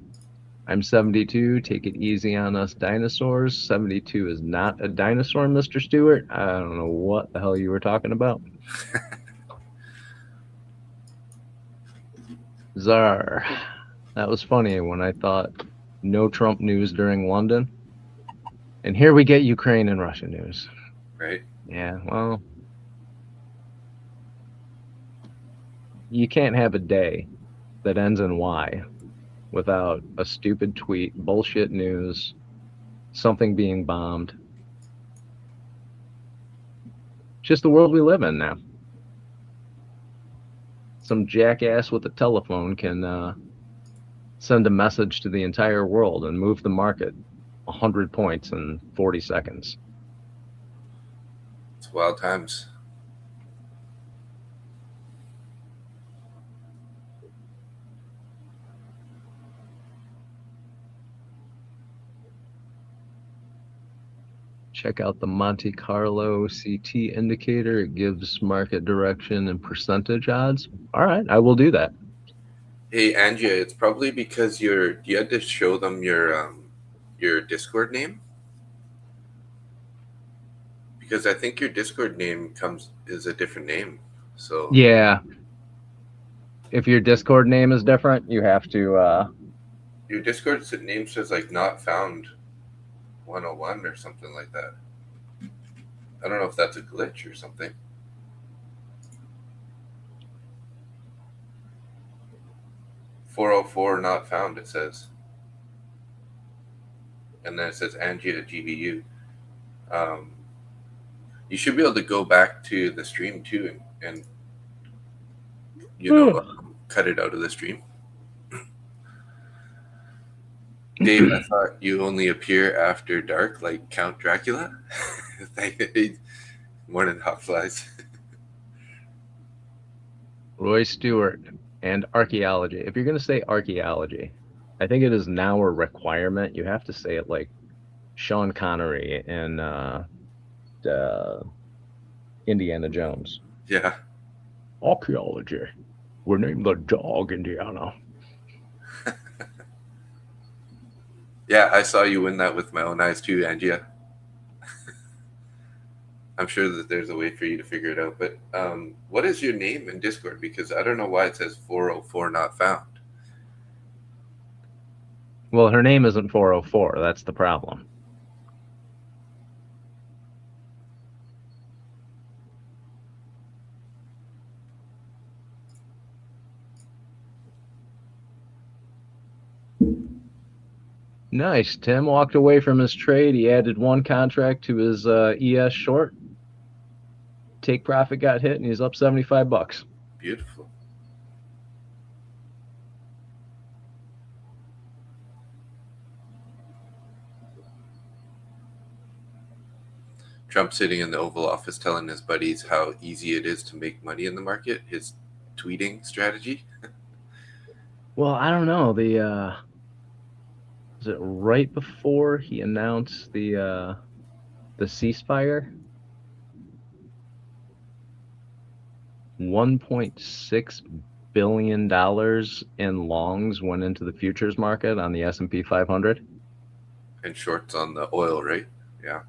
I'm 72. Take it easy on us dinosaurs. 72 is not a dinosaur, Mr. Stewart. I don't know what the hell you were talking about. Czar. That was funny when I thought no Trump news during London. And here we get Ukraine and Russia news. Right? Yeah, well, you can't have a day that ends in Y without a stupid tweet, bullshit news, something being bombed. It's just the world we live in now. Some jackass with a telephone can send a message to the entire world and move the market 100 points in 40 seconds. It's wild times. check out the Monte Carlo CT indicator. It gives market direction and percentage odds. All right, I will do that. Hey, Angia, it's probably because you had to show them your Discord name. Because I think your Discord name is a different name. So Yeah. If your Discord name is different, you have to your Discord name says like not found 101 or something like that. I don't know if that's a glitch or something. "404 not found," it says. And then it says Angie to GVU. You should be able to go back to the stream too and cut it out of the stream. Dave, I thought you only appear after dark like Count Dracula. Morning, hot flies. Roy Stewart and archaeology. If you're going to say archaeology, I think it is now a requirement. You have to say it like Sean Connery in Indiana Jones. Yeah. Archaeology. We're named the dog Indiana. Yeah, I saw you win that with my own eyes too, Angia. I'm sure that there's a way for you to figure it out. But what is your name in Discord? Because I don't know why it says 404 not found. Well, her name isn't 404. That's the problem. Nice. Tim walked away from his trade. He added one contract to his ES short. Take profit got hit, and he's up $75. Beautiful. Trump sitting in the Oval Office telling his buddies how easy it is to make money in the market, his tweeting strategy. Well, I don't know. Was it right before he announced the ceasefire? $1.6 billion in longs went into the futures market on the S&P 500. And shorts on the oil, right? Yeah.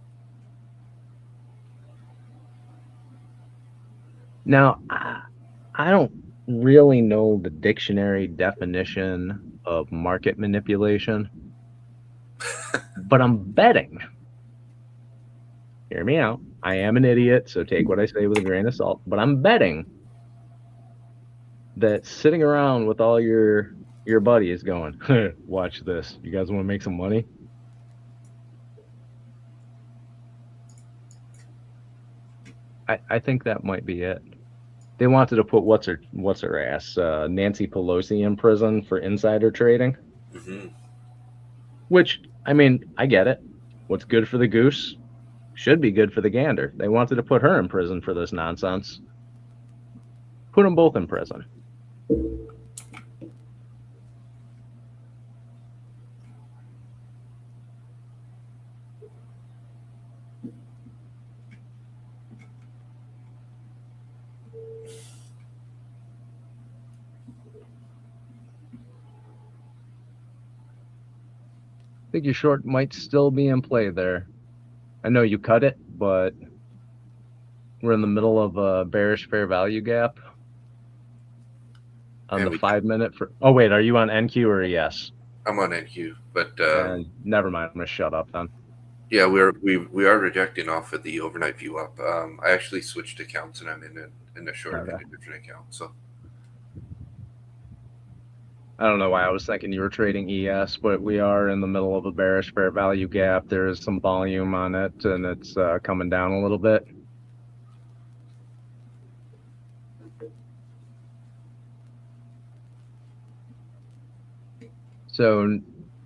Now, I don't really know the dictionary definition of market manipulation, but I'm betting. Hear me out. I am an idiot, so take what I say with a grain of salt, but I'm betting that sitting around with all your buddies going, watch this. You guys want to make some money? I think that might be it. They wanted to put what's her ass, Nancy Pelosi, in prison for insider trading. Mm-hmm. Which, I mean, I get it. What's good for the goose should be good for the gander. They wanted to put her in prison for this nonsense. Put them both in prison. I think your short might still be in play there. I know you cut it, but we're in the middle of a bearish fair value gap on the 5 minute. Oh wait, are you on NQ or ES? I'm on NQ, but never mind. I'm gonna shut up then. Yeah, we are rejecting off of the overnight view up. I actually switched accounts and I'm in a short in a different account. So I don't know why I was thinking you were trading ES, but we are in the middle of a bearish fair value gap. There is some volume on it, and it's coming down a little bit. So it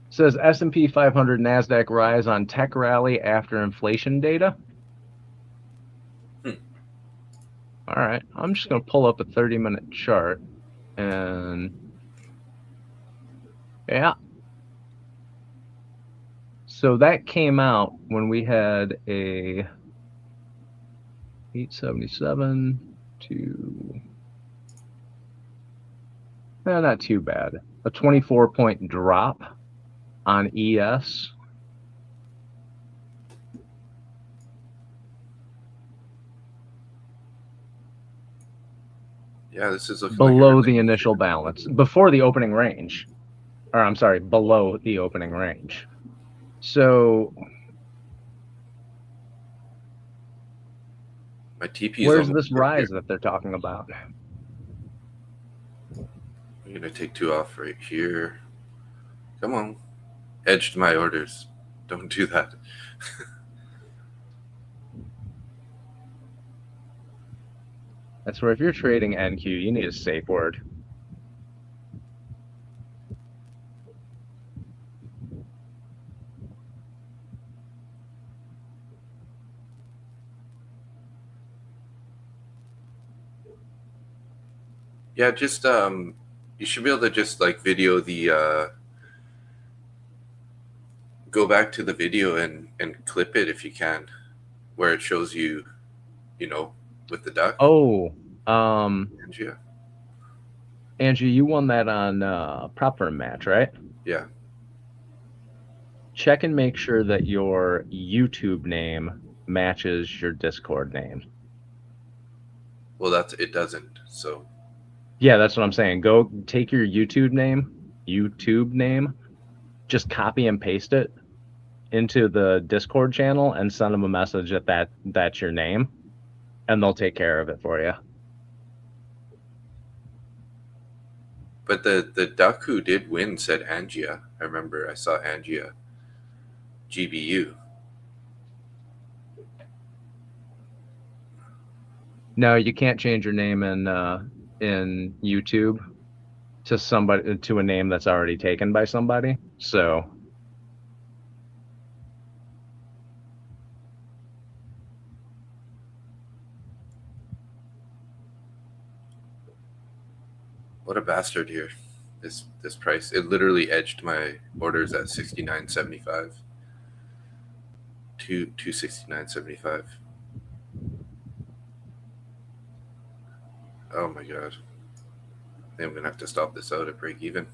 says S&P 500 NASDAQ rise on tech rally after inflation data. All right, I'm just going to pull up a 30-minute chart and yeah. So that came out when we had a 877 to, not too bad. A 24-point drop on ES. Yeah, this is looking below like the initial balance, before the opening range. Or I'm sorry, below the opening range. So my TP is where's almost this rise that they're talking about? I'm gonna take 2 off right here. Come on, edged my orders. Don't do that. That's where if you're trading NQ, you need a safe word. Yeah, just you should be able to just like video the go back to the video and clip it if you can, where it shows you, with the duck. Oh, Yeah. Angie, you won that on prop firm match, right? Yeah. Check and make sure that your YouTube name matches your Discord name. Well, it doesn't. So yeah, that's what I'm saying. Go take your YouTube name, just copy and paste it into the Discord channel and send them a message that's your name, and they'll take care of it for you. But the duck who did win said Angia. I remember I saw Angia GBU. No, you can't change your name in YouTube to a name that's already taken by somebody. So What a bastard here. This price. It literally edged my orders at 69.75 to 69.75. Oh my god. I think I'm gonna have to stop this out at break even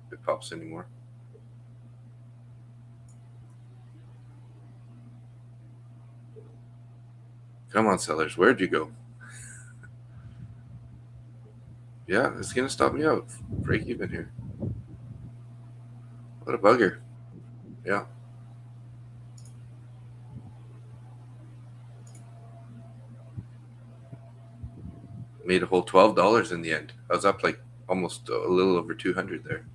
if it pops anymore. Come on, sellers, where'd you go? Yeah, it's gonna stop me out. Break even here. What a bugger. Yeah. Made a whole $12 in the end. I was up like almost a little over 200 there.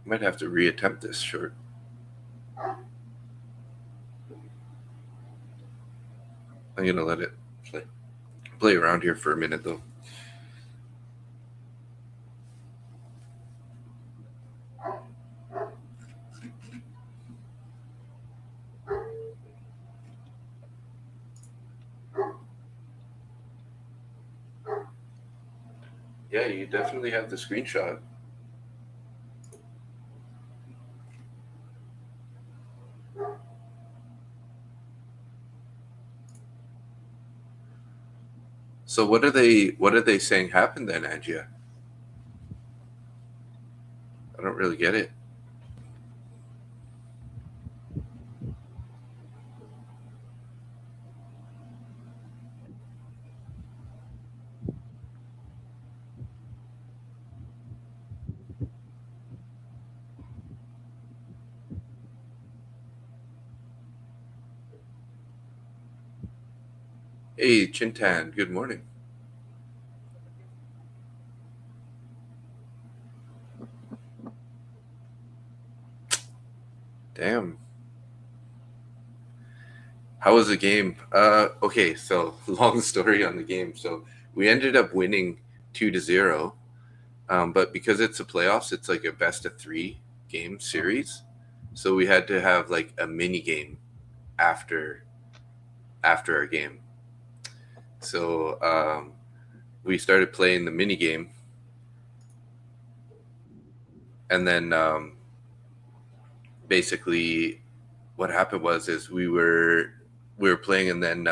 Might have to reattempt this short. I'm gonna let it play around here for a minute though. Yeah, you definitely have the screenshot. So what are they saying happened then, Angia? I don't really get it. Hey, Chintan, good morning. Damn. How was the game? Okay, so long story on the game. So we ended up winning 2-0. But because it's a playoffs, it's like a best of 3 game series. So we had to have like a mini game after after our game. So we started playing the mini game, and then basically what happened is we were playing, and then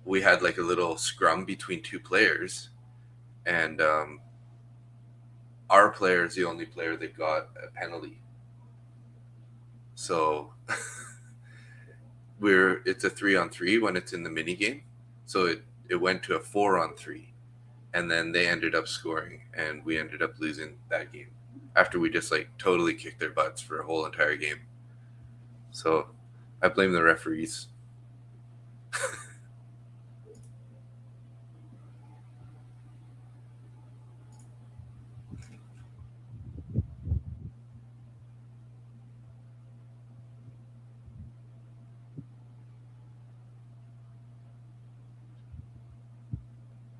we had like a little scrum between two players, and our player is the only player that got a penalty. So it's a 3-on-3 when it's in the mini game. So it went to a 4-on-3, and then they ended up scoring, and we ended up losing that game after we just like totally kicked their butts for a whole entire game. So I blame the referees.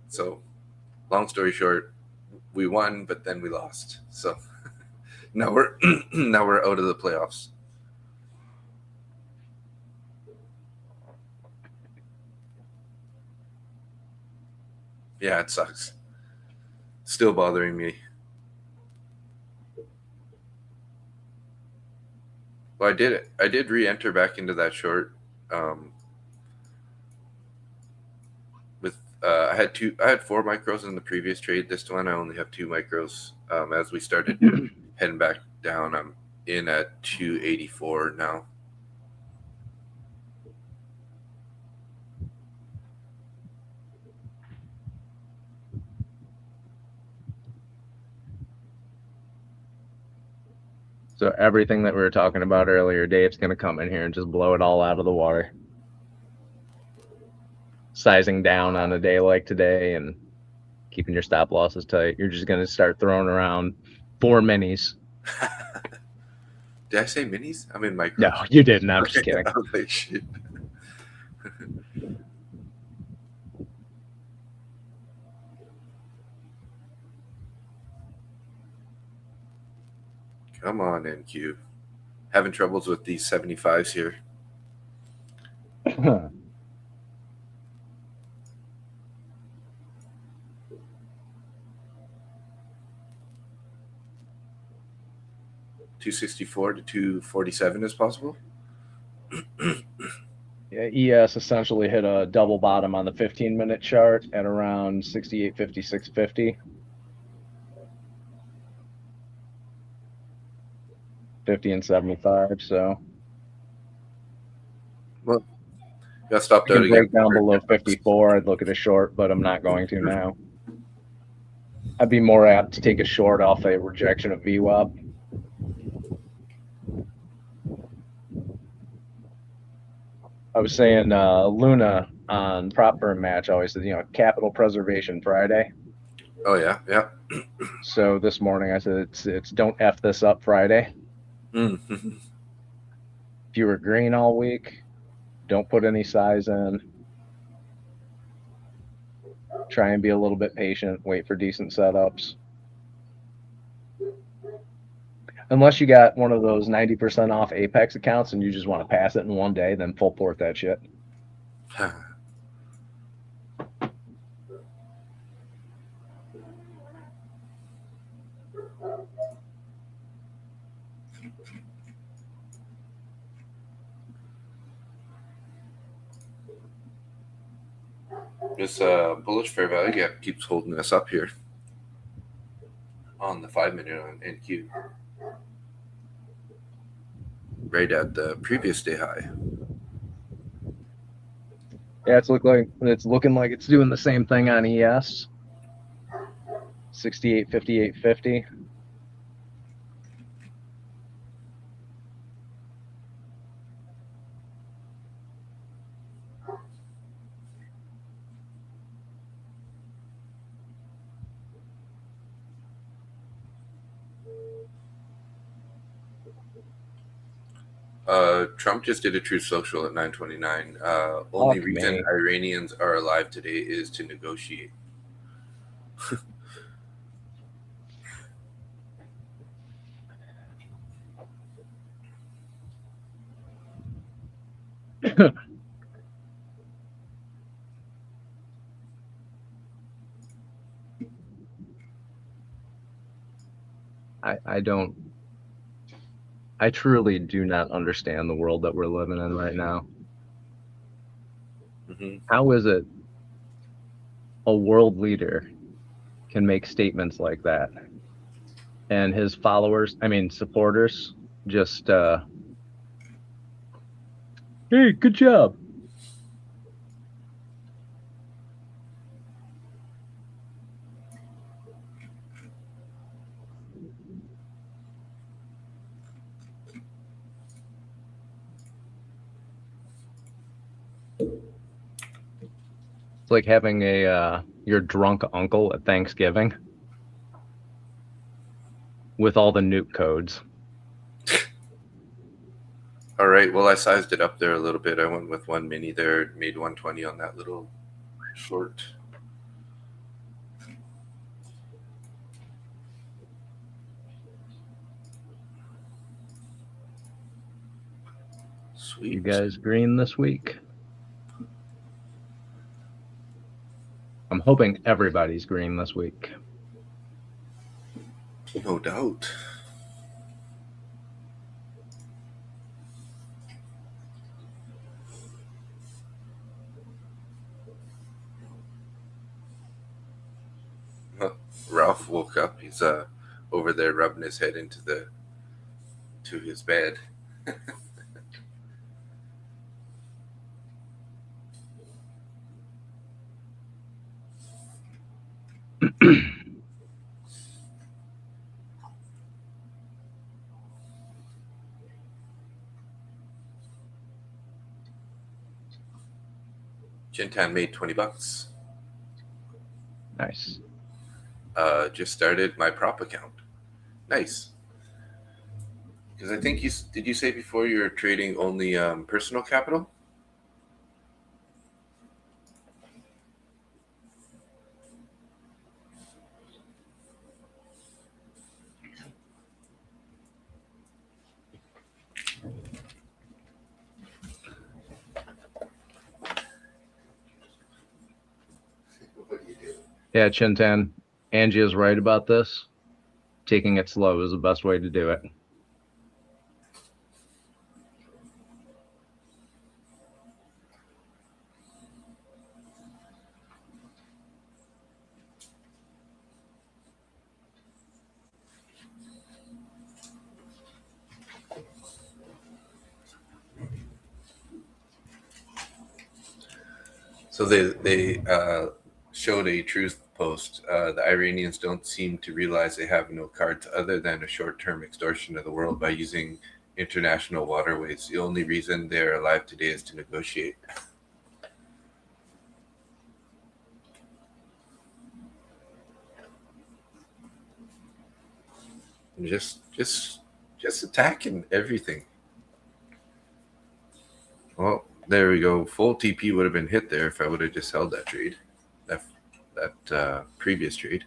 So long story short, we won, but then we lost. So now we're now we're out of the playoffs. Yeah, it sucks. Still bothering me. Well, I did re-enter back into that short. With I had 4 micros in the previous trade. This one I only have 2 micros. As we started heading back down, I'm in at 284 now. So everything that we were talking about earlier, Dave's going to come in here and just blow it all out of the water. Sizing down on a day like today and keeping your stop losses tight. You're just going to start throwing around 4 minis. Did I say minis? I mean micros. No, you didn't. I'm just kidding. I was like, shit. Come on, NQ. Having troubles with these 75s here. $264 to $247 is possible. Yeah, ES essentially hit a double bottom on the 15-minute chart at around 68.50, 650. 50 and 75. So Well, got stopped I out can again. break down below 54. I'd look at a short, but I'm not going to now. I'd be more apt to take a short off a rejection of VWAP. I was saying Luna on prop firm match always says, capital preservation Friday. Oh yeah, yeah. So this morning I said it's don't F this up Friday. Mm-hmm. If you were green all week, don't put any size in. Try and be a little bit patient. Wait for decent setups. Unless you got one of those 90% off Apex accounts and you just want to pass it in one day, then full port that shit. This bullish fair value gap keeps holding us up here on the 5-minute on NQ, right at the previous day high. Yeah, it's looking like it's doing the same thing on ES. 68.50, 850. Trump just did a Truth Social at 9:29. Only Fuck reason me. Iranians are alive today is to negotiate. I truly do not understand the world that we're living in right now. Mm-hmm. How is it a world leader can make statements like that and his followers, I mean supporters, just hey, good job. It's like having a your drunk uncle at Thanksgiving with all the nuke codes. All right. Well, I sized it up there a little bit. I went with one mini there, made 120 on that little short. Sweet. You guys green this week? I'm hoping everybody's green this week. No doubt. Ralph woke up. He's over there rubbing his head into his bed. Chintan made $20. Nice. Just started my prop account. Nice. Because I think did you say before you were trading only personal capital? Yeah, Chintan, Angie is right about this. Taking it slow is the best way to do it. So they showed a truth post. The Iranians don't seem to realize they have no cards other than a short-term extortion of the world by using international waterways. The only reason they're alive today is to negotiate. And just attacking everything. Well, there we go. Full TP would have been hit there if I would have just held that trade, that previous trade.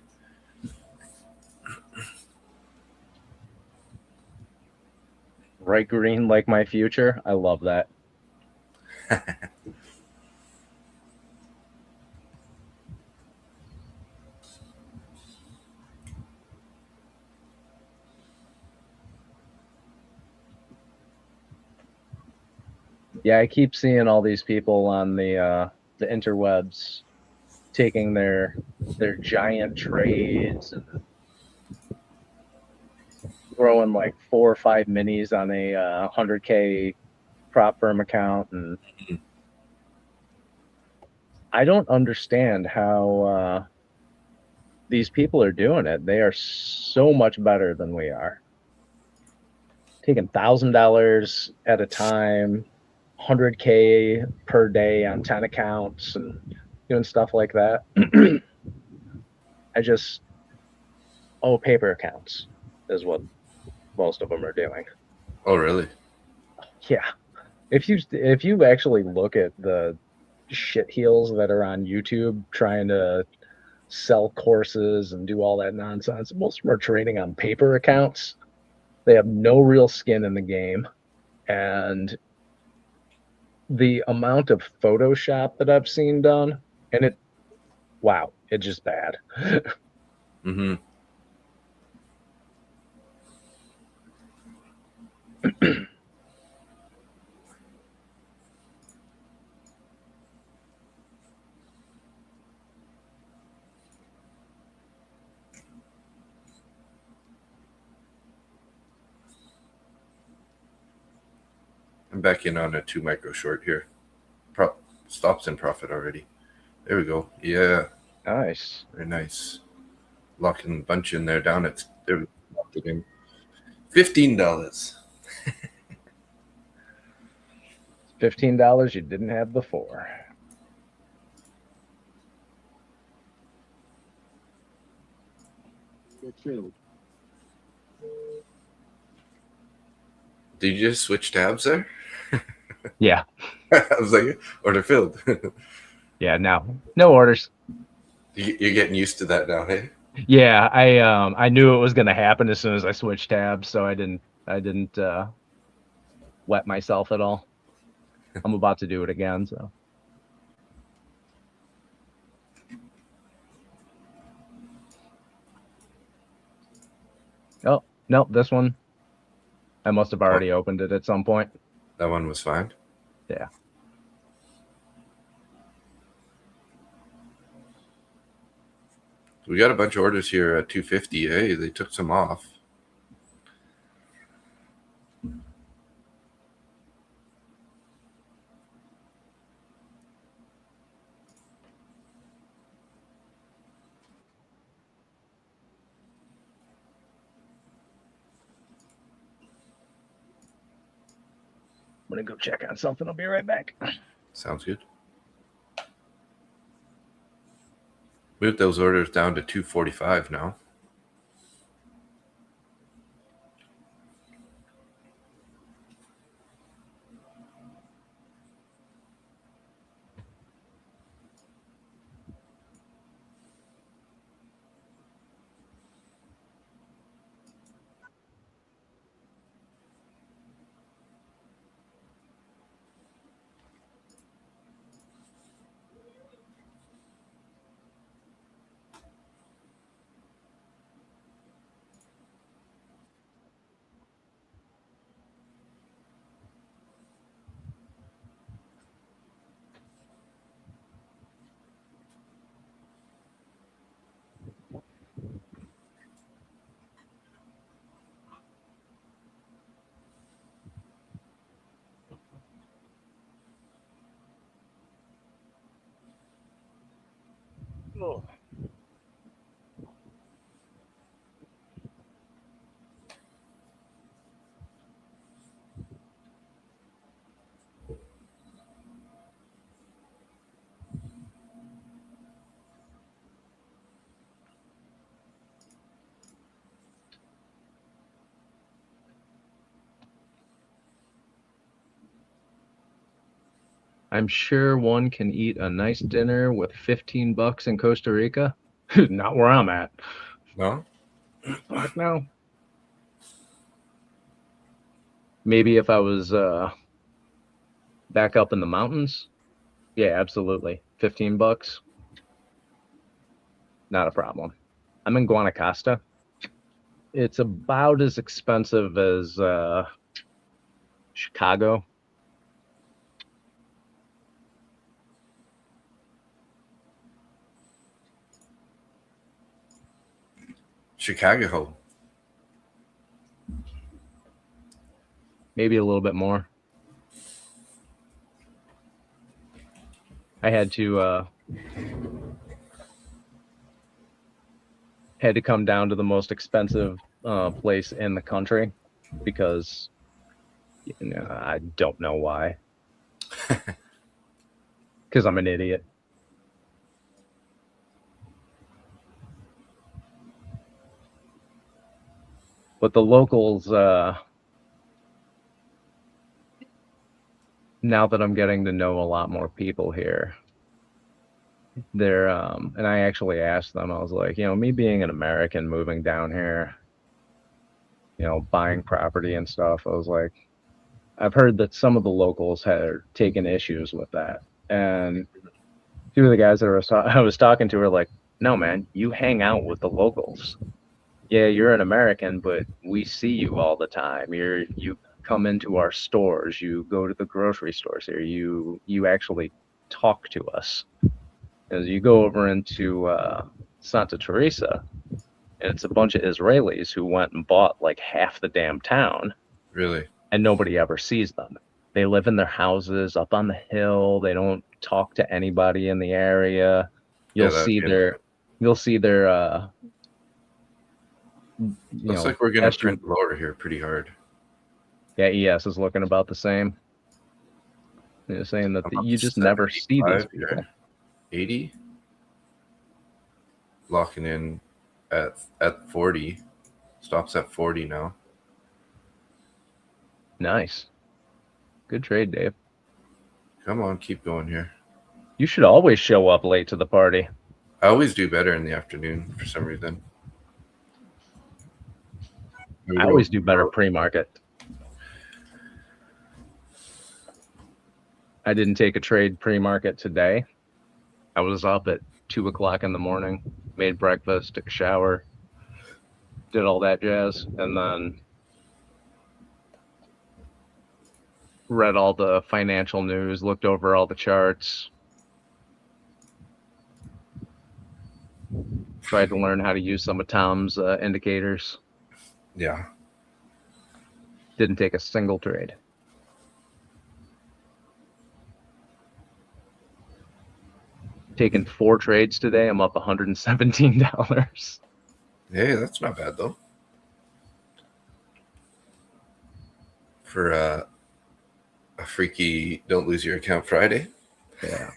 Right green like my future. I love that. Yeah, I keep seeing all these people on the interwebs taking their giant trades and throwing like 4 or 5 minis on a 100K prop firm account, and I don't understand how these people are doing it. They are so much better than we are. Taking $1,000 at a time, 100K per day on 10 accounts, and doing stuff like that. Paper accounts is what most of them are doing. Oh, really? Yeah. If you actually look at the shit heels that are on YouTube trying to sell courses and do all that nonsense, most of them are trading on paper accounts. They have no real skin in the game. And the amount of Photoshop that I've seen done, and it's just bad. Mm-hmm. I'm back in on a 2 micro short here. Stops in profit already. There we go. Yeah, Nice. very nice. Locking a bunch in there down at there. Locked it in. $15. $15 you didn't have before. Order filled. Did you just switch tabs there? Yeah. I was like, order filled. Yeah, no orders. You're getting used to that now, hey? Yeah, I knew it was gonna happen as soon as I switched tabs, so I didn't wet myself at all. I'm about to do it again, so. Oh, no, this one. I must have already opened it at some point. That one was fine. Yeah. We got a bunch of orders here at 250. Hey, they took some off. I'm gonna go check on something. I'll be right back. Sounds good. Moved those orders down to 245 now. Oh. I'm sure one can eat a nice dinner with $15 in Costa Rica. Not where I'm at. No? Fuck no. Maybe if I was back up in the mountains. Yeah, absolutely. $15. Not a problem. I'm in Guanacaste. It's about as expensive as Chicago. Chicago. Maybe a little bit more. I had to come down to the most expensive place in the country because I don't know why. Because I'm an idiot. But the locals, now that I'm getting to know a lot more people here, they're and I actually asked them, I was like, me being an American moving down here, buying property and stuff, I was like, I've heard that some of the locals had taken issues with that. And two of the guys that I was talking to were like, no, man, you hang out with the locals. Yeah, you're an American, but we see you all the time. You come into our stores, you go to the grocery stores here, you actually talk to us. As you go over into Santa Teresa, and it's a bunch of Israelis who went and bought like half the damn town. Really? And nobody ever sees them. They live in their houses up on the hill. They don't talk to anybody in the area. You'll that see can- their Looks like we're gonna SU print lower here pretty hard. yeah, ES is looking about the same. They're saying that I'm up you to just never see these 75 people. here. 80. Locking in at 40. Stops at 40 now. Nice. Good trade, Dave. Come on, keep going here. You should always show up late to the party. I always do better in the afternoon for some reason. I always do better pre-market. I didn't take a trade pre-market today. I was up at 2 o'clock in the morning, made breakfast, took a shower, did all that jazz, and then read all the financial news, looked over all the charts, tried to learn how to use some of Tom's indicators. Yeah. Didn't take a single trade. Taken 4 trades today. I'm up $117. Hey, that's not bad though. For a freaky don't lose your account Friday. Yeah.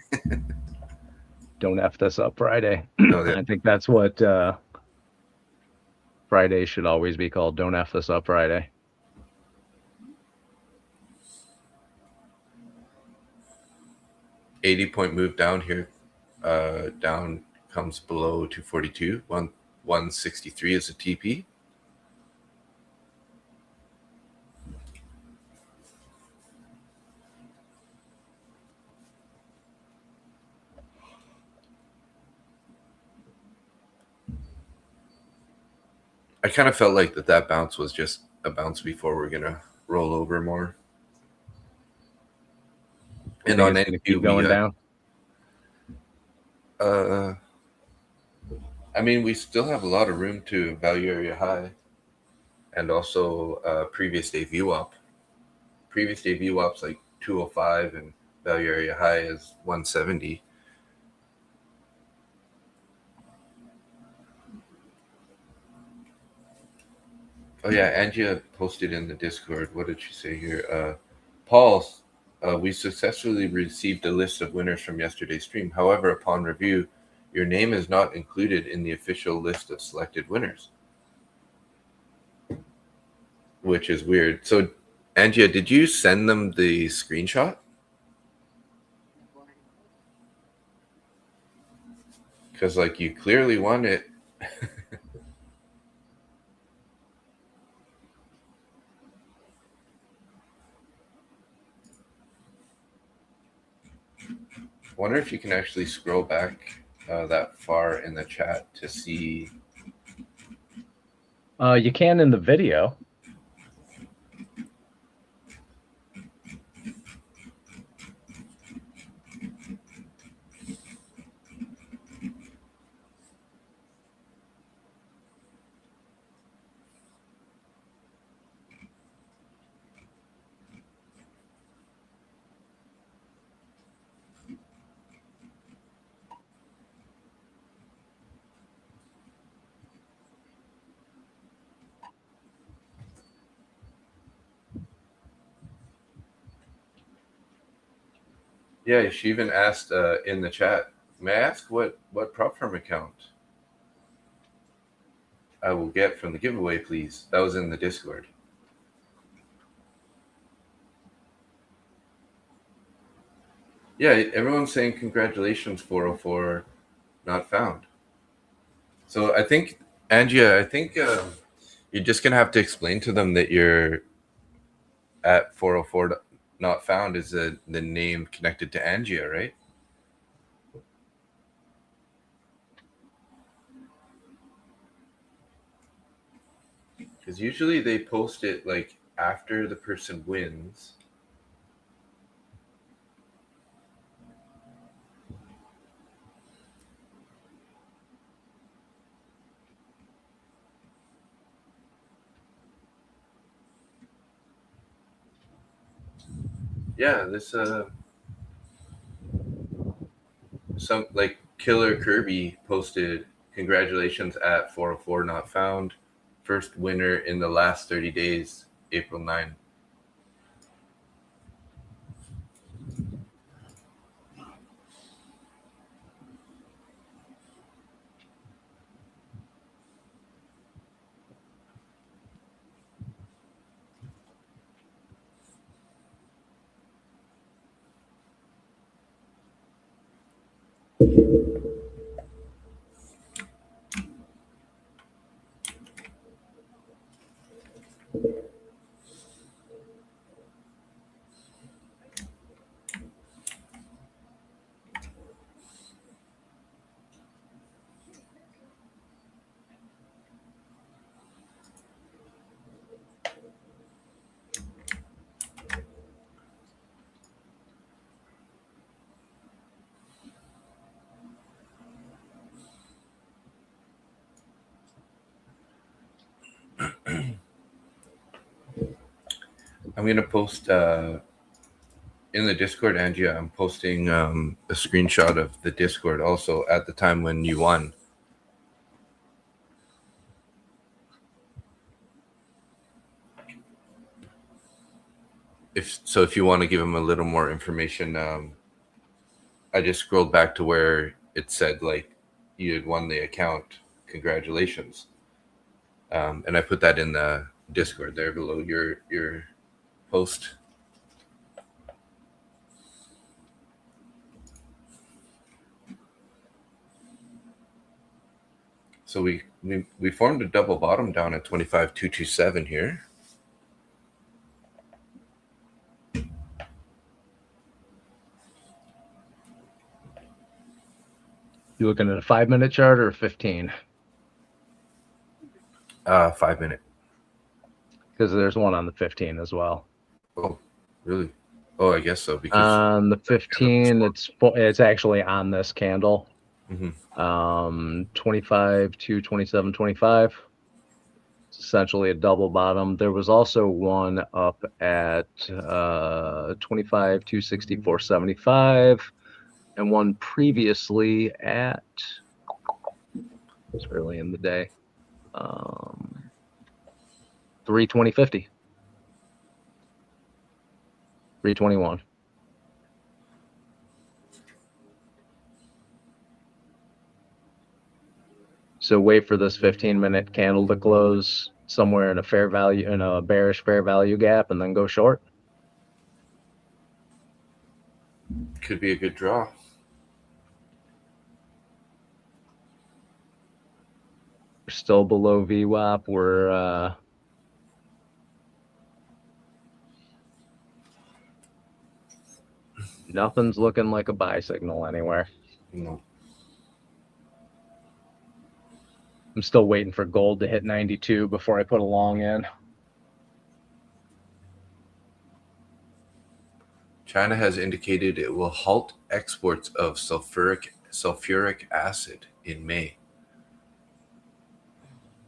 Don't F this up Friday. Oh, yeah. I think that's what Friday should always be called. Don't F this up Friday. .80 move down here. Down comes below 242. 163 is a TP. I kind of felt like that bounce was just a bounce before we're gonna roll over more. And on It's gonna keep MNQ, going down. I mean, we still have a lot of room to value area high, and also previous day VWAP. Previous day VWAP's like 205, and value area high is 170. Oh yeah, Angia posted in the Discord. What did she say here? Paul, we successfully received a list of winners from yesterday's stream. However, upon review, your name is not included in the official list of selected winners, which is weird. So, Angia, did you send them the screenshot? Because, like, you clearly won it. Wonder if you can actually scroll back that far in the chat to see. You can in the video. Yeah, she even asked in the chat, may I ask what prop firm account I will get from the giveaway, please? That was in the Discord. Yeah, everyone's saying congratulations, 404 not found. So I think, Angia, you're just going to have to explain to them that you're at 404 not found is the name connected to Angia, right? Because usually they post it like after the person wins. Yeah, this some like Killer Kirby posted, congratulations at 404 not found. First winner in the last 30 days, April 9. I'm gonna post in the Discord, Angie. I'm posting a screenshot of the Discord also at the time when you won. If you want to give him a little more information, I just scrolled back to where it said like you had won the account. Congratulations. And I put that in the Discord there below your post. So we formed a double bottom down at 25,227 here. You looking at a 5-minute chart or a 15? 5 minute. Because there's one on the 15 as well. Oh, really? Oh, I guess so. Because on the 15, it's actually on this candle. 25 to 27.25. It's essentially a double bottom. There was also one up at 25 to 64.75, and one previously at, it's early in the day, 320.50. 321. So wait for this 15-minute candle to close somewhere in a bearish fair value gap, and then go short. could be a good draw. We're still below VWAP. We're nothing's looking like a buy signal anywhere. No. I'm still waiting for gold to hit 92 before I put a long in. China has indicated it will halt exports of sulfuric acid in May.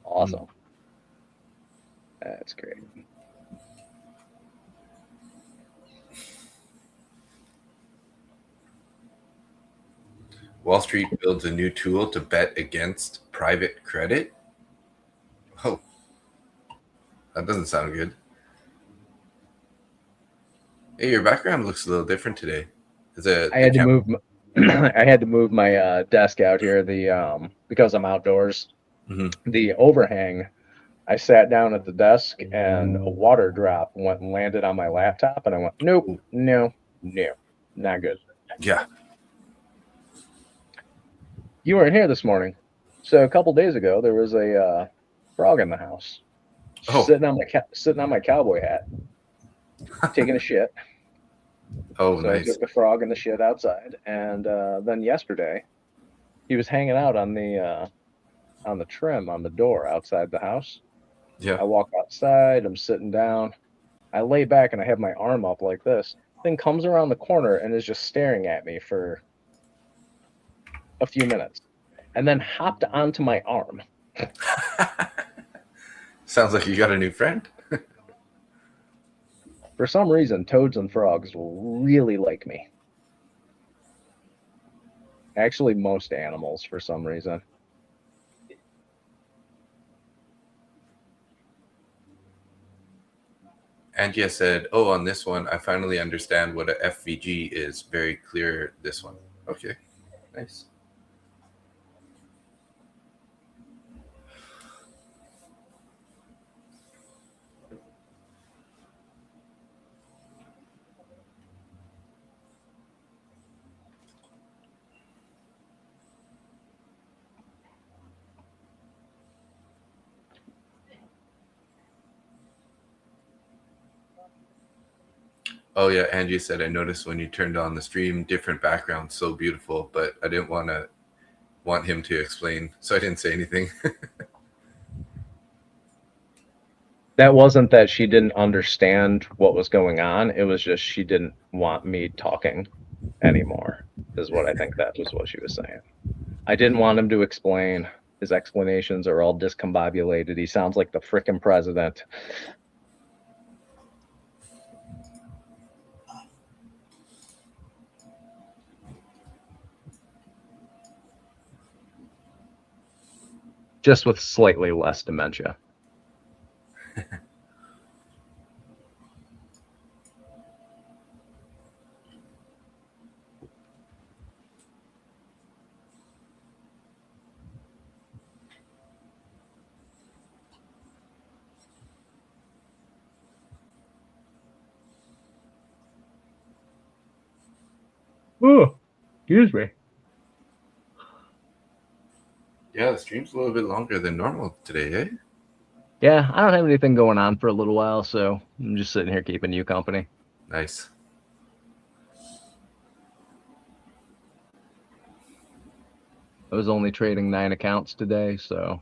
Awesome. That's great. Wall Street builds a new tool to bet against private credit. Oh, that doesn't sound good. Hey, your background looks a little different today. I had to move. I had to move my desk out here. Because I'm outdoors. Mm-hmm. The overhang. I sat down at the desk and a water drop went and landed on my laptop, and I went, nope, no, not good. Yeah. You weren't here this morning, so a couple days ago there was a frog in the house, sitting on my cowboy hat, taking a shit. Oh, so nice. I took the frog and the shit outside, and then yesterday he was hanging out on the trim on the door outside the house. Yeah. I walk outside. I'm sitting down. I lay back and I have my arm up like this. Thing comes around the corner and is just staring at me for a few minutes, and then hopped onto my arm. Sounds like you got a new friend. For some reason, toads and frogs really like me. Actually, most animals, for some reason. Angia said, "Oh, on this one, I finally understand what a FVG is. Very clear. This one. Okay, nice." Oh yeah, Angie said, "I noticed when you turned on the stream, different background, so beautiful, but I didn't want him to explain, so I didn't say anything." That wasn't that she didn't understand what was going on. It was just she didn't want me talking anymore, is what I think that was what she was saying. I didn't want him to explain. His explanations are all discombobulated. He sounds like the frickin' president. Just with slightly less dementia. Oh, excuse me. Yeah, the stream's a little bit longer than normal today, eh? Yeah, I don't have anything going on for a little while, so I'm just sitting here keeping you company. Nice. I was only trading 9 accounts today, so.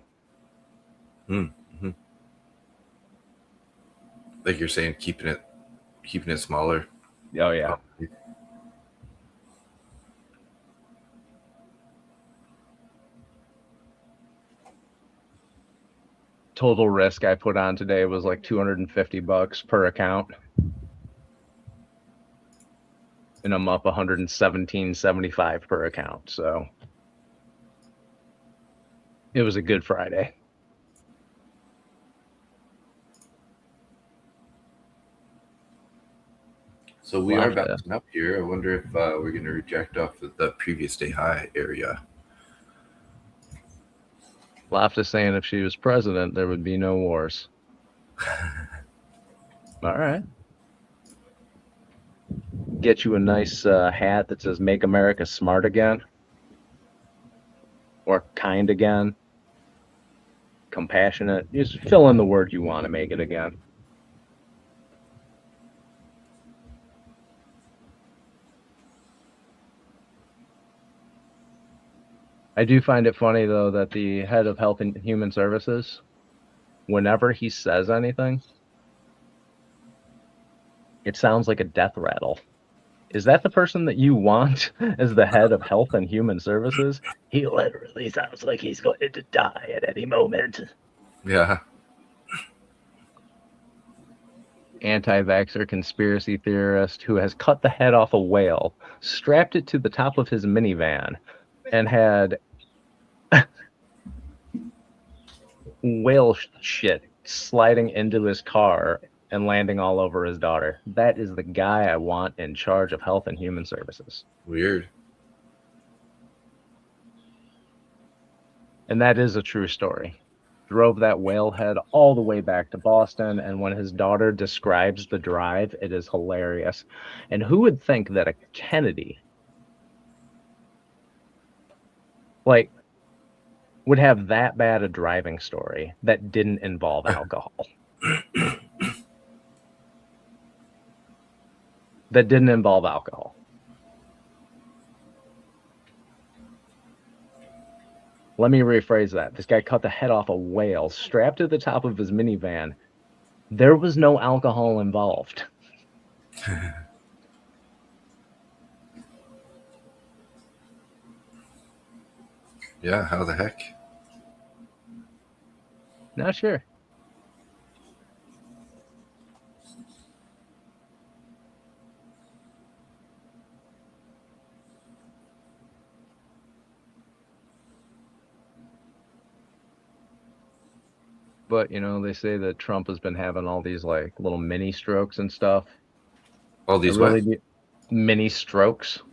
Mm-hmm. Like you're saying, keeping it smaller. Oh yeah. Total risk I put on today was like $250 per account. And I'm up 117.75 per account, so it was a good Friday. So we are bouncing up here. I wonder if we're going to reject off of the previous day high area. Loftus saying if she was president, there would be no wars. All right. Get you a nice hat that says "Make America Smart Again," or "Kind Again," "Compassionate." Just fill in the word you want to make it again. I do find it funny, though, that the head of Health and Human Services, whenever he says anything, it sounds like a death rattle. Is that the person that you want as the head of Health and Human Services? He literally sounds like he's going to die at any moment. Yeah. Anti-vaxxer conspiracy theorist who has cut the head off a whale, strapped it to the top of his minivan, and had whale shit sliding into his car and landing all over his daughter. That is the guy I want in charge of Health and Human Services. Weird. And that is a true story. Drove that whale head all the way back to Boston, and when his daughter describes the drive, it is hilarious. And who would think that a Kennedy, like, would have that bad a driving story that didn't involve alcohol? That didn't involve alcohol. Let me rephrase that. This guy cut the head off a whale, strapped to the top of his minivan. There was no alcohol involved. Yeah, how the heck? Not sure. But they say that Trump has been having all these like little mini strokes and stuff. All I these really what? do. Mini strokes. I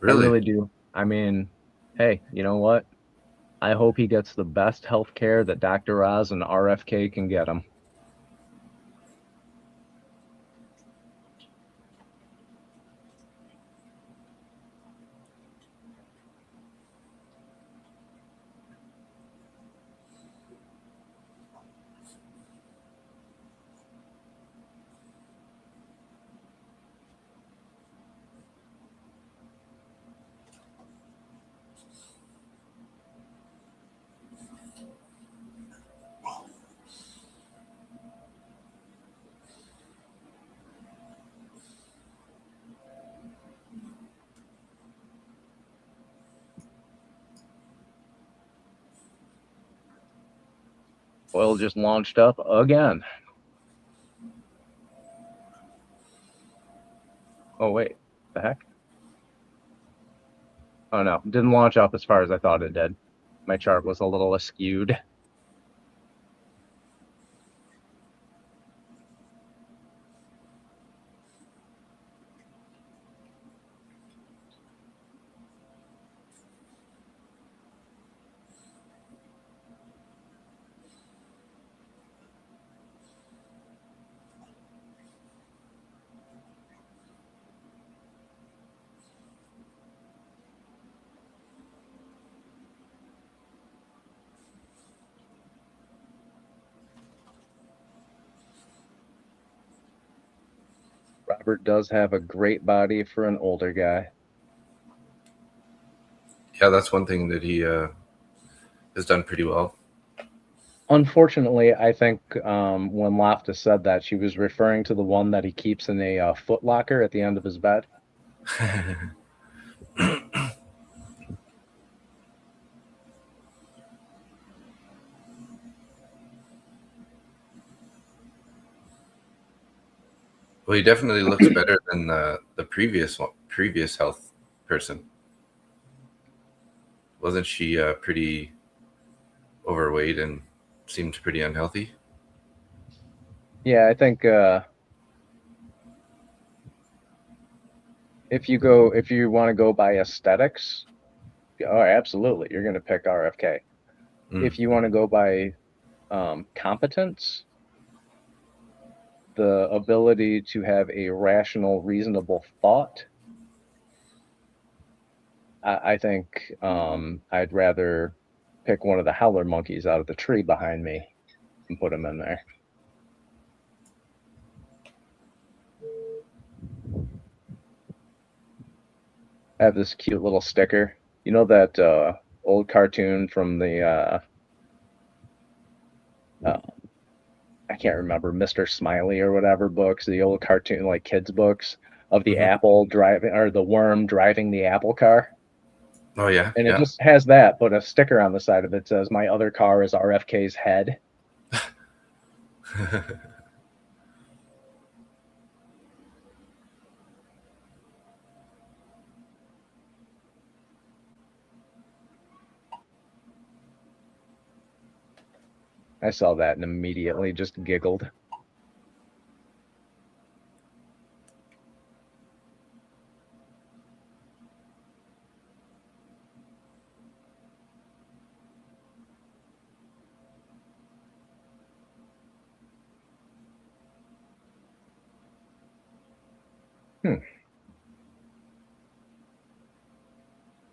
Really? really do. I mean, hey, you know what? I hope he gets the best health care that Dr. Oz and RFK can get him. Oil just launched up again. Oh, wait. The heck? Oh, no. Didn't launch up as far as I thought it did. My chart was a little askewed. Robert does have a great body for an older guy. Yeah, that's one thing that he has done pretty well. Unfortunately, I think when Loftus said that, she was referring to the one that he keeps in a foot locker at the end of his bed. Well, he definitely looks better than the previous health person. Wasn't she pretty overweight and seemed pretty unhealthy? Yeah, I think if you want to go by aesthetics, oh, absolutely, you're going to pick RFK. If you want to go by competence, the ability to have a rational, reasonable thought, I think I'd rather pick one of the howler monkeys out of the tree behind me and put him in there. I have this cute little sticker. You know that old cartoon from the I can't remember, Mr. Smiley or whatever books, the old cartoon like kids books of the apple driving or the worm driving the apple car. Oh yeah, And it yeah. just has that, but a sticker on the side of it says, "My other car is RFK's head." I saw that and immediately just giggled.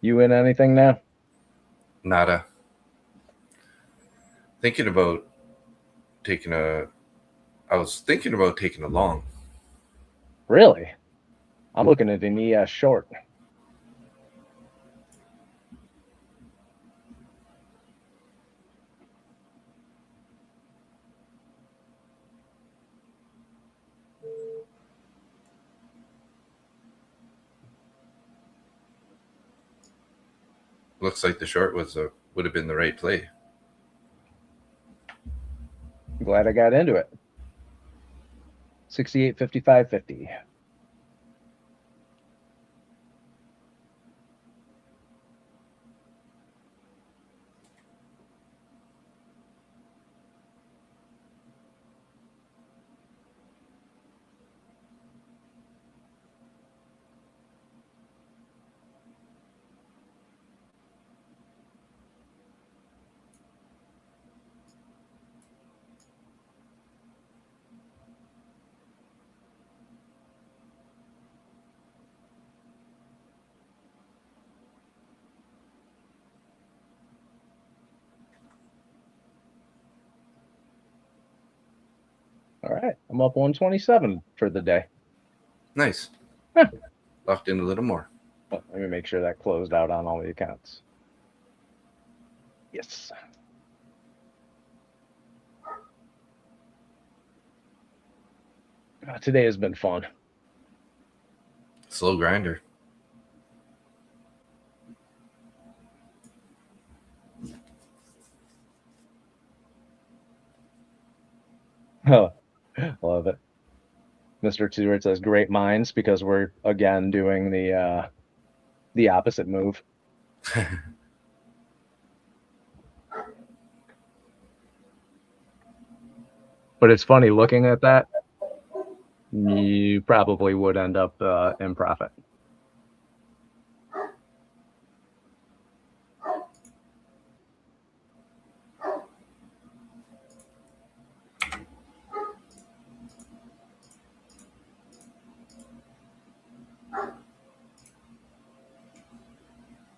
You in anything now? Nada. Thinking about taking a. I was thinking about taking a long. Really? I'm looking at an ES short. Looks like the short would have been the right play. I'm glad I got into it. 68.55.50. All right. I'm up 127 for the day. Nice. Huh. Locked in a little more. Well, let me make sure that closed out on all the accounts. Yes. Today has been fun. Slow grinder. Oh, love it. Mr. Stewart says great minds because we're again doing the opposite move. But it's funny looking at that. You probably would end up in profit.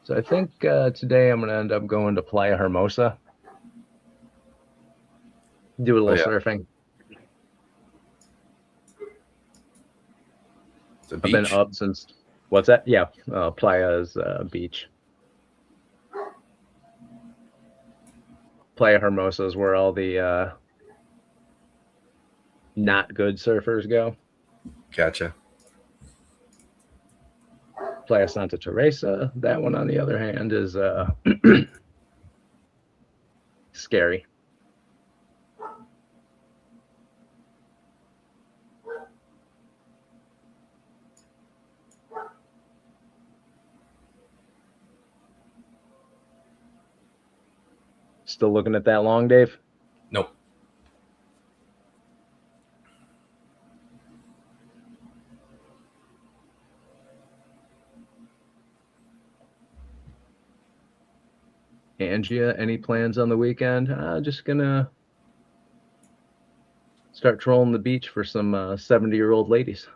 So I think today I'm going to end up going to Playa Hermosa. Do a little surfing. It's a I've beach. been up since, what's that? Yeah, Playa's beach. Playa Hermosa is where all the not good surfers go. Gotcha. Playa Santa Teresa, that one on the other hand is scary. Still looking at that long, Dave? Nope. Angia, any plans on the weekend? Just gonna start trolling the beach for some 70-year-old ladies.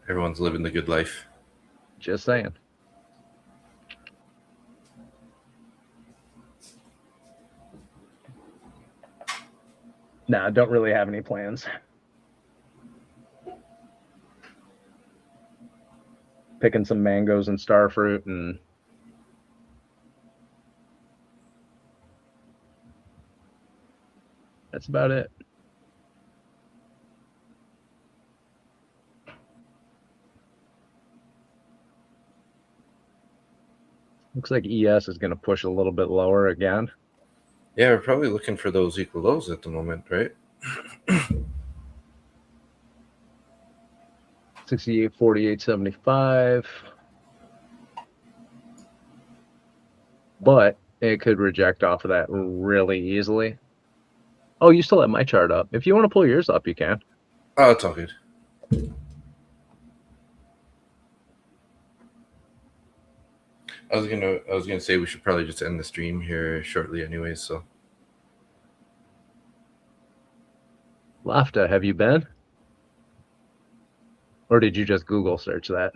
Everyone's living the good life. Just saying. Nah, don't really have any plans. Picking some mangoes and starfruit and that's about it. Looks like ES is going to push a little bit lower again. Yeah, we're probably looking for those equal lows at the moment, right? 68, 48, 75. But it could reject off of that really easily. Oh, you still have my chart up. If you want to pull yours up, you can. Oh, it's all good. I was gonna say we should probably just end the stream here shortly anyways, so. Lafta, have you been? Or did you just Google search that?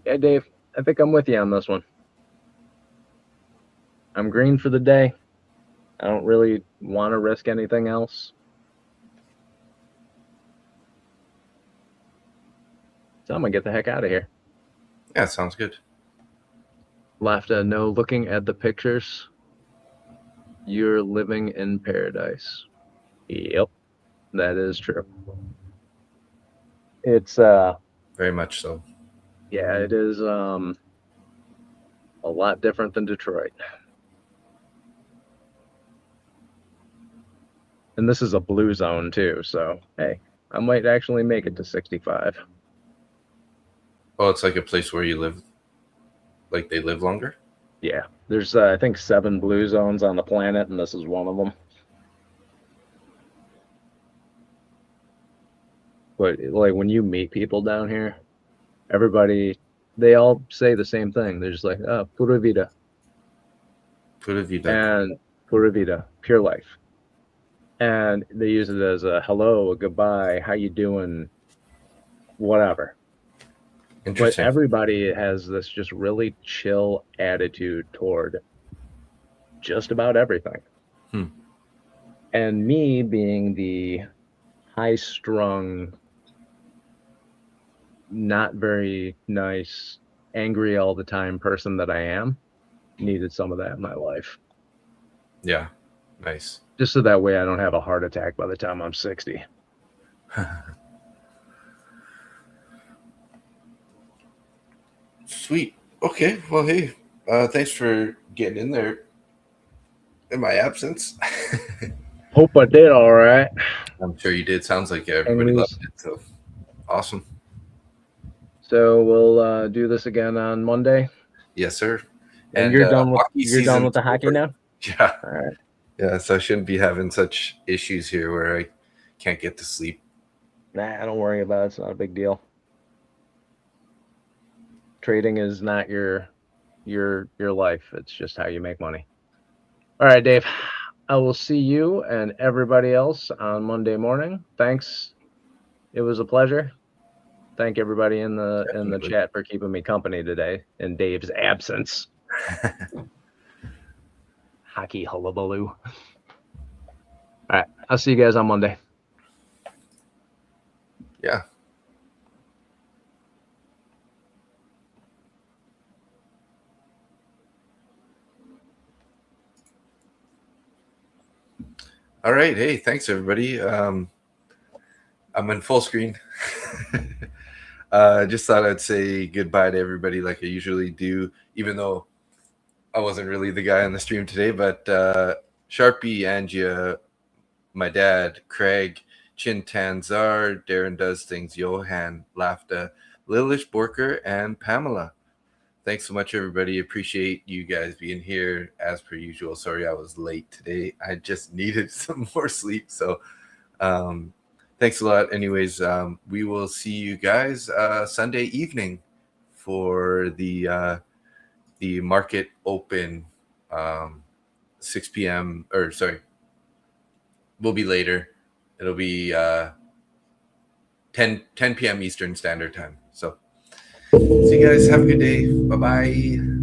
Yeah, Dave, I think I'm with you on this one. I'm green for the day. I don't really want to risk anything else. So I'm going to get the heck out of here. Yeah, sounds good. Lafta, no, looking at the pictures, you're living in paradise. Yep, that is true. It's very much so. Yeah, it is a lot different than Detroit. And this is a blue zone too, so hey, I might actually make it to 65. Oh, it's like a place where you live, like they live longer. Yeah, there's I think 7 blue zones on the planet, and this is one of them. But like when you meet people down here, they all say the same thing. They're just like, "Oh, pura vida," Pura vida. and pura vida, pure life. And they use it as a hello, a goodbye, how you doing, whatever. But Interesting. everybody has this just really chill attitude toward just about everything. Hmm. And me being the high-strung, not very nice, angry all the time person that I am, needed some of that in my life. Yeah. Nice. Just so that way I don't have a heart attack by the time I'm 60. Sweet. Okay. Well, hey, thanks for getting in there in my absence. Hope I did all right. I'm sure you did. Sounds like everybody loved it. So awesome. So we'll do this again on Monday. Yes, sir. And you're done with season's the hockey over. now? Yeah. All right. Yeah. So I shouldn't be having such issues here where I can't get to sleep. Nah, don't worry about it. It's not a big deal. Trading is not your life. It's just how you make money. All right, Dave. I will see you and everybody else on Monday morning. Thanks. It was a pleasure. Thank everybody in the Definitely. chat for keeping me company today in Dave's absence. Hockey hullabaloo. All right. I'll see you guys on Monday. Yeah. All right. Hey, thanks everybody. I'm in full screen. Just thought I'd say goodbye to everybody like I usually do, even though I wasn't really the guy on the stream today. But Sharpie, Angia, my dad, Craig, Chin Tanzar, Darren Does Things, Johan, Lafta, Lilish Borker, and Pamela. Thanks so much, everybody. Appreciate you guys being here as per usual. Sorry I was late today. I just needed some more sleep. So thanks a lot. Anyways, we will see you guys Sunday evening for the market open 6 p.m. or sorry, will be later. It'll be 10 p.m. Eastern Standard Time. So see you guys. Have a good day. Bye-bye.